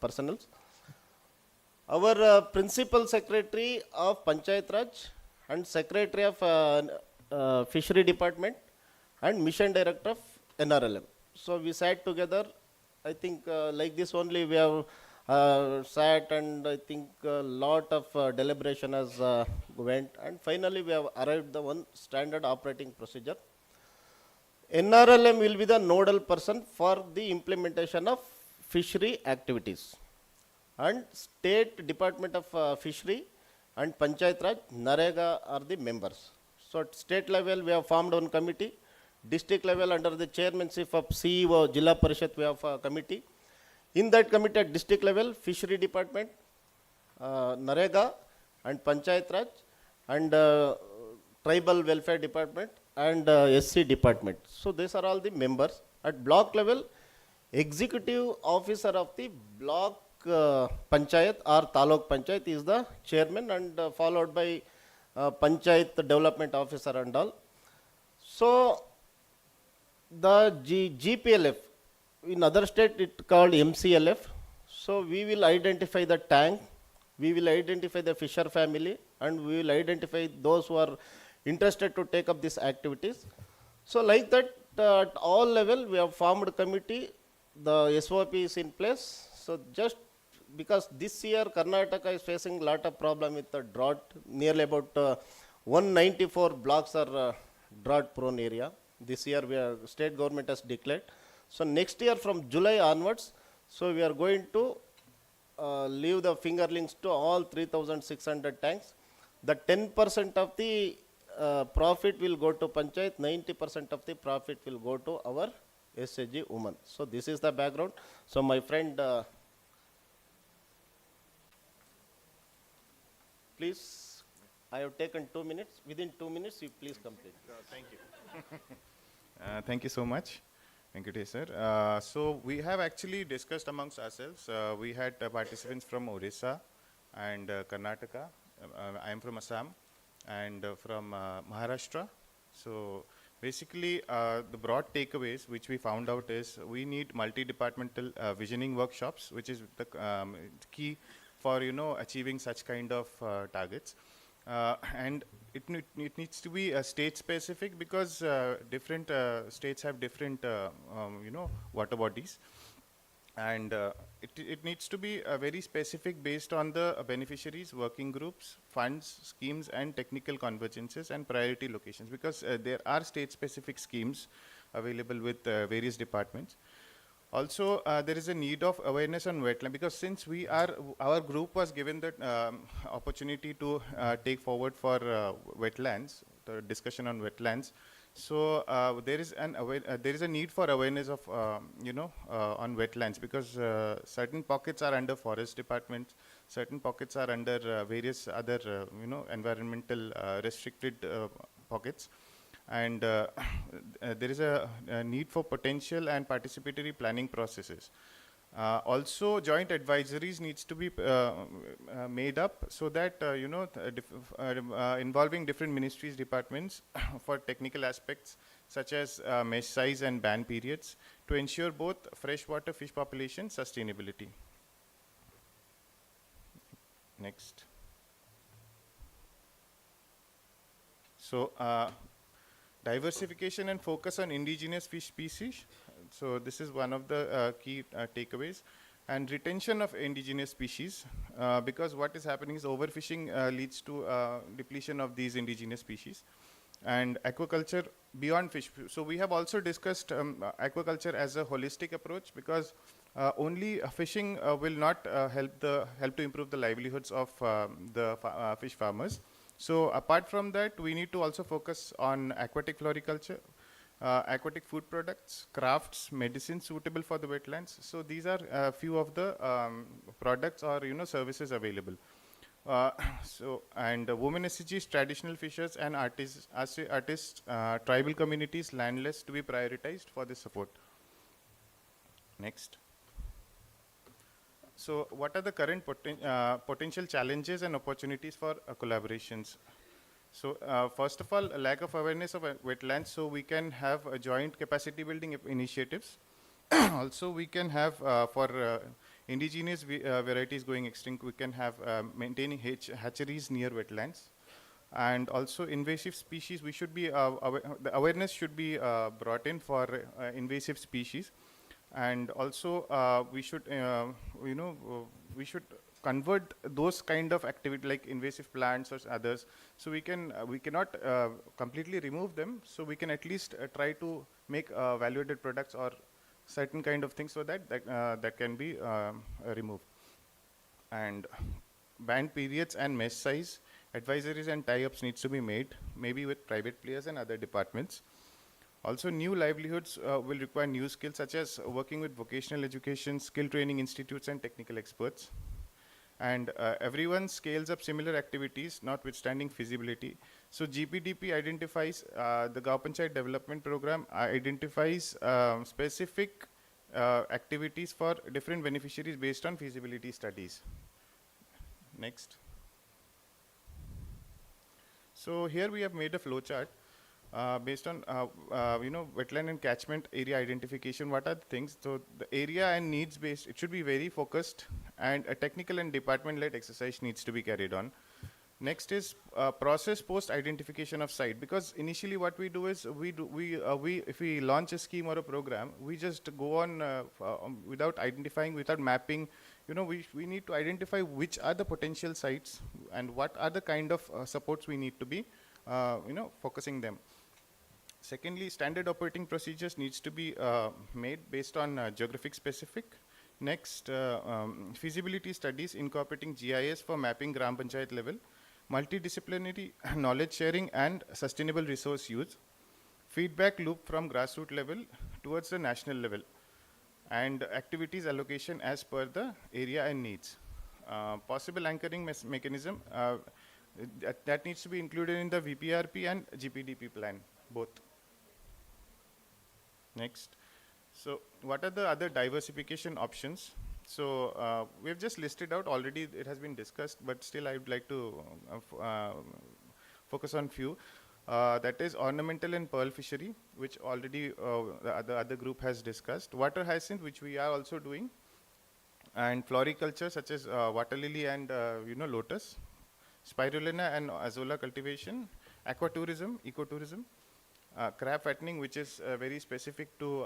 personnel. Our principal secretary of Panchayat Raj and secretary of Fishery Department and mission director of NRLM. So we sat together. I think like this only we have sat, and I think a lot of deliberation has went, and finally we have arrived the one standard operating procedure. NRLM will be the nodal person for the implementation of fishery activities, and State Department of Fishery and Panchayat Raj, Narega are the members. So at state level we have formed one committee. district level under the chairmanship of CEO, Jilla Parishad, we have a committee. In that committee at district level, fishery department, Narega and Panchayat Raj and tribal welfare department and SC department. So these are all the members. At block level, executive officer of the block Panchayat or Taluk Panchayat is the chairman and followed by Panchayat development officer and all. So the GPLF, in other state it called MCLF. So we will identify the tank, we will identify the fisher family, and we will identify those who are interested to take up these activities. So like that, at all level we have formed a committee, the SOP is in place. So just because this year Karnataka is facing a lot of problem with the drought, nearly about 194 blocks are drought prone area. This year state government has declared. So next year from July onwards, so we are going to leave the fingerlings to all 3,600 tanks. The 10% of the profit will go to Panchayat, 90% of the profit will go to our SHG women. So this is the background. So my friend, please, I have taken 2 minutes. Within 2 minutes, you please complete. Thank you. Thank you so much, Venkatesh sir. So we have actually discussed amongst ourselves. We had participants from Orissa and Karnataka. I am from Assam and from Maharashtra. So basically, the broad takeaways which we found out is we need multi-departmental visioning workshops, which is the key for achieving such kind of targets. And it needs to be state specific because different states have different water bodies, and it needs to be very specific based on the beneficiaries, working groups, funds, schemes, and technical convergences and priority locations, because there are state specific schemes available with various departments. Also, there is a need of awareness on wetland, because since our group was given the opportunity to take forward for wetlands, the discussion on wetlands. So there is a need for awareness of on wetlands, because certain pockets are under forest departments, certain pockets are under various other environmental restricted pockets. And there is a need for potential and participatory planning processes. Also, joint advisories needs to be made up so that involving different ministries, departments for technical aspects such as mesh size and ban periods to ensure both freshwater fish population sustainability. Next. So. Diversification and focus on indigenous fish species. So this is one of the key takeaways. And retention of indigenous species, because what is happening is overfishing leads to depletion of these indigenous species. And aquaculture beyond fish. So we have also discussed aquaculture as a holistic approach, because only fishing will not help to improve the livelihoods of the fish farmers. So apart from that, we need to also focus on aquatic floriculture, aquatic food products, crafts, medicines suitable for the wetlands. So these are a few of the products or services available. And women SCGs, traditional fishers and artists, tribal communities, landless to be prioritized for this support. Next. So what are the current potential challenges and opportunities for collaborations? So first of all, a lack of awareness of wetlands, so we can have joint capacity building initiatives. Also, we can have for indigenous varieties going extinct, we can have maintaining hatcheries near wetlands. And also invasive species, we should be, the awareness should be brought in for invasive species. And also we should we should convert those kind of activity like invasive plants or others, so we cannot completely remove them, so we can at least try to make value-added products or certain kind of things so that can be removed. And ban periods and mesh size advisories and tie-ups needs to be made, maybe with private players and other departments. Also, new livelihoods will require new skills such as working with vocational education, skill training institutes, and technical experts. And everyone scales up similar activities, notwithstanding feasibility. So GPDP identifies, the Gaon Panchayat Development Program identifies specific activities for different beneficiaries based on feasibility studies. Next. So here we have made a flow chart based on wetland and catchment area identification. What are the things? So the area and needs based, it should be very focused, and a technical and department-led exercise needs to be carried on. Next is process post identification of site, because initially what we do is if we launch a scheme or a program, we just go on without identifying, without mapping. We need to identify which are the potential sites and what are the kind of supports we need to be focusing them. Secondly, standard operating procedures needs to be made based on geographic specific. Next, feasibility studies incorporating GIS for mapping Gram Panchayat level, multidisciplinary knowledge sharing and sustainable resource use, feedback loop from grassroots level towards the national level, and activities allocation as per the area and needs. Possible anchoring mechanism that needs to be included in the VPRP and GPDP plan, both. Next. So what are the other diversification options? So we've just listed out already, it has been discussed, but still I would like to focus on few. That is ornamental and pearl fishery, which already the other group has discussed. Water hyacinth, which we are also doing. And floriculture, such as water lily and lotus. Spirulina and azolla cultivation. Aquatourism, ecotourism. Crab fattening, which is very specific to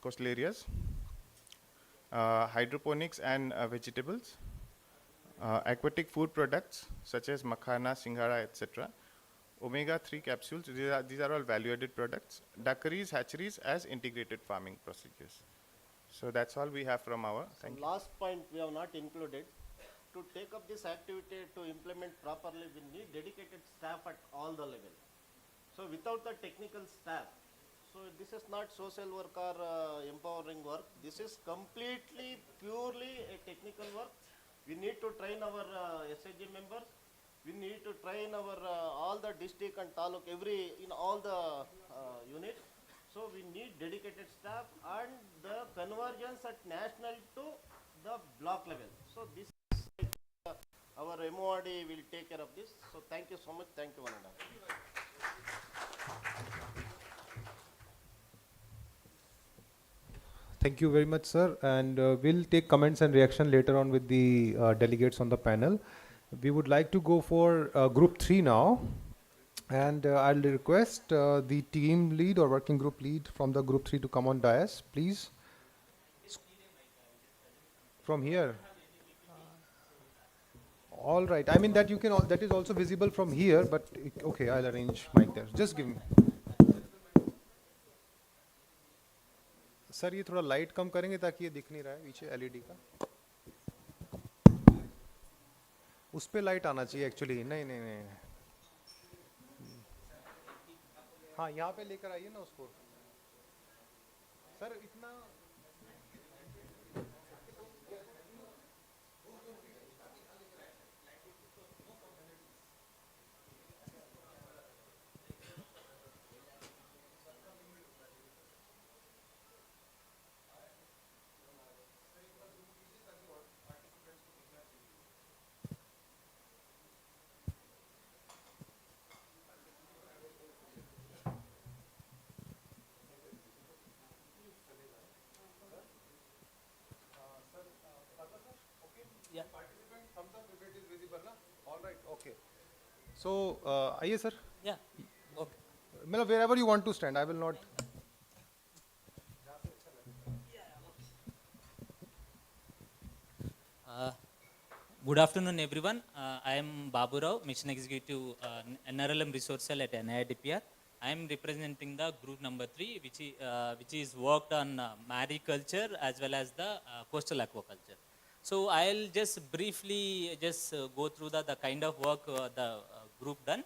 coastal areas. Hydroponics and vegetables. Aquatic food products, such as makhana, singhara, etc. Omega-3 capsules, these are all value-added products. Duckeries, hatcheries as integrated farming procedures. So that's all we have from our, thank you. Last point we have not included. To take up this activity, to implement properly, we need dedicated staff at all the levels. So without the technical staff, so this is not social work or empowering work. This is completely, purely a technical work. We need to train our SHG members. We need to train our all the district and taluk, in all the units. So we need dedicated staff and the convergence at national to the block level. So this is our MORD will take care of this. So thank you so much. Thank you, Vananda. Thank you very much, sir. And we'll take comments and reaction later on with the delegates on the panel. We would like to go for group 3 now. And I'll request the team lead or working group lead from the group 3 to come on dais, please. From here. All right. I mean that you can. That is also visible from here. But okay, I'll arrange mic there. Just give me. Sir ये थोड़ा light कम करेंगे ताकि ये दिख नहीं रहा है पीछे एलईडी का. उस पे लाइट आना चाहिए एक्चुअली. नहीं नहीं नहीं. हाँ यहाँ पे लेकर आइए ना उसको. सर इतना So, आइए सर. Yeah. Okay. मतलब wherever you want to stand, I will not. Good afternoon, everyone. I am Babu Rao, Mission Executive NRLM Resource Cell at NIDPR. I am representing the group number 3, which is worked on mariculture as well as the coastal aquaculture. So I'll just briefly go through the kind of work the group done.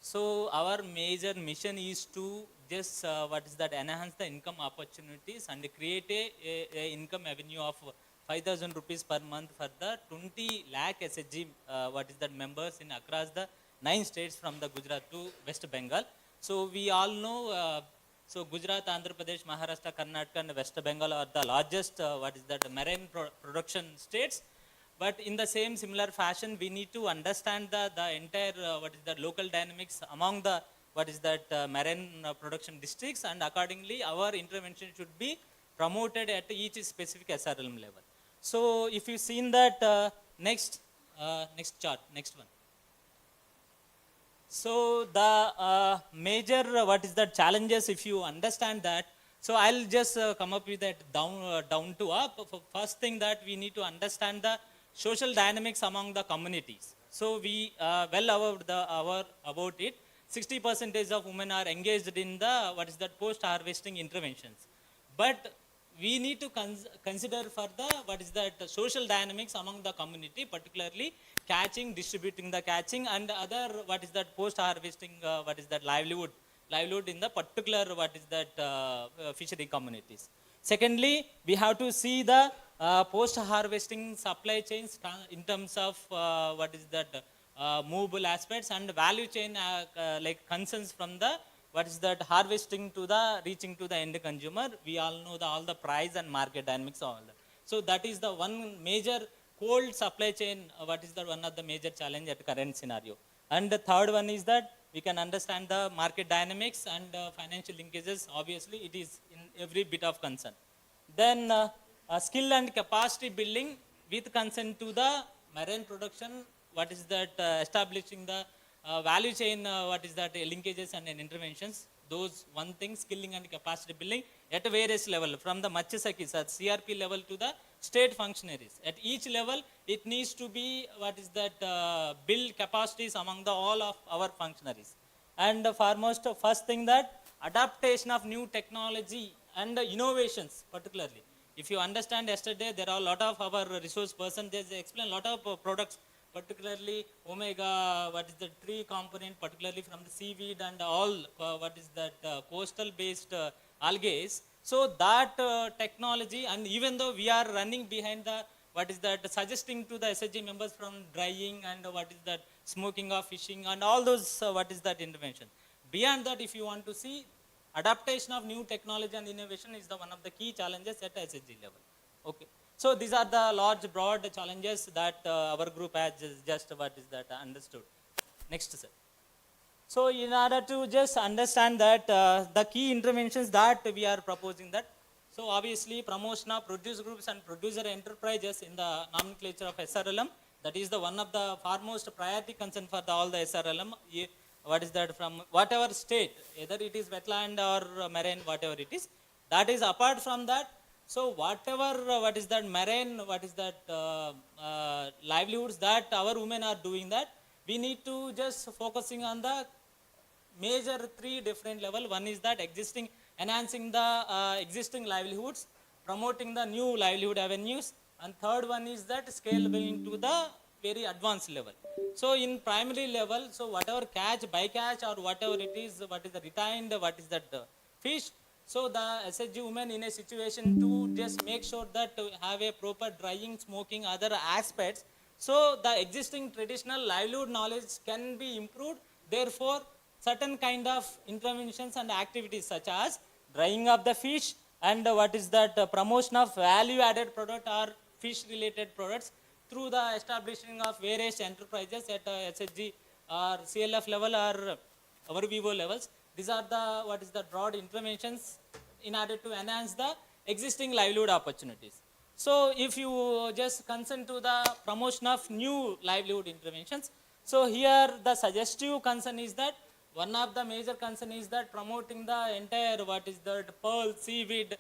So our major mission is to just enhance the income opportunities and create a income avenue of 5,000 rupees per month for the 20 lakh SHG members in across the 9 states from the Gujarat to West Bengal. So we all know so Gujarat, Andhra Pradesh, Maharashtra, Karnataka and West Bengal are the largest marine production states. But in the same similar fashion, we need to understand the entire local dynamics among the marine production districts, and accordingly our intervention should be promoted at each specific SRLM level. So if you seen that next chart, next one. So the major challenges, if you understand that, so I'll just come up with that down to up. First thing that we need to understand the social dynamics among the communities. So we well aware about it. 60% of women are engaged in the post-harvesting interventions. But we need to consider for the social dynamics among the community, particularly catching, distributing the catching, and other post-harvesting livelihood in the particular fishery communities. Secondly, we have to see the post-harvesting supply chains in terms of movable aspects and value chain like concerns from the harvesting to the reaching to the end consumer. We all know all the price and market dynamics, all that. So that is the one major cold supply chain. One of the major challenge at current scenario. And the third one is that we can understand the market dynamics and financial linkages. Obviously, it is in every bit of concern. Then skill and capacity building with concern to the marine production. Establishing the value chain, linkages and interventions. Those one thing, skilling and capacity building at various level, from the Matchasakis at CRP level to the state functionaries. At each level, it needs to be build capacities among the all of our functionaries. And foremost, first thing that adaptation of new technology and innovations, particularly. If you understand yesterday, there are a lot of our resource persons, they explain a lot of products, particularly omega, tree component, particularly from the seaweed and all, coastal based algae. So that technology, and even though we are running behind the, suggesting to the SHG members from drying and smoking of fishing and all those, intervention. Beyond that, if you want to see, adaptation of new technology and innovation is one of the key challenges at SHG level. Okay. So these are the large, broad challenges that our group has just understood. Next, sir. So in order to just understand that the key interventions that we are proposing that, so obviously promotion of produce groups and producer enterprises in the nomenclature of SRLM, that is the one of the foremost priority concern for all the SRLM. From whatever state, either it is wetland or marine, whatever it is, that is apart from that. So whatever marine, livelihoods that our women are doing that, we need to just focusing on the major three different level. One is that enhancing the existing livelihoods, promoting the new livelihood avenues, and third one is that scaling to the very advanced level. So in primary level, so whatever catch, bycatch or whatever it is, the retained, fish. So the SHG women in a situation to just make sure that to have a proper drying, smoking, other aspects. So the existing traditional livelihood knowledge can be improved. Therefore, certain kind of interventions and activities such as drying of the fish and promotion of value-added product or fish-related products through the establishing of various enterprises at SHG or CLF level or our VIVO levels. These are the broad interventions in order to enhance the existing livelihood opportunities. So if you just concern to the promotion of new livelihood interventions, so here the suggestive concern is that one of the major concern is that promoting the entire pearl, seaweed,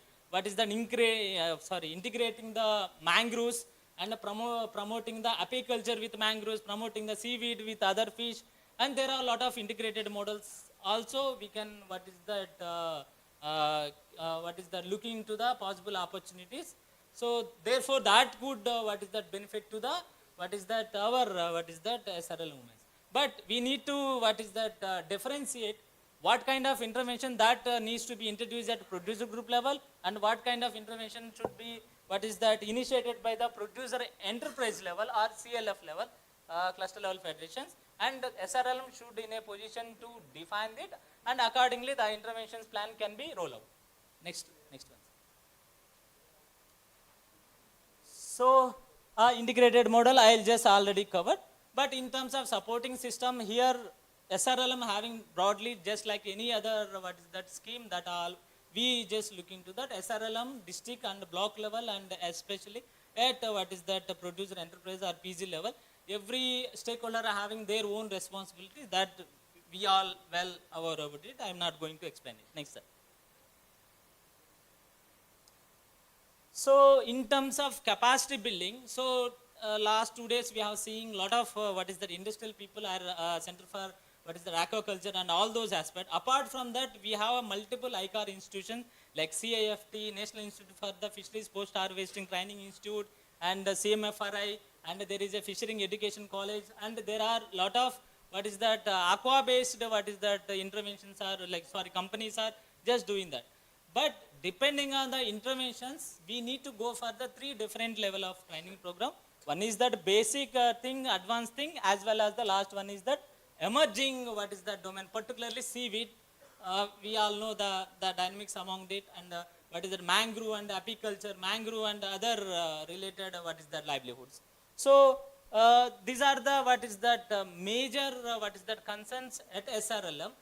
integrating the mangroves and promoting the apiculture with mangroves, promoting the seaweed with other fish, and there are a lot of integrated models. Also, we can looking into the possible opportunities. So therefore, that could benefit to the SRL women. but we need to, differentiate what kind of intervention that needs to be introduced at producer group level, and what kind of intervention should be, initiated by the producer enterprise level or CLF level, cluster level federations, and SRLM should in a position to define it, and accordingly the interventions plan can be rolled out. Next one. So, integrated model I'll just already covered, but in terms of supporting system here, SRLM having broadly just like any other scheme that all we just look into that SRLM district and block level, and especially at producer enterprise or PG level, every stakeholder are having their own responsibility that we all well aware about it. I am not going to explain it. Next, sir. So in terms of capacity building, so last 2 days we have seen a lot of industrial people are center for aquaculture and all those aspects. Apart from that, we have a multiple ICAR institutions like CIFT, National Institute for the Fisheries Post Harvesting Training Institute, and CMFRI, and there is a Fishing Education College, and there are a lot of aqua-based interventions are companies are just doing that. But depending on the interventions, we need to go for the 3 different level of training program. One is that basic thing, advanced thing, as well as the last one is that emerging domain, particularly seaweed. We all know the dynamics among it, and mangrove and apiculture, mangrove and other related livelihoods. So these are the major concerns at SRLM.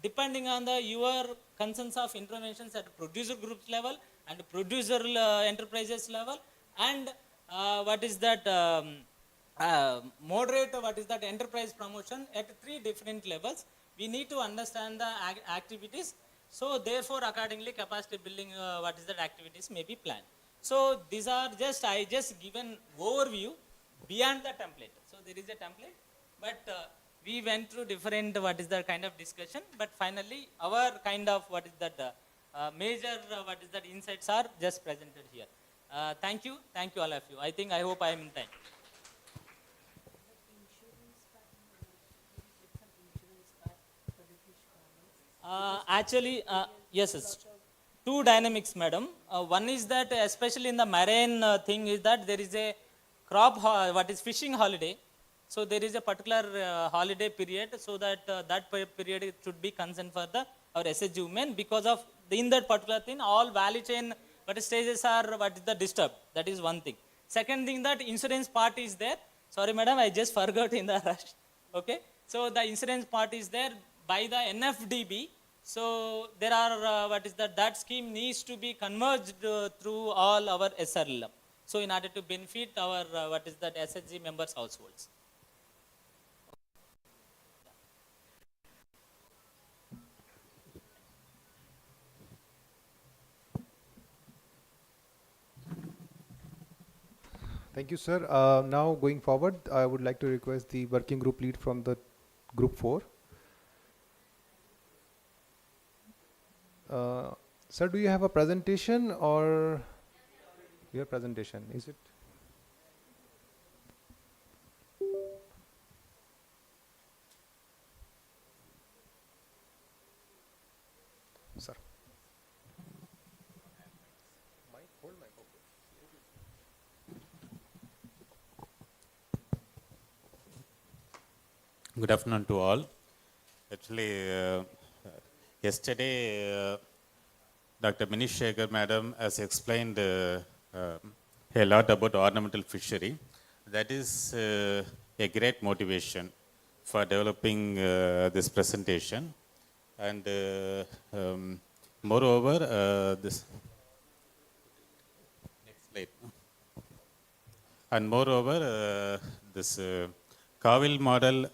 Depending on your concerns of interventions at producer groups level and producer enterprises level, and moderate enterprise promotion at 3 different levels, we need to understand the activities. So therefore accordingly capacity building activities may be planned. So these are I just given overview beyond the template. So there is a template, but we went through different kind of discussion, but finally our kind of major insights are just presented here. Thank you all of you. I hope I am in time. Actually, yes, it's 2 dynamics, madam. One is that especially in the marine thing is that there is a crop, fishing holiday. So there is a particular holiday period, so that period should be concerned for our SHG women, because of in that particular thing all value chain stages are disturbed. That is one thing. Second thing, that insurance part is there. Sorry madam, I just forgot in the rush. Okay, so the insurance part is there by the NFDB. So there are that scheme needs to be converged through all our SRLM. So in order to benefit our SHG members households. Thank you, sir. Now going forward, I would like to request the working group lead from the group 4. Sir, do you have a presentation or your presentation? Is it? Sir. Good afternoon to all. Actually, yesterday, Dr. Manish Shekhar madam has explained a lot about ornamental fishery. That is a great motivation for developing this presentation. And moreover, this next slide. And moreover, this Kavil model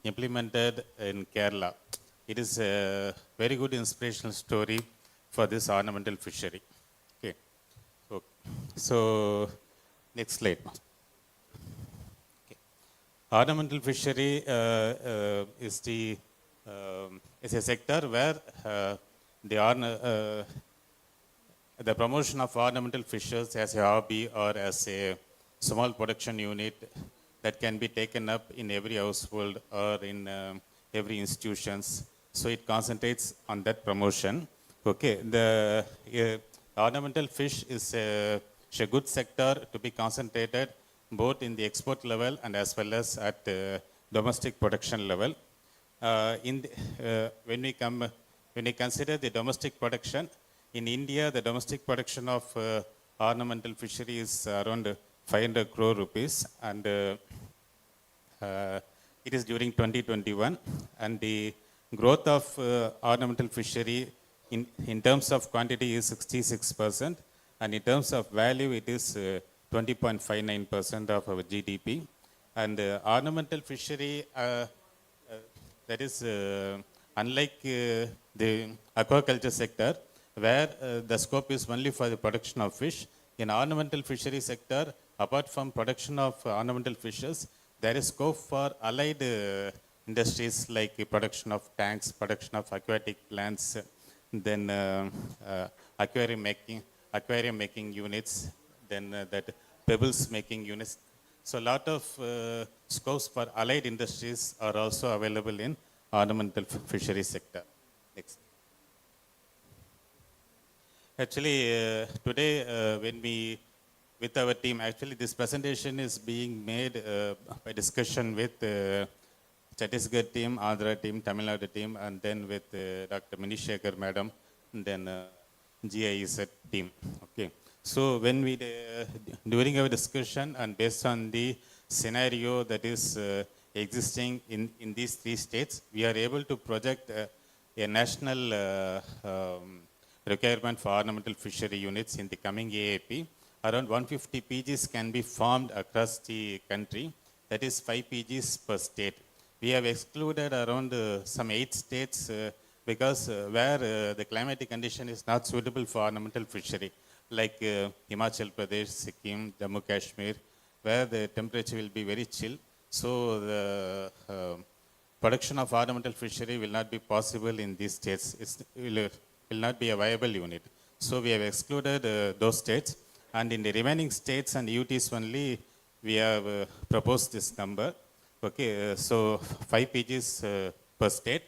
implemented in Kerala. It is a very good inspirational story for this ornamental fishery. Okay. So next slide. Okay. Ornamental fishery is a sector where the promotion of ornamental fishes as a hobby or as a small production unit that can be taken up in every household or in every institutions. So it concentrates on that promotion. Okay, the ornamental fish is a good sector to be concentrated both in the export level and as well as at domestic production level. When we consider the domestic production, in India, the domestic production of ornamental fishery is around 500 crore rupees, and it is during 2021, and the growth of ornamental fishery in terms of quantity is 66%, and in terms of value it is 20.59% of our GDP. And ornamental fishery, that is unlike the aquaculture sector, where the scope is only for the production of fish. In ornamental fishery sector, apart from production of ornamental fishes, there is scope for allied industries like production of tanks, production of aquatic plants, then aquarium making units, then that pebbles making units. So a lot of scopes for allied industries are also available in ornamental fishery sector. Next. Actually, today when we, with our team, actually this presentation is being made by discussion with Chhattisgarh team, Andhra team, Tamil Nadu team, and then with Dr. Minishekar madam, and then GIZ team. Okay. So when we, during our discussion and based on the scenario that is existing in these three states, we are able to project a national requirement for ornamental fishery units in the coming AAP. Around 150 PGs can be formed across the country, that is 5 PGs per state. We have excluded around some 8 states because where the climatic condition is not suitable for ornamental fishery, like Himachal Pradesh, Sikkim, Jammu Kashmir, where the temperature will be very chill. So the production of ornamental fishery will not be possible in these states. It will not be a viable unit. So we have excluded those states, and in the remaining states and UTs only, we have proposed this number. Okay, so 5 PGs per state,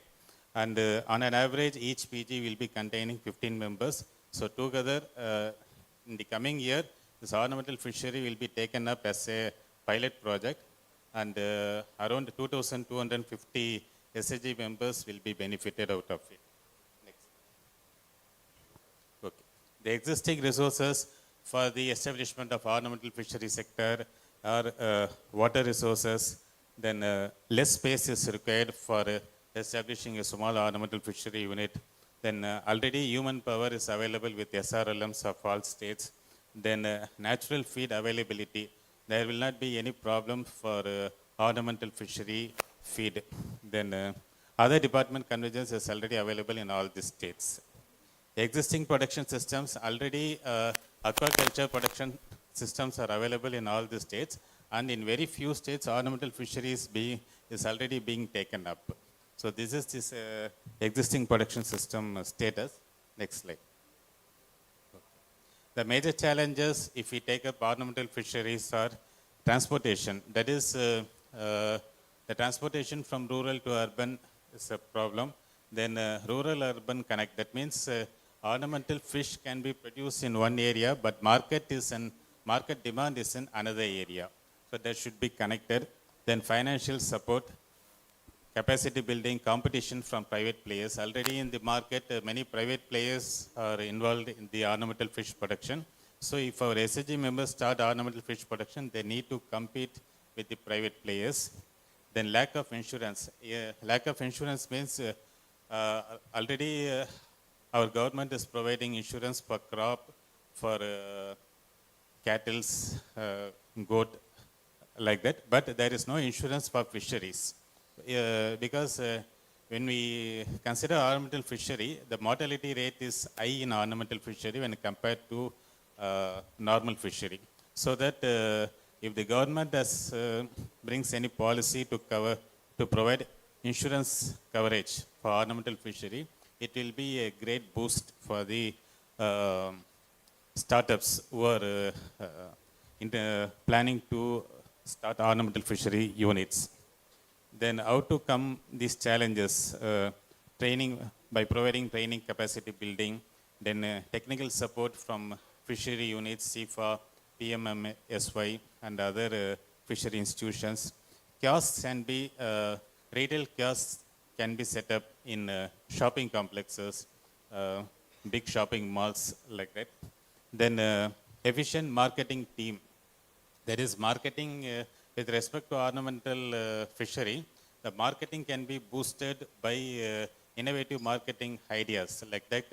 and on an average, each PG will be containing 15 members. So together, in the coming year, this ornamental fishery will be taken up as a pilot project, and around 2,250 SHG members will be benefited out of it. Next. Okay. The existing resources for the establishment of ornamental fishery sector are water resources, then less space is required for establishing a small ornamental fishery unit. Then already human power is available with SRLMs of all states. Then natural feed availability. There will not be any problem for ornamental fishery feed. Then other department convergence is already available in all the states. Existing production systems, already aquaculture production systems are available in all the states, and in very few states ornamental fisheries is already being taken up. So this is this existing production system status. Next slide. The major challenges if we take up ornamental fisheries are transportation. That is the transportation from rural to urban is a problem. Then rural-urban connect. That means ornamental fish can be produced in one area, but market demand is in another area. So that should be connected. Then financial support, capacity building, competition from private players. Already in the market, many private players are involved in the ornamental fish production. So if our SHG members start ornamental fish production, they need to compete with the private players. Then lack of insurance. Lack of insurance means already our government is providing insurance for crop, for cattle, goat, like that. But there is no insurance for fisheries. Because when we consider ornamental fishery, the mortality rate is high in ornamental fishery when compared to normal fishery. So that if the government brings any policy to provide insurance coverage for ornamental fishery, it will be a great boost for the startups who are planning to start ornamental fishery units. Then how to come these challenges? Training, by providing training, capacity building, then technical support from fishery units, CIFA, PMMSY, and other fishery institutions. Kiosks can be, retail kiosks can be set up in shopping complexes, big shopping malls like that. Then efficient marketing team. That is marketing with respect to ornamental fishery. The marketing can be boosted by innovative marketing ideas like that.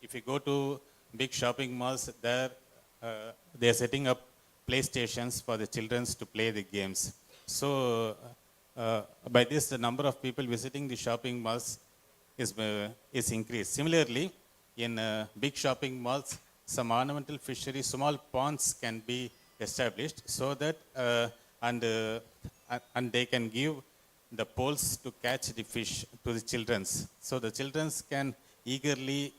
If you go to big shopping malls, there they are setting up playstations for the children to play the games. So by this, the number of people visiting the shopping malls is increased. Similarly, in big shopping malls, some ornamental fishery, small ponds can be established so that and they can give the poles to catch the fish to the children. So the children can eagerly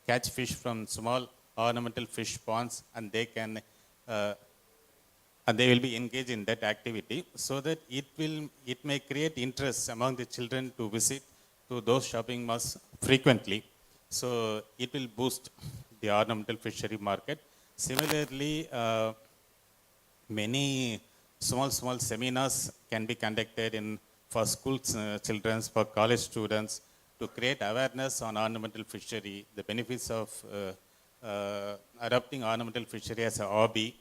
catch fish from small ornamental fish ponds, and they can and they will be engaged in that activity, so that it may create interest among the children to visit to those shopping malls frequently. So it will boost the ornamental fishery market. Similarly, many small seminars can be conducted for school children, for college students, to create awareness on ornamental fishery, the benefits of adopting ornamental fishery as a hobby.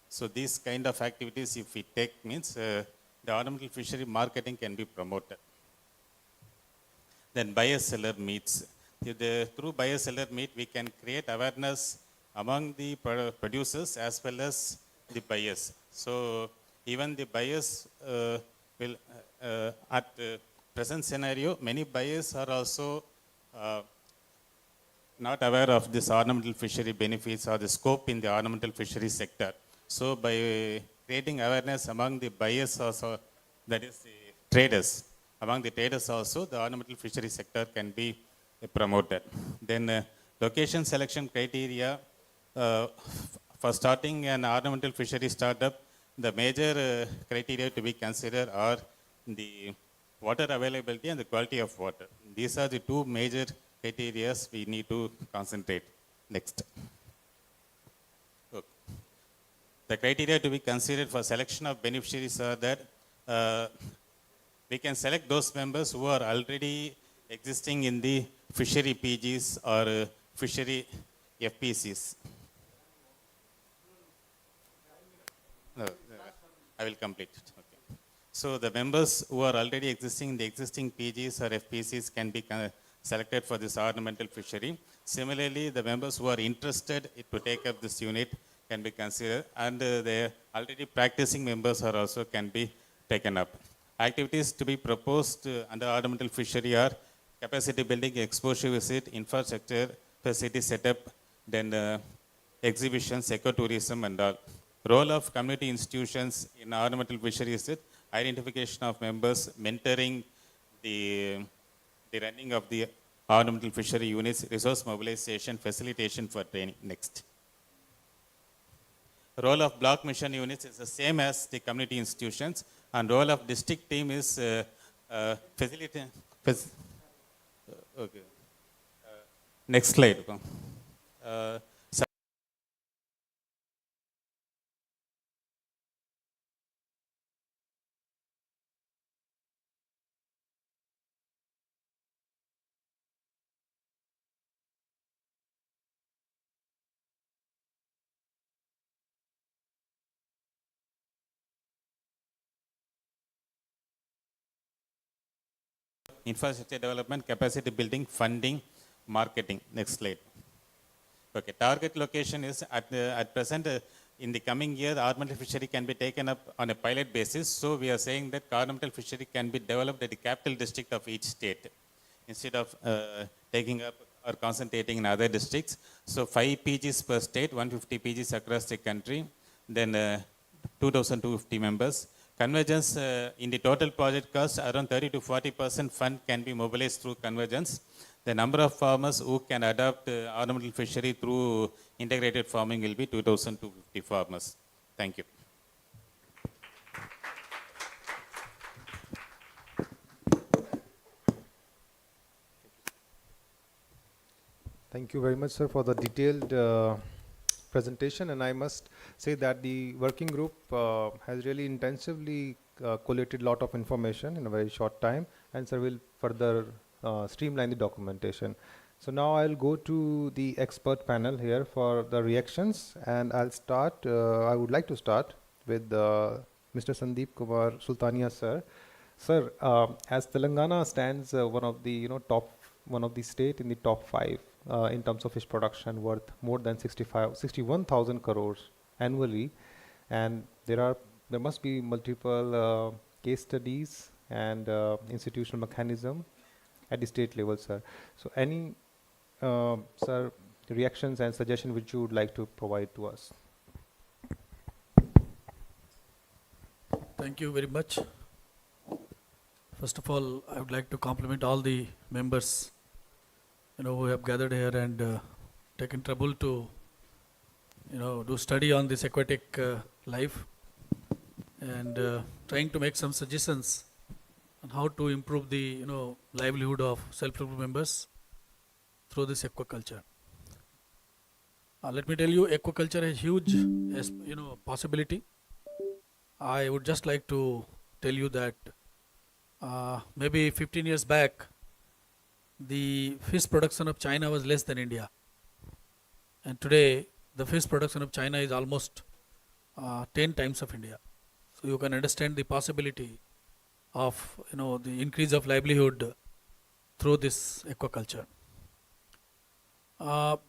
So these kind of activities, if we take, means the ornamental fishery marketing can be promoted. Then buyer-seller meets. Through buyer-seller meet, we can create awareness among the producers as well as the buyers. So even the buyers will, at present scenario, many buyers are also not aware of this ornamental fishery benefits or the scope in the ornamental fishery sector. So by creating awareness among the buyers also, that is the traders, among the traders also, the ornamental fishery sector can be promoted. Then location selection criteria for starting an ornamental fishery startup, the major criteria to be considered are the water availability and the quality of water. These are the two major criteria we need to concentrate. Next. Okay. The criteria to be considered for selection of beneficiaries are that we can select those members who are already existing in the fishery PGs or fishery FPCs. No, I will complete it. Okay. So the members who are already existing in the existing PGs or FPCs can be selected for this ornamental fishery. Similarly, the members who are interested to take up this unit can be considered, and the already practicing members are also can be taken up. Activities to be proposed under ornamental fishery are capacity building, exposure visit, infrastructure, facility setup, then exhibitions, ecotourism, and all. Role of community institutions in ornamental fishery is it identification of members, mentoring the running of the ornamental fishery units, resource mobilization, facilitation for training. Next. Role of block mission units is the same as the community institutions, and role of district team is facility. Okay. Next slide. Infrastructure development, capacity building, funding, marketing. Next slide. Okay, target location is at present in the coming year, the ornamental fishery can be taken up on a pilot basis. So we are saying that ornamental fishery can be developed at the capital district of each state instead of taking up or concentrating in other districts. So 5 PGs per state, 150 PGs across the country, then 2,250 members. Convergence in the total project cost, around 30 to 40% fund can be mobilized through convergence. The number of farmers who can adopt ornamental fishery through integrated farming will be 2,250 farmers. Thank you. Thank you very much, sir, for the detailed presentation. And I must say that the working group has really intensively collated a lot of information in a very short time, and sir will further streamline the documentation. So now I'll go to the expert panel here for the reactions, and I'll start. I would like to start with Mr. Sandeep Kumar Sultania, sir. Sir, as Telangana stands one of the one of the state in the top 5 in terms of fish production, worth more than 61,000 crores annually, and there must be multiple case studies and institutional mechanism at the state level, sir. So any sir reactions and suggestion which you would like to provide to us? Thank you very much. First of all, I would like to compliment all the members, who have gathered here and taken trouble to, do study on this aquatic life and trying to make some suggestions on how to improve the, livelihood of self-employed members through this aquaculture. Let me tell you, aquaculture is huge, possibility. I would just like to tell you that maybe 15 years back, the fish production of China was less than India. And today, the fish production of China is almost 10 times of India. So you can understand the possibility of, the increase of livelihood through this aquaculture.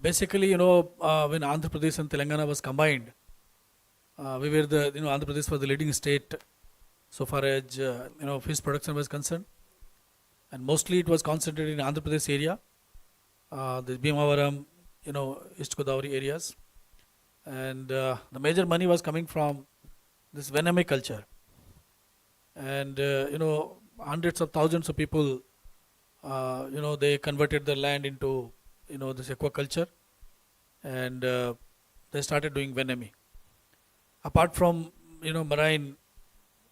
Basically, when Andhra Pradesh and Telangana was combined, we were the, Andhra Pradesh was the leading state so far as, fish production was concerned. And mostly it was concentrated in Andhra Pradesh area, the Bhimavaram, East Godavari areas. And the major money was coming from this venom culture. And, hundreds of thousands of people, they converted their land into, this aquaculture. And they started doing venom. Apart from, marine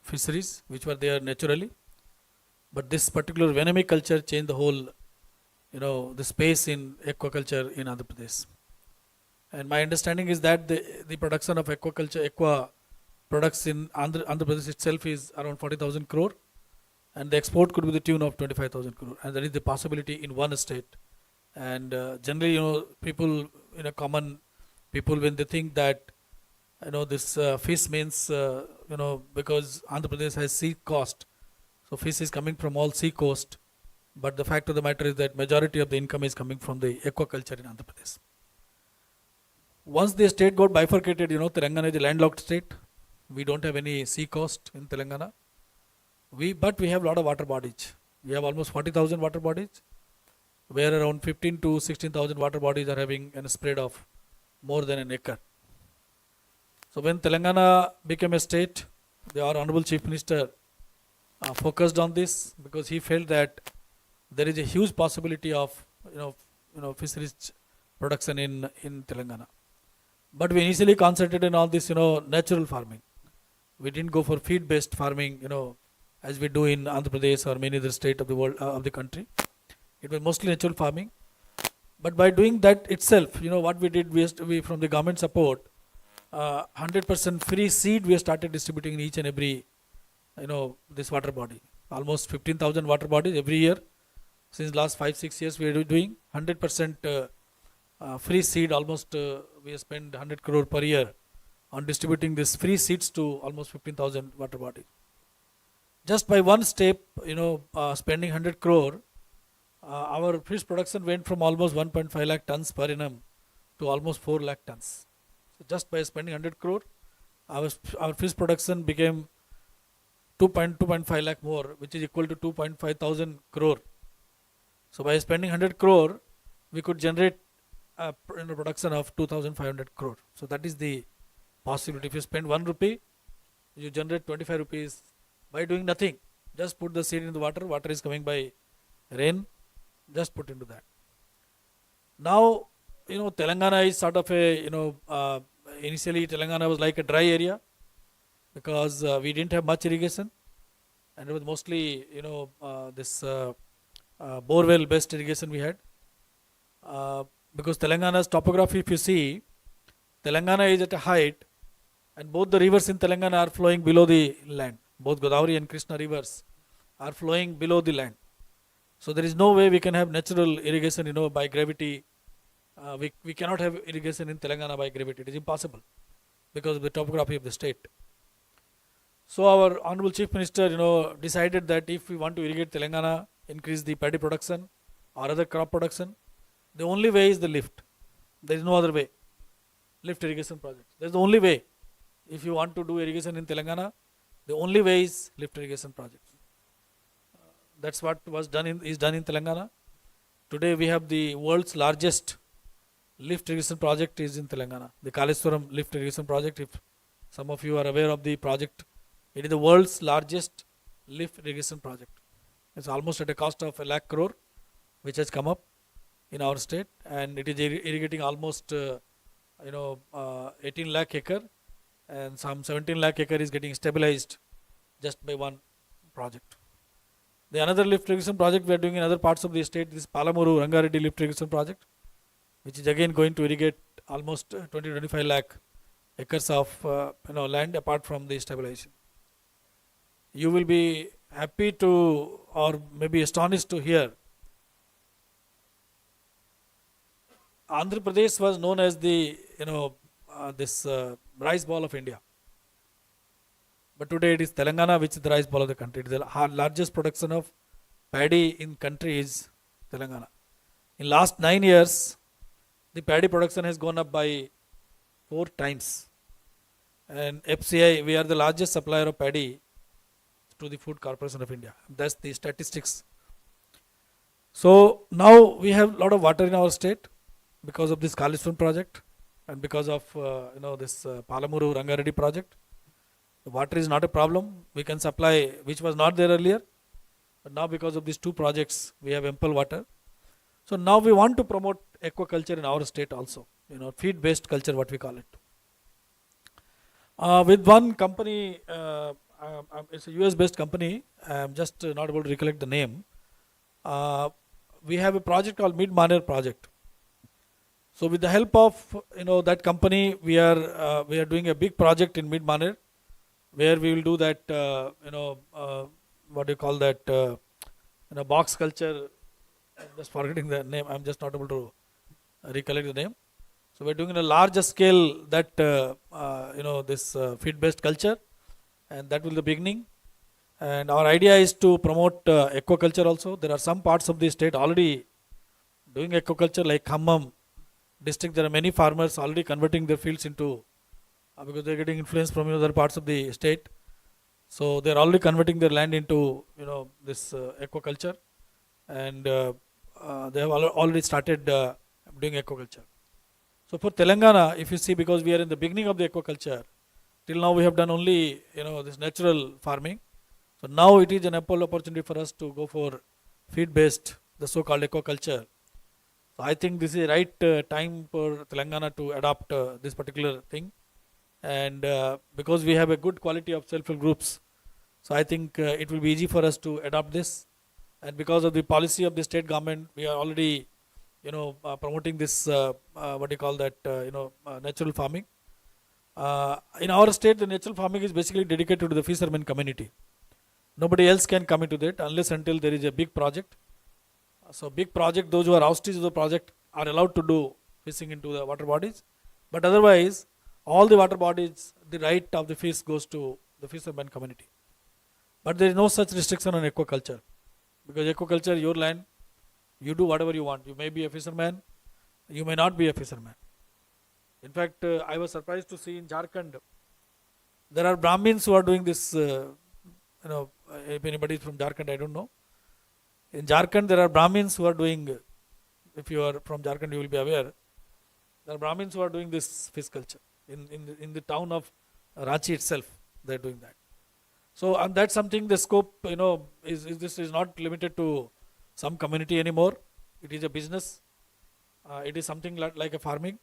fisheries, which were there naturally, but this particular venom culture changed the whole, the space in aquaculture in Andhra Pradesh. And my understanding is that the production of aqua products in Andhra Pradesh itself is around 40,000 crore, and the export could be the tune of 25,000 crore, and that is the possibility in one state. And generally, people, common people, when they think that, this fish means, because Andhra Pradesh has sea coast, so fish is coming from all sea coast. But the fact of the matter is that majority of the income is coming from the aquaculture in Andhra Pradesh. Once the state got bifurcated, Telangana is a landlocked state. We don't have any sea coast in Telangana. But we have a lot of water bodies. We have almost 40,000 water bodies, where around 15 to 16,000 water bodies are having a spread of more than an acre. So when Telangana became a state, our Honorable Chief Minister focused on this because he felt that there is a huge possibility of fisheries production in Telangana. But we initially concentrated on this natural farming. We didn't go for feed-based farming as we do in Andhra Pradesh or many other states of the world of the country. It was mostly natural farming. But by doing that itself, what we did, we from the government support, 100% free seed we started distributing in each and every, this water body. Almost 15,000 water bodies every year. Since last 5-6 years we are doing 100% free seed. Almost we spend 100 crore per year on distributing this free seeds to almost 15,000 water bodies. Just by one step, spending 100 crore, our fish production went from almost 1.5 lakh tons per annum to almost 4 lakh tons. So just by spending 100 crore, our fish production became 2.5 lakh more, which is equal to 2.5 thousand crore. So by spending 100 crore, we could generate a production of 2,500 crore. So that is the possibility. If you spend 1 rupee, you generate 25 rupees by doing nothing. Just put the seed in the water. Water is coming by rain. Just put into that. Now, Telangana is sort of a, initially Telangana was like a dry area because we didn't have much irrigation, and it was mostly, this borewell based irrigation we had. because Telangana's topography, if you see, Telangana is at a height, and both the rivers in Telangana are flowing below the land. Both Godavari and Krishna rivers are flowing below the land. So there is no way we can have natural irrigation, by gravity. We cannot have irrigation in Telangana by gravity. It is impossible because of the topography of the state. So our Honorable Chief Minister, decided that if we want to irrigate Telangana, increase the paddy production or other crop production, the only way is the lift. There is no other way. Lift irrigation project. That is the only way. If you want to do irrigation in Telangana, the only way is lift irrigation project. That's what is done in Telangana. Today we have the world's largest lift irrigation project is in Telangana. The Kaleswaram lift irrigation project. If some of you are aware of the project, it is the world's largest lift irrigation project. It's almost at a cost of 1 lakh crore, which has come up in our state, and it is irrigating almost 18 lakh acre, and some 17 lakh acre is getting stabilized just by one project. The another lift irrigation project we are doing in other parts of the state, this Palamuru Rangareddy lift irrigation project, which is again going to irrigate almost 20-25 lakh acres of land apart from the stabilization. You will be happy to, or maybe astonished to hear, Andhra Pradesh was known as the rice ball of India. But today it is Telangana which is the rice ball of the country. It is the largest production of paddy in country is Telangana. In last 9 years, the paddy production has gone up by 4 times. And FCI, we are the largest supplier of paddy to the Food Corporation of India. That's the statistics. So now we have a lot of water in our state because of this Kaleswaram project and because of this Palamuru Rangareddy project. The water is not a problem. We can supply, which was not there earlier. But now because of these 2 projects, we have ample water. So now we want to promote aquaculture in our state also. Feed-based culture, what we call it. With one company, it's a US-based company. I'm just not able to recollect the name. We have a project called Mid-Maner project. So with the help of that company, we are doing a big project in Mid-Maner, where we will do that what do you call that box culture. I'm just forgetting the name. I'm just not able to recollect the name. So we're doing in a larger scale that this feed-based culture, and that will be the beginning. And our idea is to promote aquaculture also. There are some parts of the state already doing aquaculture, like Khammam district. There are many farmers already converting their fields into because they're getting influence from other parts of the state. So they're already converting their land into this aquaculture, and they have already started doing aquaculture. So for Telangana, if you see, because we are in the beginning of the aquaculture, till now we have done only this natural farming. So now it is an ample opportunity for us to go for feed-based, the so-called aquaculture. So I think this is the right time for Telangana to adopt this particular thing. And because we have a good quality of self-help groups, so I think it will be easy for us to adopt this. And because of the policy of the state government, we are already promoting this what do you call that natural farming. In our state, the natural farming is basically dedicated to the fishermen community. Nobody else can come into that unless until there is a big project. So big project, those who are hostages of the project are allowed to do fishing into the water bodies. But otherwise, all the water bodies, the right of the fish goes to the fisherman community. But there is no such restriction on aquaculture. Because aquaculture, your land, you do whatever you want. You may be a fisherman, you may not be a fisherman. In fact, I was surprised to see in Jharkhand, there are Brahmins who are doing this, if anybody is from Jharkhand, I don't know. In Jharkhand, there are Brahmins who are doing, if you are from Jharkhand, you will be aware, there are Brahmins who are doing this fish culture. In the town of Ranchi itself, they are doing that. So, and that's something, the scope, this is not limited to some community anymore. It is a business. It is something like a farming.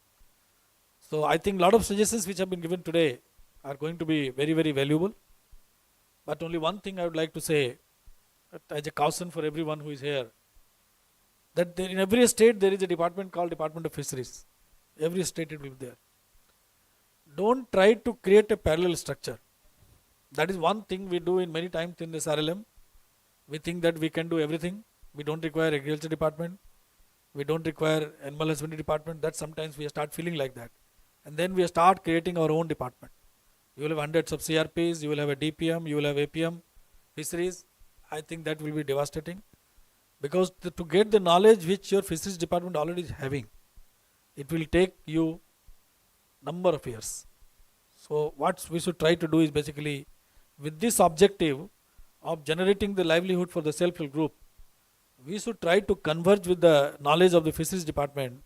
So I think a lot of suggestions which have been given today are going to be very, very valuable. But only one thing I would like to say, as a caution for everyone who is here, that there, in every state there is a department called Department of Fisheries. Every state it will be there. Don't try to create a parallel structure. That is one thing we do in many times in this RLM. We think that we can do everything. We don't require agriculture department. We don't require animal husbandry department. That sometimes we start feeling like that. And then we start creating our own department. You will have hundreds of CRPs, you will have a DPM, you will have APM, fisheries. I think that will be devastating. Because to get the knowledge which your fisheries department already is having, it will take you number of years. So what we should try to do is basically, with this objective of generating the livelihood for the self-help group, we should try to converge with the knowledge of the fisheries department,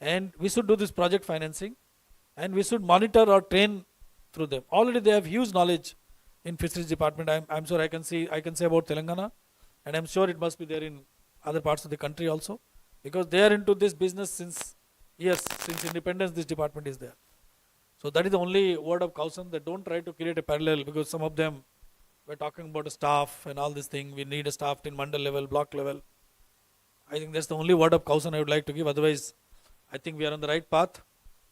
and we should do this project financing, and we should monitor or train through them. Already they have huge knowledge in fisheries department. I'm sure I can say about Telangana, and I'm sure it must be there in other parts of the country also, because they are into this business since years, since independence this department is there. So that is the only word of caution, that don't try to create a parallel, because some of them were talking about a staff and all this thing. We need a staff in mandal level, block level. I think that's the only word of caution I would like to give. Otherwise, I think we are on the right path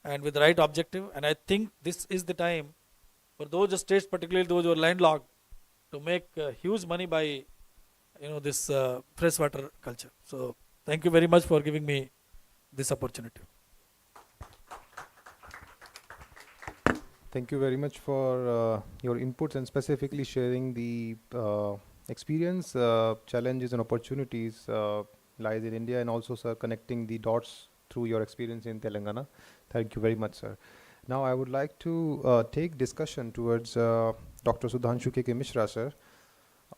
and with the right objective. And I think this is the time for those states, particularly those who are landlocked, to make huge money by this freshwater culture. So thank you very much for giving me this opportunity. Thank you very much for your inputs and specifically sharing the experience, challenges and opportunities lies in India, and also, sir, connecting the dots through your experience in Telangana. Thank you very much, sir. Now I would like to take discussion towards Dr. Sudhanshu K. Mishra, sir.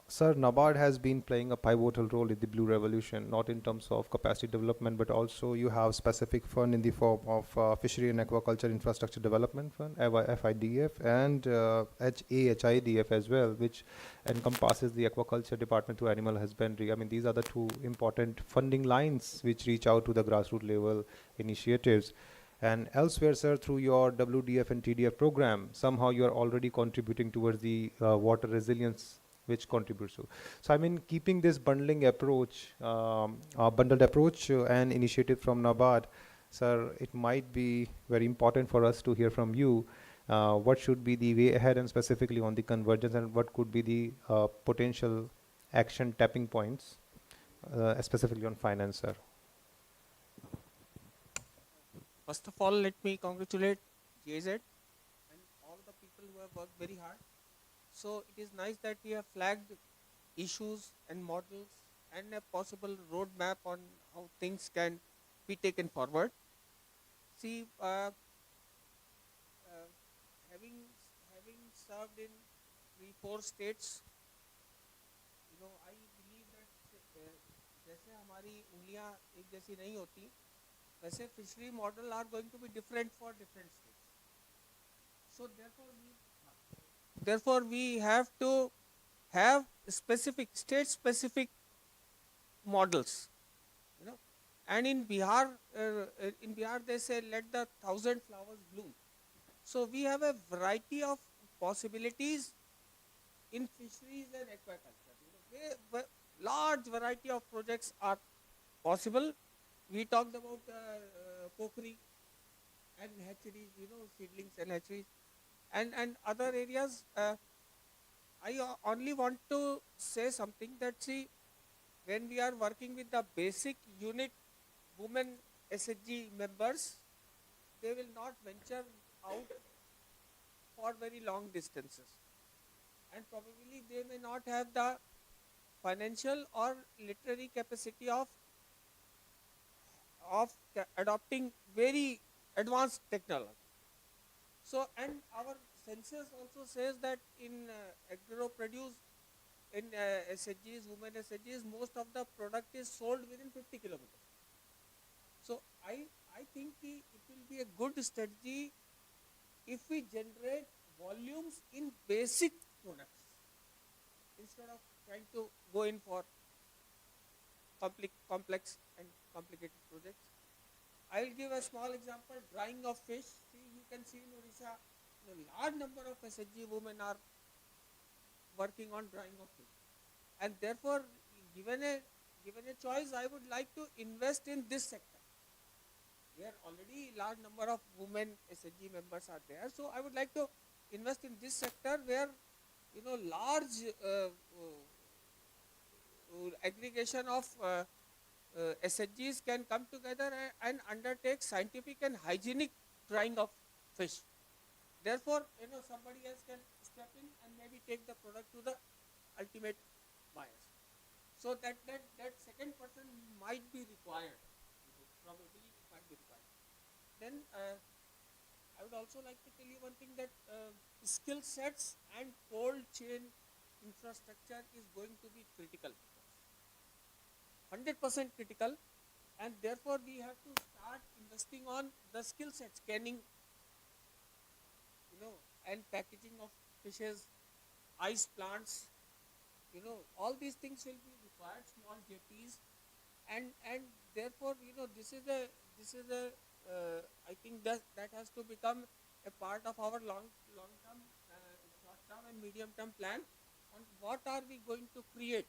Sir, NABARD has been playing a pivotal role in the Blue Revolution, not in terms of capacity development, but also you have specific fund in the form of Fishery and Aquaculture Infrastructure Development Fund, FIDF, and HAHIDF as well, which encompasses the Aquaculture Department to Animal Husbandry. I mean, these are the two important funding lines which reach out to the grassroots level initiatives. And elsewhere, sir, through your WDF and TDF program, somehow you are already contributing towards the water resilience, which contributes to. So I mean, keeping this bundling approach, bundled approach and initiative from NABARD, sir, it might be very important for us to hear from you. What should be the way ahead, and specifically on the convergence, and what could be the potential action tapping points, specifically on finance, sir? First of all, let me congratulate JZ and all the people who have worked very hard. So it is nice that we have flagged issues and models and a possible roadmap on how things can be taken forward. See, having served in 3-4 states, I believe that जैसे हमारी उंगलियां एक जैसी नहीं होती, वैसे fishery model are going to be different for different states. So therefore we have to have specific state-specific models, And in Bihar they say let the 1,000 flowers bloom. So we have a variety of possibilities in fisheries and aquaculture. Large variety of projects are possible. We talked about pokeri and hatcheries, seedlings and hatcheries. And other areas, I only want to say something that, see, when we are working with the basic unit women SHG members, they will not venture out for very long distances. And probably they may not have the financial or literary capacity of adopting very advanced technology. So, and our census also says that in agro-produce, in SHGs, women SHGs, most of the product is sold within 50 kilometers. So, I think it will be a good strategy if we generate volumes in basic products instead of trying to go in for complex and complicated projects. I will give a small example, drying of fish. See, you can see in Odisha, a large number of SHG women are working on drying of fish. And therefore, given a given a choice, I would like to invest in this sector, where already large number of women SHG members are there. So I would like to invest in this sector where, you know, large aggregation of SHGs can come together and undertake scientific and hygienic drying of fish. Therefore, you know, somebody else can step in and maybe take the product to the ultimate buyers. So that second person might be required, probably might be required. Then I would also like to tell you one thing, that skill sets and cold chain infrastructure is going to be critical, 100% critical, and therefore we have to start investing on the skill sets, canning, you know, and packaging of fishes, ice plants, you know, all these things will be required, small jetties, and therefore, you know, this is a I think that has to become a part of our long term, short term and medium term plan on what are we going to create.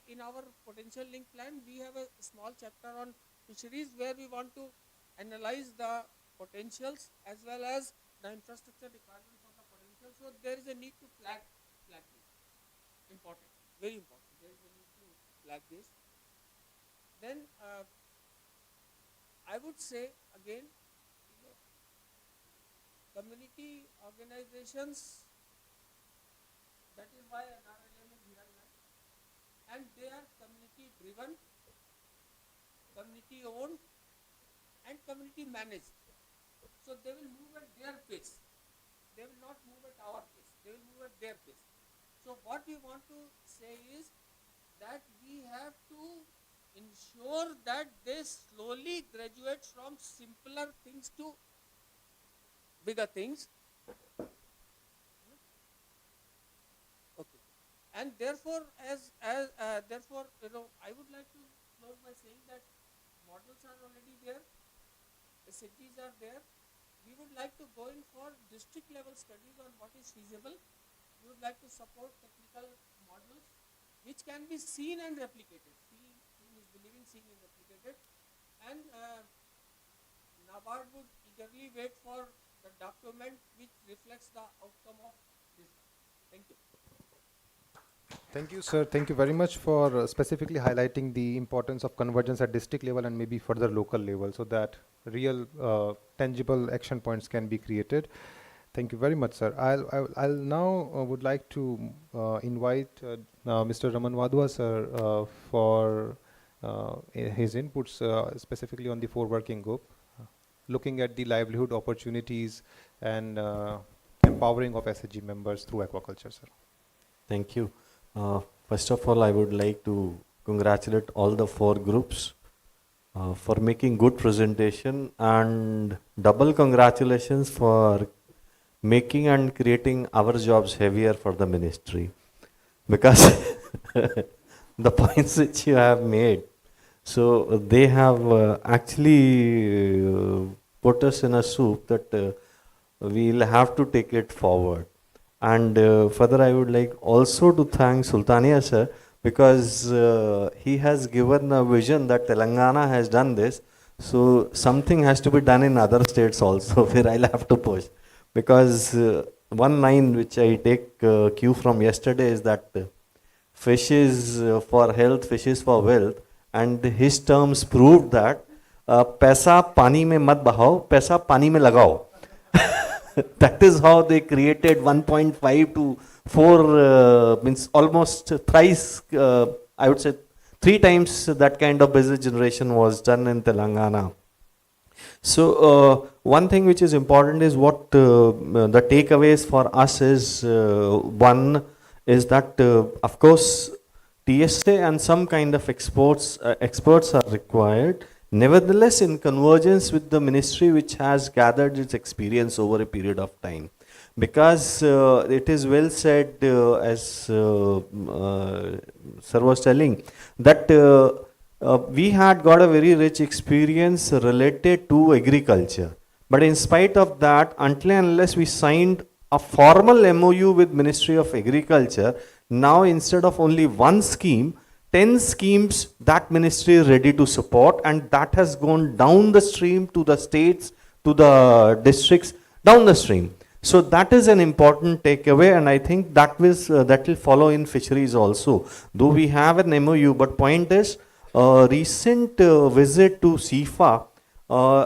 In our potential link plan, we have a small chapter on fisheries where we want to analyze the potentials as well as the infrastructure requirements of the potential. So there is a need to flag this. Important, very important. There is a need to flag this. Then I would say again, you know, community organizations. That is why NRLM is here, and they are community driven, community owned, and community managed. So they will move at their pace. They will not move at our pace. They will move at their pace. So what we want to say is that we have to ensure that they slowly graduate from simpler things to bigger things. Okay. And therefore, therefore, you know, I would like to close by saying that models are already there, SHGs are there. We would like to go in for district level studies on what is feasible. We would like to support technical models which can be seen and replicated. Seen is believing, seen is replicated. And NABARD would eagerly wait for the document which reflects the outcome of this. Thank you. Thank you, sir. Thank you very much for specifically highlighting the importance of convergence at district level and maybe further local level, so that real tangible action points can be created. Thank you very much, sir. I'll now would like to invite Mr. Raman Wadhwa, sir, for his inputs specifically on the 4 working group, looking at the livelihood opportunities and empowering of SHG members through aquaculture, sir. Thank you. First of all, I would like to congratulate all the 4 groups for making good presentation, and double congratulations for making and creating our jobs heavier for the ministry, because the points which you have made, so they have actually put us in a soup that we'll have to take it forward. And further, I would like also to thank Sultania sir, because he has given a vision that Telangana has done this, so something has to be done in other states also where I'll have to push. Because one line which I take cue from yesterday is that fish is for health, fish is for wealth, and his terms proved that paisa pani mein mat bahao, paisa pani mein lagao. That is how they created 1.5 to 4, means almost thrice, I would say 3 times that kind of business generation was done in Telangana. So one thing which is important is what the takeaways for us is, one is that of course TSA and some kind of experts are required. Nevertheless, in convergence with the ministry which has gathered its experience over a period of time, because it is well said, as sir was telling, that we had got a very rich experience related to agriculture. But in spite of that, until and unless we signed a formal MOU with Ministry of Agriculture, now instead of only one scheme, 10 schemes that ministry is ready to support, and that has gone down the stream to the states, to the districts, down the stream. So that is an important takeaway, and I think that will follow in fisheries also. Though we have an MOU, but point is, recent visit to SIFA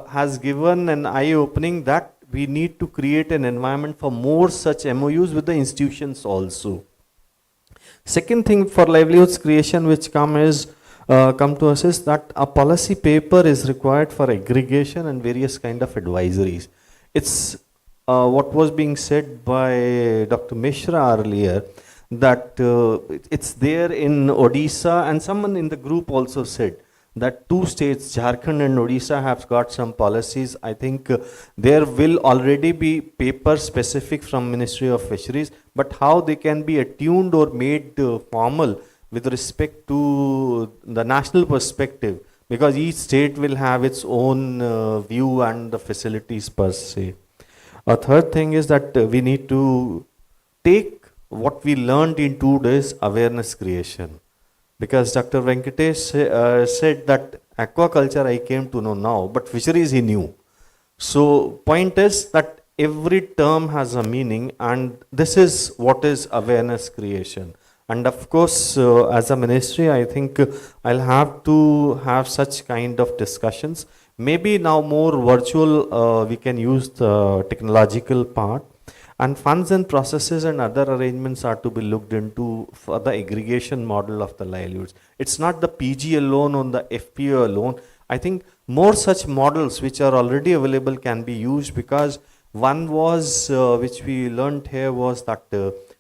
has given an eye-opening that we need to create an environment for more such MOUs with the institutions also. Second thing for livelihoods creation which come to us is that a policy paper is required for aggregation and various kind of advisories. It's what was being said by Dr. Mishra earlier, that it's there in Odisha, and someone in the group also said that 2 states, Jharkhand and Odisha, have got some policies. I think there will already be papers specific from Ministry of Fisheries, but how they can be attuned or made formal with respect to the national perspective, because each state will have its own view and the facilities per se. A third thing is that we need to take what we learned in 2 days, awareness creation. Because Dr. Venkatesh said that aquaculture I came to know now, but fisheries he knew. So point is that every term has a meaning, and this is what is awareness creation. And of course, as a ministry, I think I'll have to have such kind of discussions. Maybe now more virtual, we can use the technological part. And funds and processes and other arrangements are to be looked into for the aggregation model of the livelihoods. It's not the PG alone on the FPO alone. I think more such models which are already available can be used, because one was, which we learned here, was that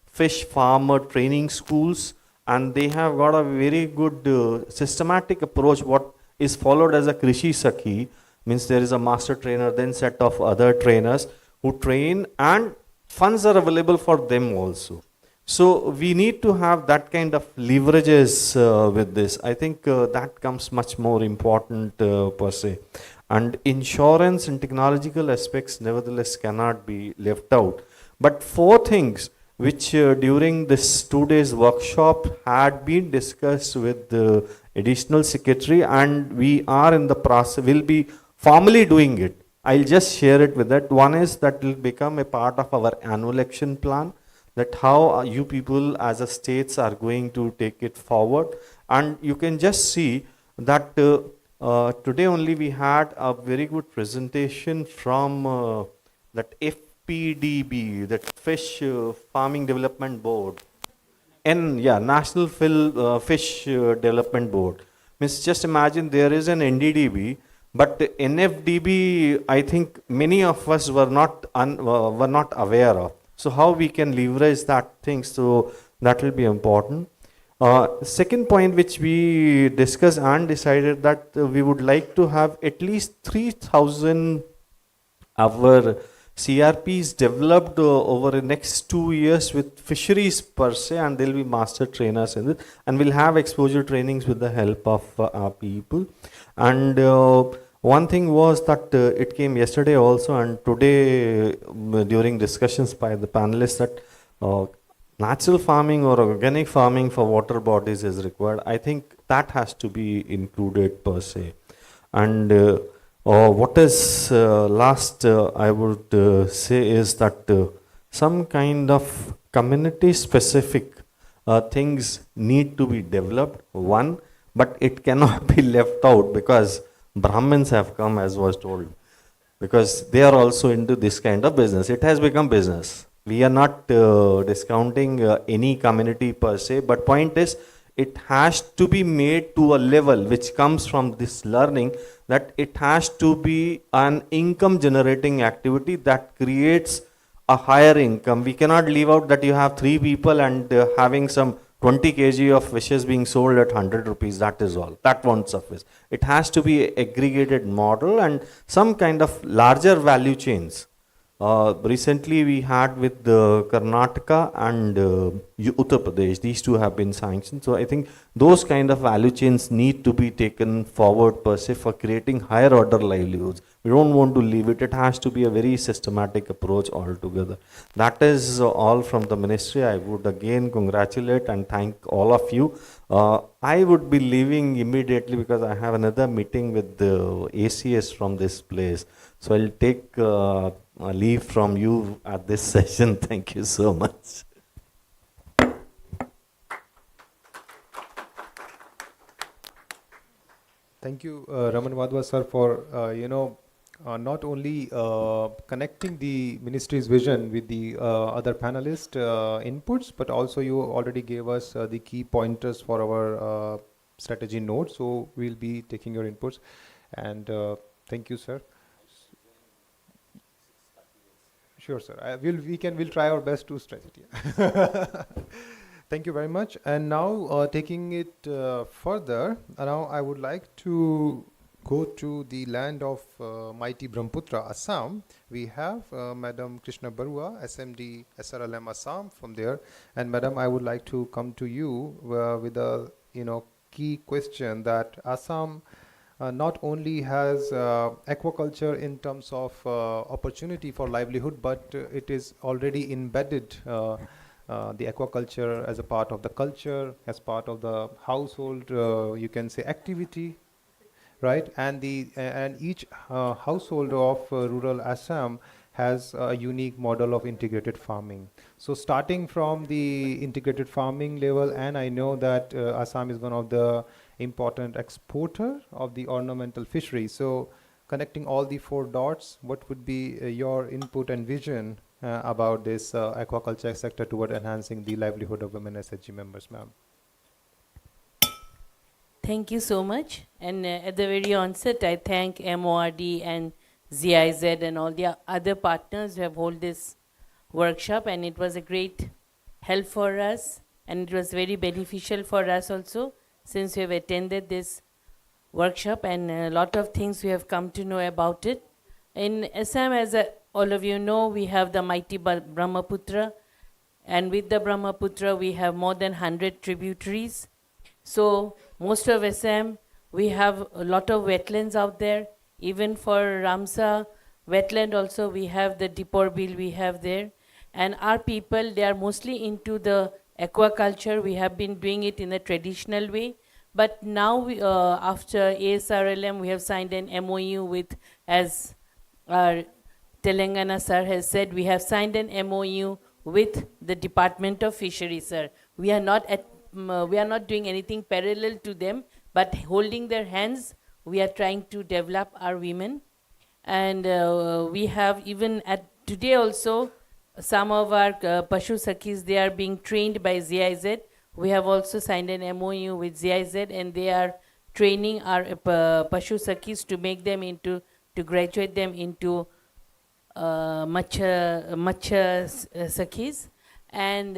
fish farmer training schools, and they have got a very good systematic approach. What is followed as a Krishi Sakhi, means there is a master trainer, then set of other trainers who train, and funds are available for them also. So we need to have that kind of leverages with this. I think that comes much more important per se. And insurance and technological aspects nevertheless cannot be left out. But 4 things which during this 2 days workshop had been discussed with the additional secretary, and we are in the process, will be formally doing it. I'll just share it with that. One is that will become a part of our annual action plan, that how you people as a states are going to take it forward. And you can just see that today only we had a very good presentation from that FPDB, that Fish Farming Development Board, National Fish Development Board. Means just imagine there is an NDDB, but NFDB, I think many of us were not aware of. So how we can leverage that thing, so that will be important. Second point which we discussed and decided that we would like to have at least 3,000 our CRPs developed over the next 2 years with fisheries per se, and there will be master trainers in it, and we'll have exposure trainings with the help of our people. And one thing was that it came yesterday also, and today during discussions by the panelists, that natural farming or organic farming for water bodies is required. I think that has to be included per se. And what is last I would say is that some kind of community specific things need to be developed, one, but it cannot be left out, because Brahmins have come, as was told, because they are also into this kind of business. It has become business. We are not discounting any community per se, but point is, it has to be made to a level which comes from this learning, that it has to be an income generating activity that creates a higher income. We cannot leave out that you have 3 people and having some 20 kg of fishes being sold at 100 rupees, that is all. That won't suffice. It has to be an aggregated model and some kind of larger value chains. Recently we had with Karnataka and Uttar Pradesh, these 2 have been sanctioned. So I think those kind of value chains need to be taken forward per se for creating higher order livelihoods. We don't want to leave it. It has to be a very systematic approach altogether. That is all from the ministry. I would again congratulate and thank all of you. I would be leaving immediately because I have another meeting with the ACS from this place. So I'll take a leave from you at this session. Thank you so much. Thank you, Raman Wadhwa sir, for not only connecting the ministry's vision with the other panelist inputs, but also you already gave us the key pointers for our strategy notes. So we'll be taking your inputs, and thank you, sir. Sure, sir. We'll try our best to stretch it. Yeah. Thank you very much. And now, taking it further, now I would like to go to the land of mighty Brahmaputra, Assam. We have Madam Krishna Barua, SMD SRLM Assam from there. And Madam, I would like to come to you with a key question that Assam not only has aquaculture in terms of opportunity for livelihood, but it is already embedded the aquaculture as a part of the culture, as part of the household, you can say, activity, right? And each household of rural Assam has a unique model of integrated farming. So starting from the integrated farming level, and I know that Assam is one of the important exporter of the ornamental fishery. So connecting all the four dots, what would be your input and vision about this aquaculture sector toward enhancing the livelihood of women SHG members, ma'am? Thank you so much. And at the very onset, I thank MORD and ZIZ and all the other partners who have held this workshop, and it was a great help for us, and it was very beneficial for us also, since we have attended this workshop, and a lot of things we have come to know about it. In Assam, as all of you know, we have the mighty Brahmaputra, and with the Brahmaputra, we have more than 100 tributaries. So most of Assam, we have a lot of wetlands out there. Even for Ramsar wetland also, we have the Dipor Bill we have there. And our people, they are mostly into the aquaculture. We have been doing it in a traditional way. But now, we, after ASRLM, we have signed an MOU with, as our Telangana sir has said, we have signed an MOU with the Department of Fisheries, sir. We are not doing anything parallel to them, but holding their hands, we are trying to develop our women. And we have even at today also, some of our Pashu Sakhis, they are being trained by ZIZ. We have also signed an MOU with ZIZ, and they are training our Pashu Sakhis to make them into, to graduate them into Macha Sakhis. And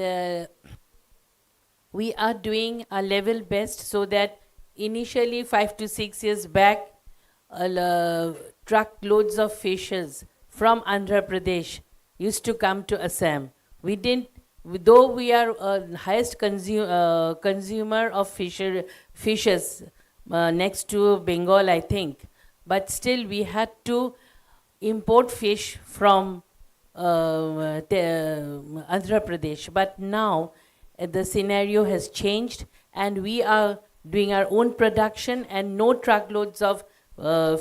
we are doing a level best, so that initially 5 to 6 years back, truckloads of fishes from Andhra Pradesh used to come to Assam. We didn't, though we are highest consumer of fishes next to Bengal, I think, but still we had to import fish from Andhra Pradesh. But now the scenario has changed, and we are doing our own production, and no truckloads of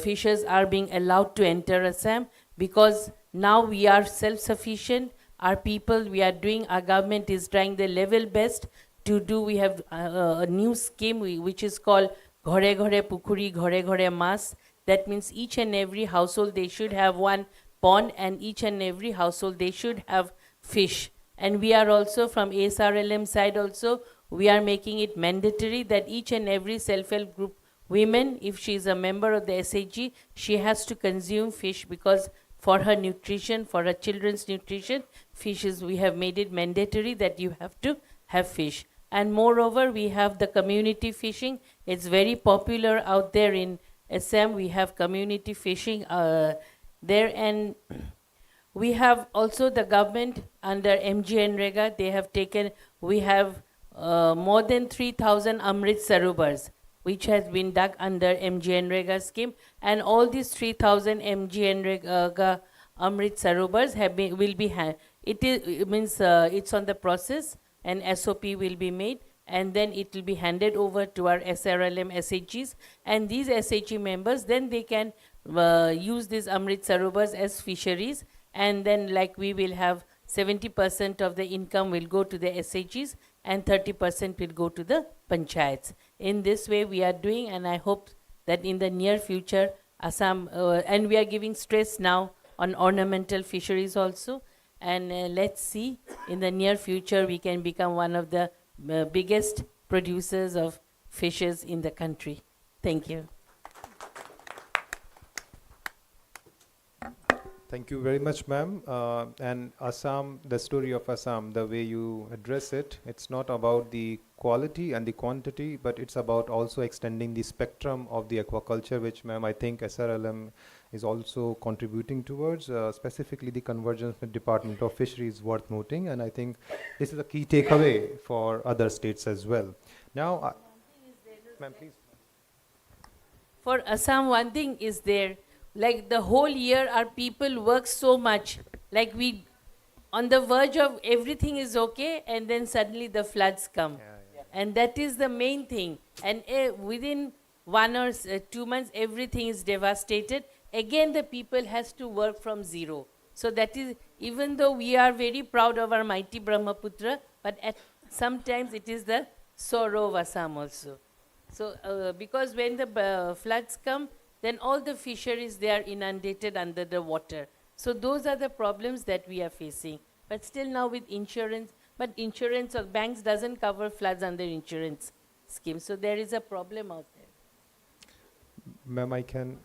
fishes are being allowed to enter Assam, because now we are self-sufficient. Our people, we are doing, our government is trying the level best to do. We have a new scheme which is called Ghore Ghore Pukhuri, Ghore Ghore Mas. That means each and every household, they should have one pond, and each and every household, they should have fish. And we are also, from ASRLM side also, we are making it mandatory that each and every self-help group women, if she is a member of the SHG, she has to consume fish, because for her nutrition, for her children's nutrition, fishes, we have made it mandatory that you have to have fish. And moreover, we have the community fishing. It's very popular out there in Assam. We have community fishing there, and we have also the government under MGNREGA, they have taken, we have more than 3,000 Amrit Sarobars. which has been dug under MGNREGA scheme, and all these 3,000 MGNREGA Amrit Sarobars it's on the process, and SOP will be made, and then it will be handed over to our SRLM SHGs, and these SHG members, then they can use these Amrit Sarobars as fisheries, and then like we will have 70% of the income will go to the SHGs and 30% will go to the panchayats. In this way we are doing, and I hope that in the near future Assam, and we are giving stress now on ornamental fisheries also, and let's see, in the near future we can become one of the biggest producers of fishes in the country. Thank you. Thank you very much, ma'am. And Assam, the story of Assam, the way you address it, it's not about the quality and the quantity, but it's about also extending the spectrum of the aquaculture, which, ma'am, I think SRLM is also contributing towards, specifically the convergence with Department of Fisheries worth noting, and I think this is a key takeaway for other states as well. Now, ma'am, please. For Assam, one thing is there, like the whole year our people work so much, like we on the verge of everything is okay, and then suddenly the floods come. And that is the main thing, and within 1 or 2 months everything is devastated. Again the people has to work from zero. So that is, even though we are very proud of our mighty Brahmaputra, but at sometimes it is the sorrow of Assam also. So because when the floods come, then all the fisheries, they are inundated under the water. So those are the problems that we are facing. But still now with insurance, but insurance or banks doesn't cover floods under insurance scheme. So there is a problem out there. Ma'am, I can,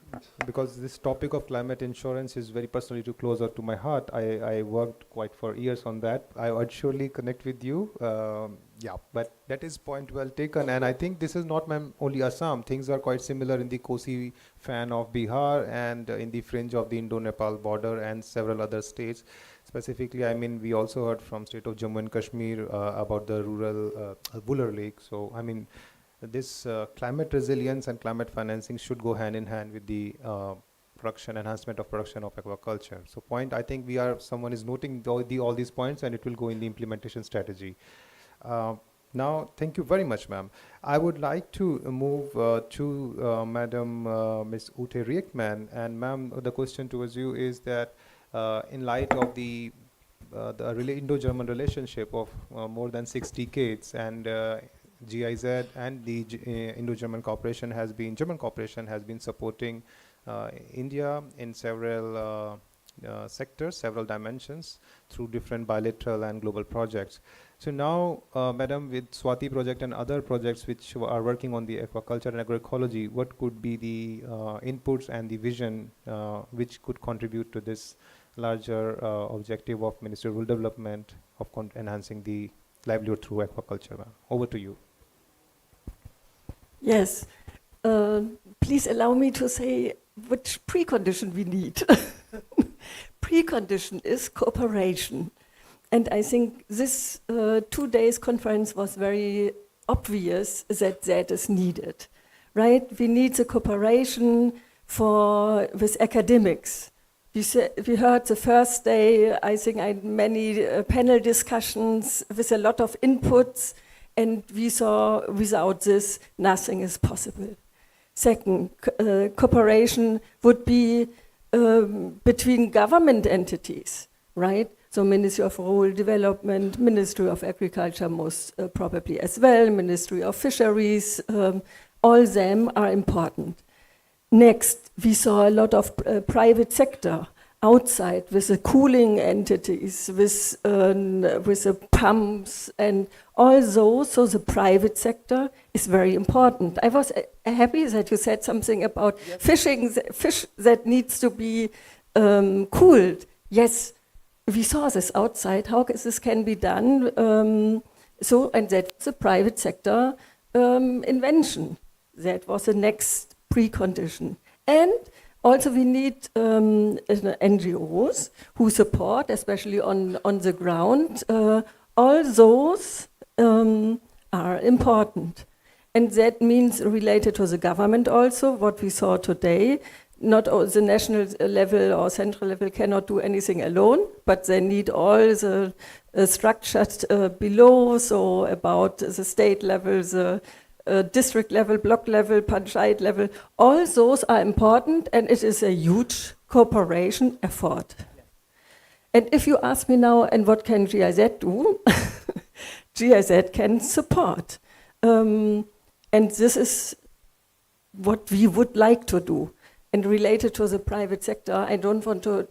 because this topic of climate insurance is very personally too closer to my heart. I worked quite for years on that. I would surely connect with you. Yeah, but that is point well taken. And I think this is not, ma'am, only Assam. Things are quite similar in the Kosi fan of Bihar and in the fringe of the Indo-Nepal border and several other states. Specifically, I mean, we also heard from state of Jammu and Kashmir about the rural Buller Lake. So, I mean, this climate resilience and climate financing should go hand in hand with the production, enhancement of production of aquaculture. So I think someone is noting all these points, and it will go in the implementation strategy. Now, thank you very much, ma'am. I would like to move to Madam Ms. Ute Riekman, and ma'am, the question towards you is that in light of the Indo-German relationship of more than 6 decades, and GIZ and the Indo-German cooperation German cooperation has been supporting India in several sectors, several dimensions through different bilateral and global projects. So now, Madam, with Swati project and other projects which are working on the aquaculture and agroecology, what could be the inputs and the vision which could contribute to this larger objective of Ministry of Rural Development of enhancing the livelihood through aquaculture? Ma'am, over to you. Yes. Please allow me to say which precondition we need. Precondition is cooperation. And I think this 2 days conference was very obvious that is needed, right? We need the cooperation with academics. We heard the first day, I think I had many panel discussions with a lot of inputs, and we saw without this, nothing is possible. Second, cooperation would be between government entities, right? So Ministry of Rural Development, Ministry of Agriculture most probably as well, Ministry of Fisheries, all them are important. Next, we saw a lot of private sector outside with the cooling entities, with the pumps and all those. So the private sector is very important. I was happy that you said something about fish that needs to be cooled. Yes, we saw this outside, how this can be done. And that's a private sector invention. That was the next precondition. And also we need NGOs who support, especially on the ground. All those are important. And that means related to the government also, what we saw today. Not all the national level or central level cannot do anything alone, but they need all the structures below, so about the state level, the district level, block level, panchayat level. All those are important, and it is a huge cooperation effort. And if you ask me now, and what can GIZ do? GIZ can support. And this is what we would like to do. And related to the private sector, I don't want to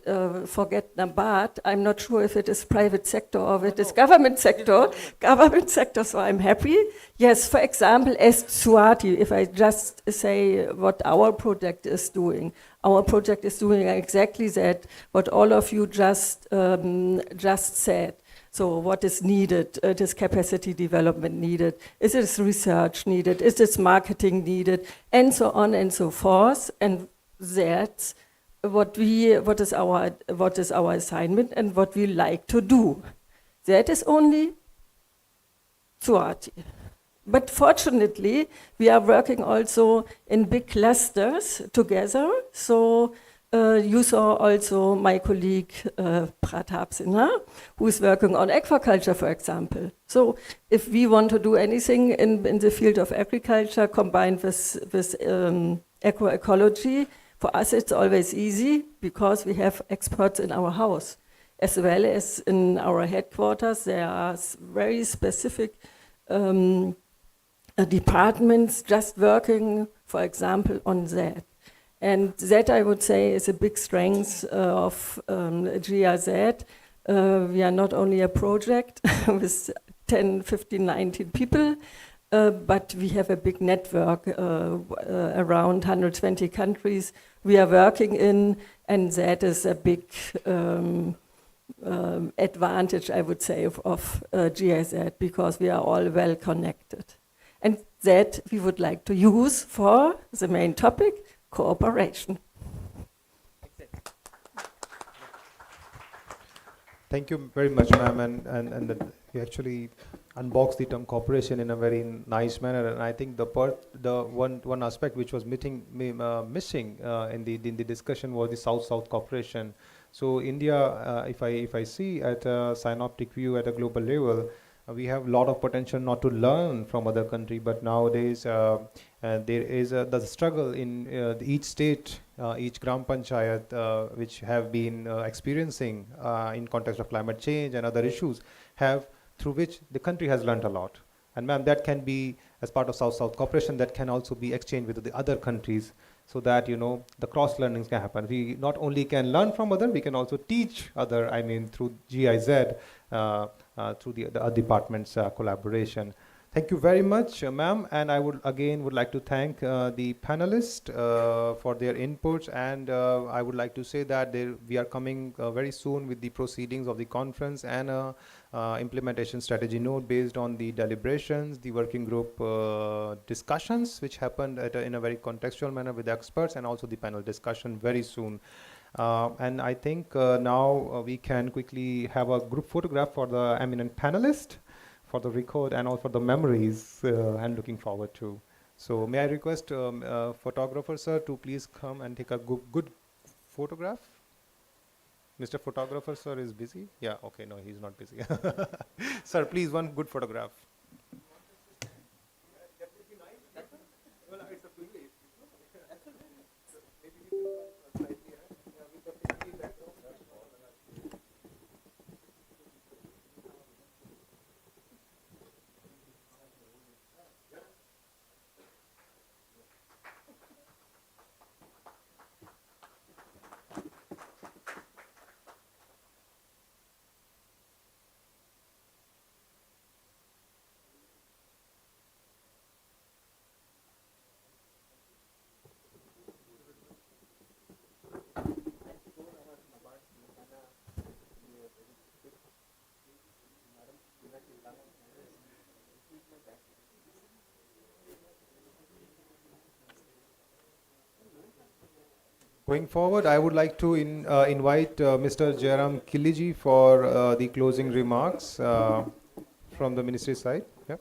forget NABARD. I'm not sure if it is private sector or if it is government sector. Government sector, so I'm happy. Yes, for example, as Swati, if I just say what our project is doing. Our project is doing exactly that, what all of you just said. So what is needed? It is capacity development needed. Is it research needed? Is it marketing needed? And so on and so forth. And that's what is our assignment and what we like to do. That is only Suati. But fortunately, we are working also in big clusters together. So you saw also my colleague Pratap Sinha, who is working on aquaculture, for example. So if we want to do anything in the field of agriculture combined with agroecology, for us it's always easy because we have experts in our house. As well as in our headquarters, there are very specific departments just working, for example, on that. And that, I would say, is a big strength of GIZ. We are not only a project with 10, 15, 19 people, but we have a big network around 120 countries we are working in, and that is a big advantage, I would say, of GIZ, because we are all well connected. And that we would like to use for the main topic, cooperation. Thank you very much, ma'am, and you actually unboxed the term cooperation in a very nice manner. And I think the one aspect which was missing in the discussion was the South-South cooperation. So India, if I see at a synoptic view at a global level, we have a lot of potential not to learn from other countries, but nowadays there is the struggle in each state, each Gram Panchayat, which have been experiencing in context of climate change and other issues, through which the country has learned a lot. And ma'am, that can be, as part of South-South cooperation, that can also be exchanged with the other countries, so that, you know, the cross-learnings can happen. We not only can learn from other, we can also teach other, I mean, through GIZ, through the department's collaboration. Thank you very much, ma'am, and I would like to thank the panelists for their inputs, and I would like to say that we are coming very soon with the proceedings of the conference and implementation strategy note based on the deliberations, the working group discussions, which happened in a very contextual manner with experts, and also the panel discussion very soon. And I think now we can quickly have a group photograph for the eminent panelist, for the record and also for the memories, and looking forward to. So may I request photographer sir to please come and take a good photograph. Mr. Photographer sir is busy? Yeah, okay, no, he's not busy. Sir, please, one good photograph. Going forward, I would like to invite Mr. Jairam Kiliji for the closing remarks from the ministry side. Yeah.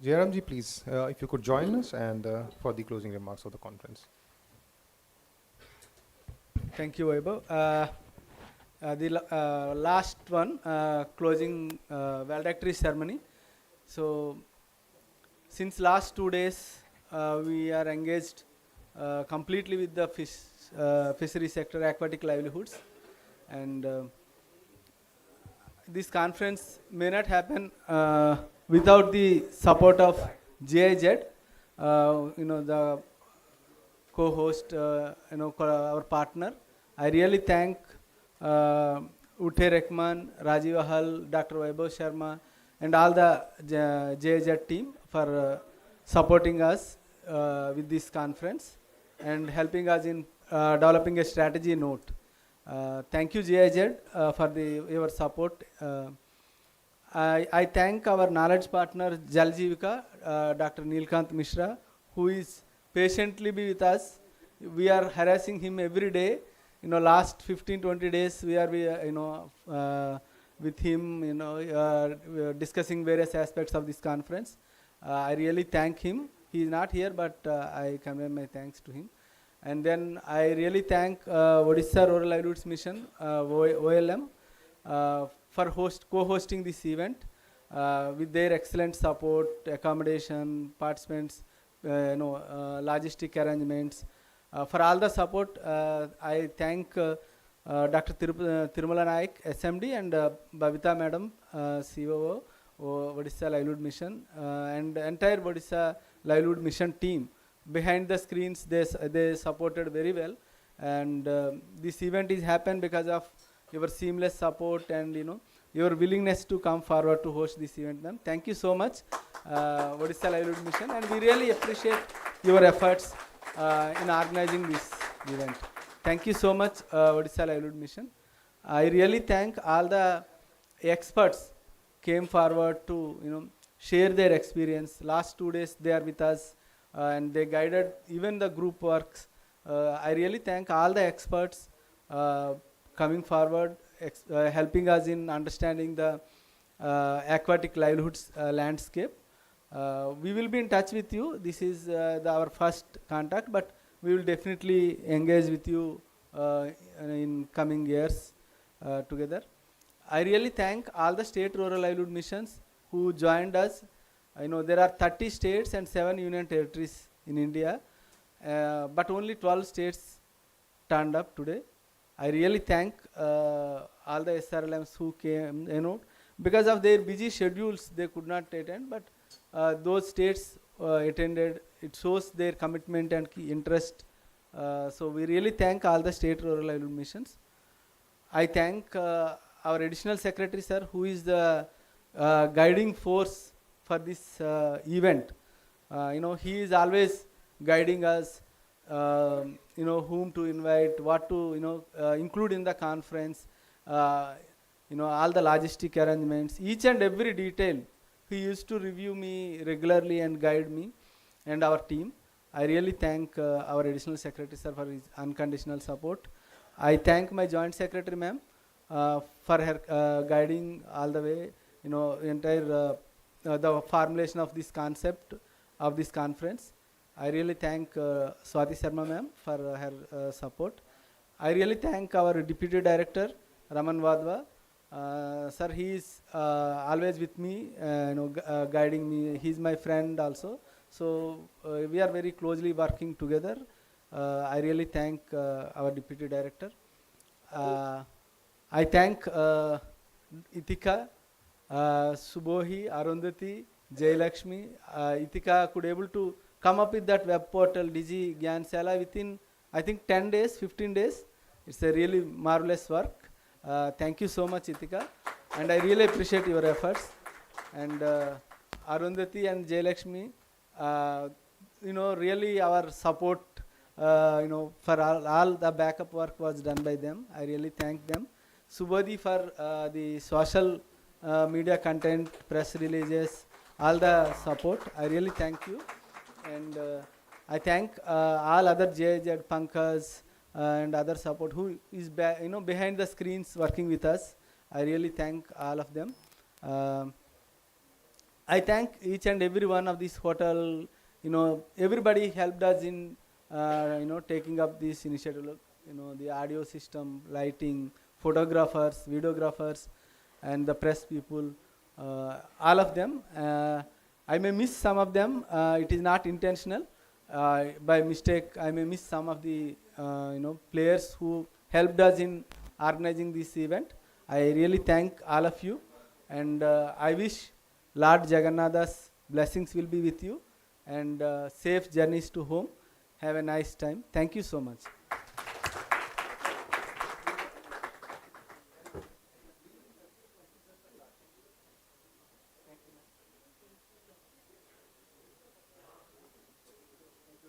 Jairamji, please, if you could join us and for the closing remarks of the conference. Thank you, Vaibhav. The last one, closing valedictory ceremony. So, since last 2 days, we are engaged completely with the fishery sector, aquatic livelihoods, and this conference may not happen without the support of GIZ, the co-host, our partner. I really thank Utte Rekman, Rajiv Ahal, Dr. Vaibhav Sharma, and all the GIZ team for supporting us with this conference and helping us in developing a strategy note. Thank you, GIZ, for your support. I thank our knowledge partner, Jaljivika, Dr. Neelkant Mishra, who is patiently be with us. We are harassing him every day. Last 15-20 days, we are with him, discussing various aspects of this conference. I really thank him. He is not here, but I convey my thanks to him. And then I really thank Odisha Rural Livelihoods Mission, OLM, for co-hosting this event with their excellent support, accommodation, participants, logistic arrangements. For all the support, I thank Dr. Tirumala Naik, SMD, and Babita Madam, COO, Odisha Livelihood Mission, and entire Odisha Livelihood Mission team. Behind the screens, they supported very well, and this event is happened because of your seamless support and your willingness to come forward to host this event, ma'am. Thank you so much, Odisha Livelihood Mission, and we really appreciate your efforts in organizing this event. Thank you so much, Odisha Livelihood Mission. I really thank all the experts came forward to share their experience. Last 2 days they are with us. And they guided even the group works. I really thank all the experts coming forward, helping us in understanding the aquatic livelihoods landscape. We will be in touch with you. This is our first contact, but we will definitely engage with you in coming years together. I really thank all the state rural livelihood missions who joined us. There are 30 states and 7 union territories in India, but only 12 states turned up today. I really thank all the SRLMs who came, because of their busy schedules they could not attend, but those states attended. It shows their commitment and interest. So we really thank all the state rural livelihood missions. I thank our additional secretary, sir, who is the guiding force for this event. He is always guiding us, whom to invite, what to include in the conference, all the logistic arrangements, each and every detail. He used to review me regularly and guide me and our team. I really thank our additional secretary, sir, for his unconditional support. I thank my joint secretary, ma'am, for her guiding all the way, entire the formulation of this concept of this conference. I really thank Swati Sharma ma'am for her support. I really thank our deputy director Raman Wadhwa. Sir, he is always with me, guiding me. He is my friend also. So we are very closely working together. I really thank our deputy director. I thank Itika, Subhohi, Arundhati, Jayalakshmi. Itika could able to come up with that web portal Digi Gyansala within, I think, 10 days, 15 days. It's a really marvelous work. Thank you so much, Itika, and I really appreciate your efforts. And Arundhati and Jayalakshmi, really our support, for all the backup work was done by them. I really thank them. Subodhi for the social media content, press releases, all the support. I really thank you. And I thank all other JIZ, Pankaj, and other support who is behind the screens working with us. I really thank all of them. I thank each and every one of this hotel. Everybody helped us in taking up this initiative. Look, the audio system, lighting, photographers, videographers, and the press people, all of them. I may miss some of them. It is not intentional. By mistake, I may miss some of the players who helped us in organizing this event. I really thank all of you, and I wish Lord Jagannatha's blessings will be with you, and safe journeys to home. Have a nice time. Thank you so much.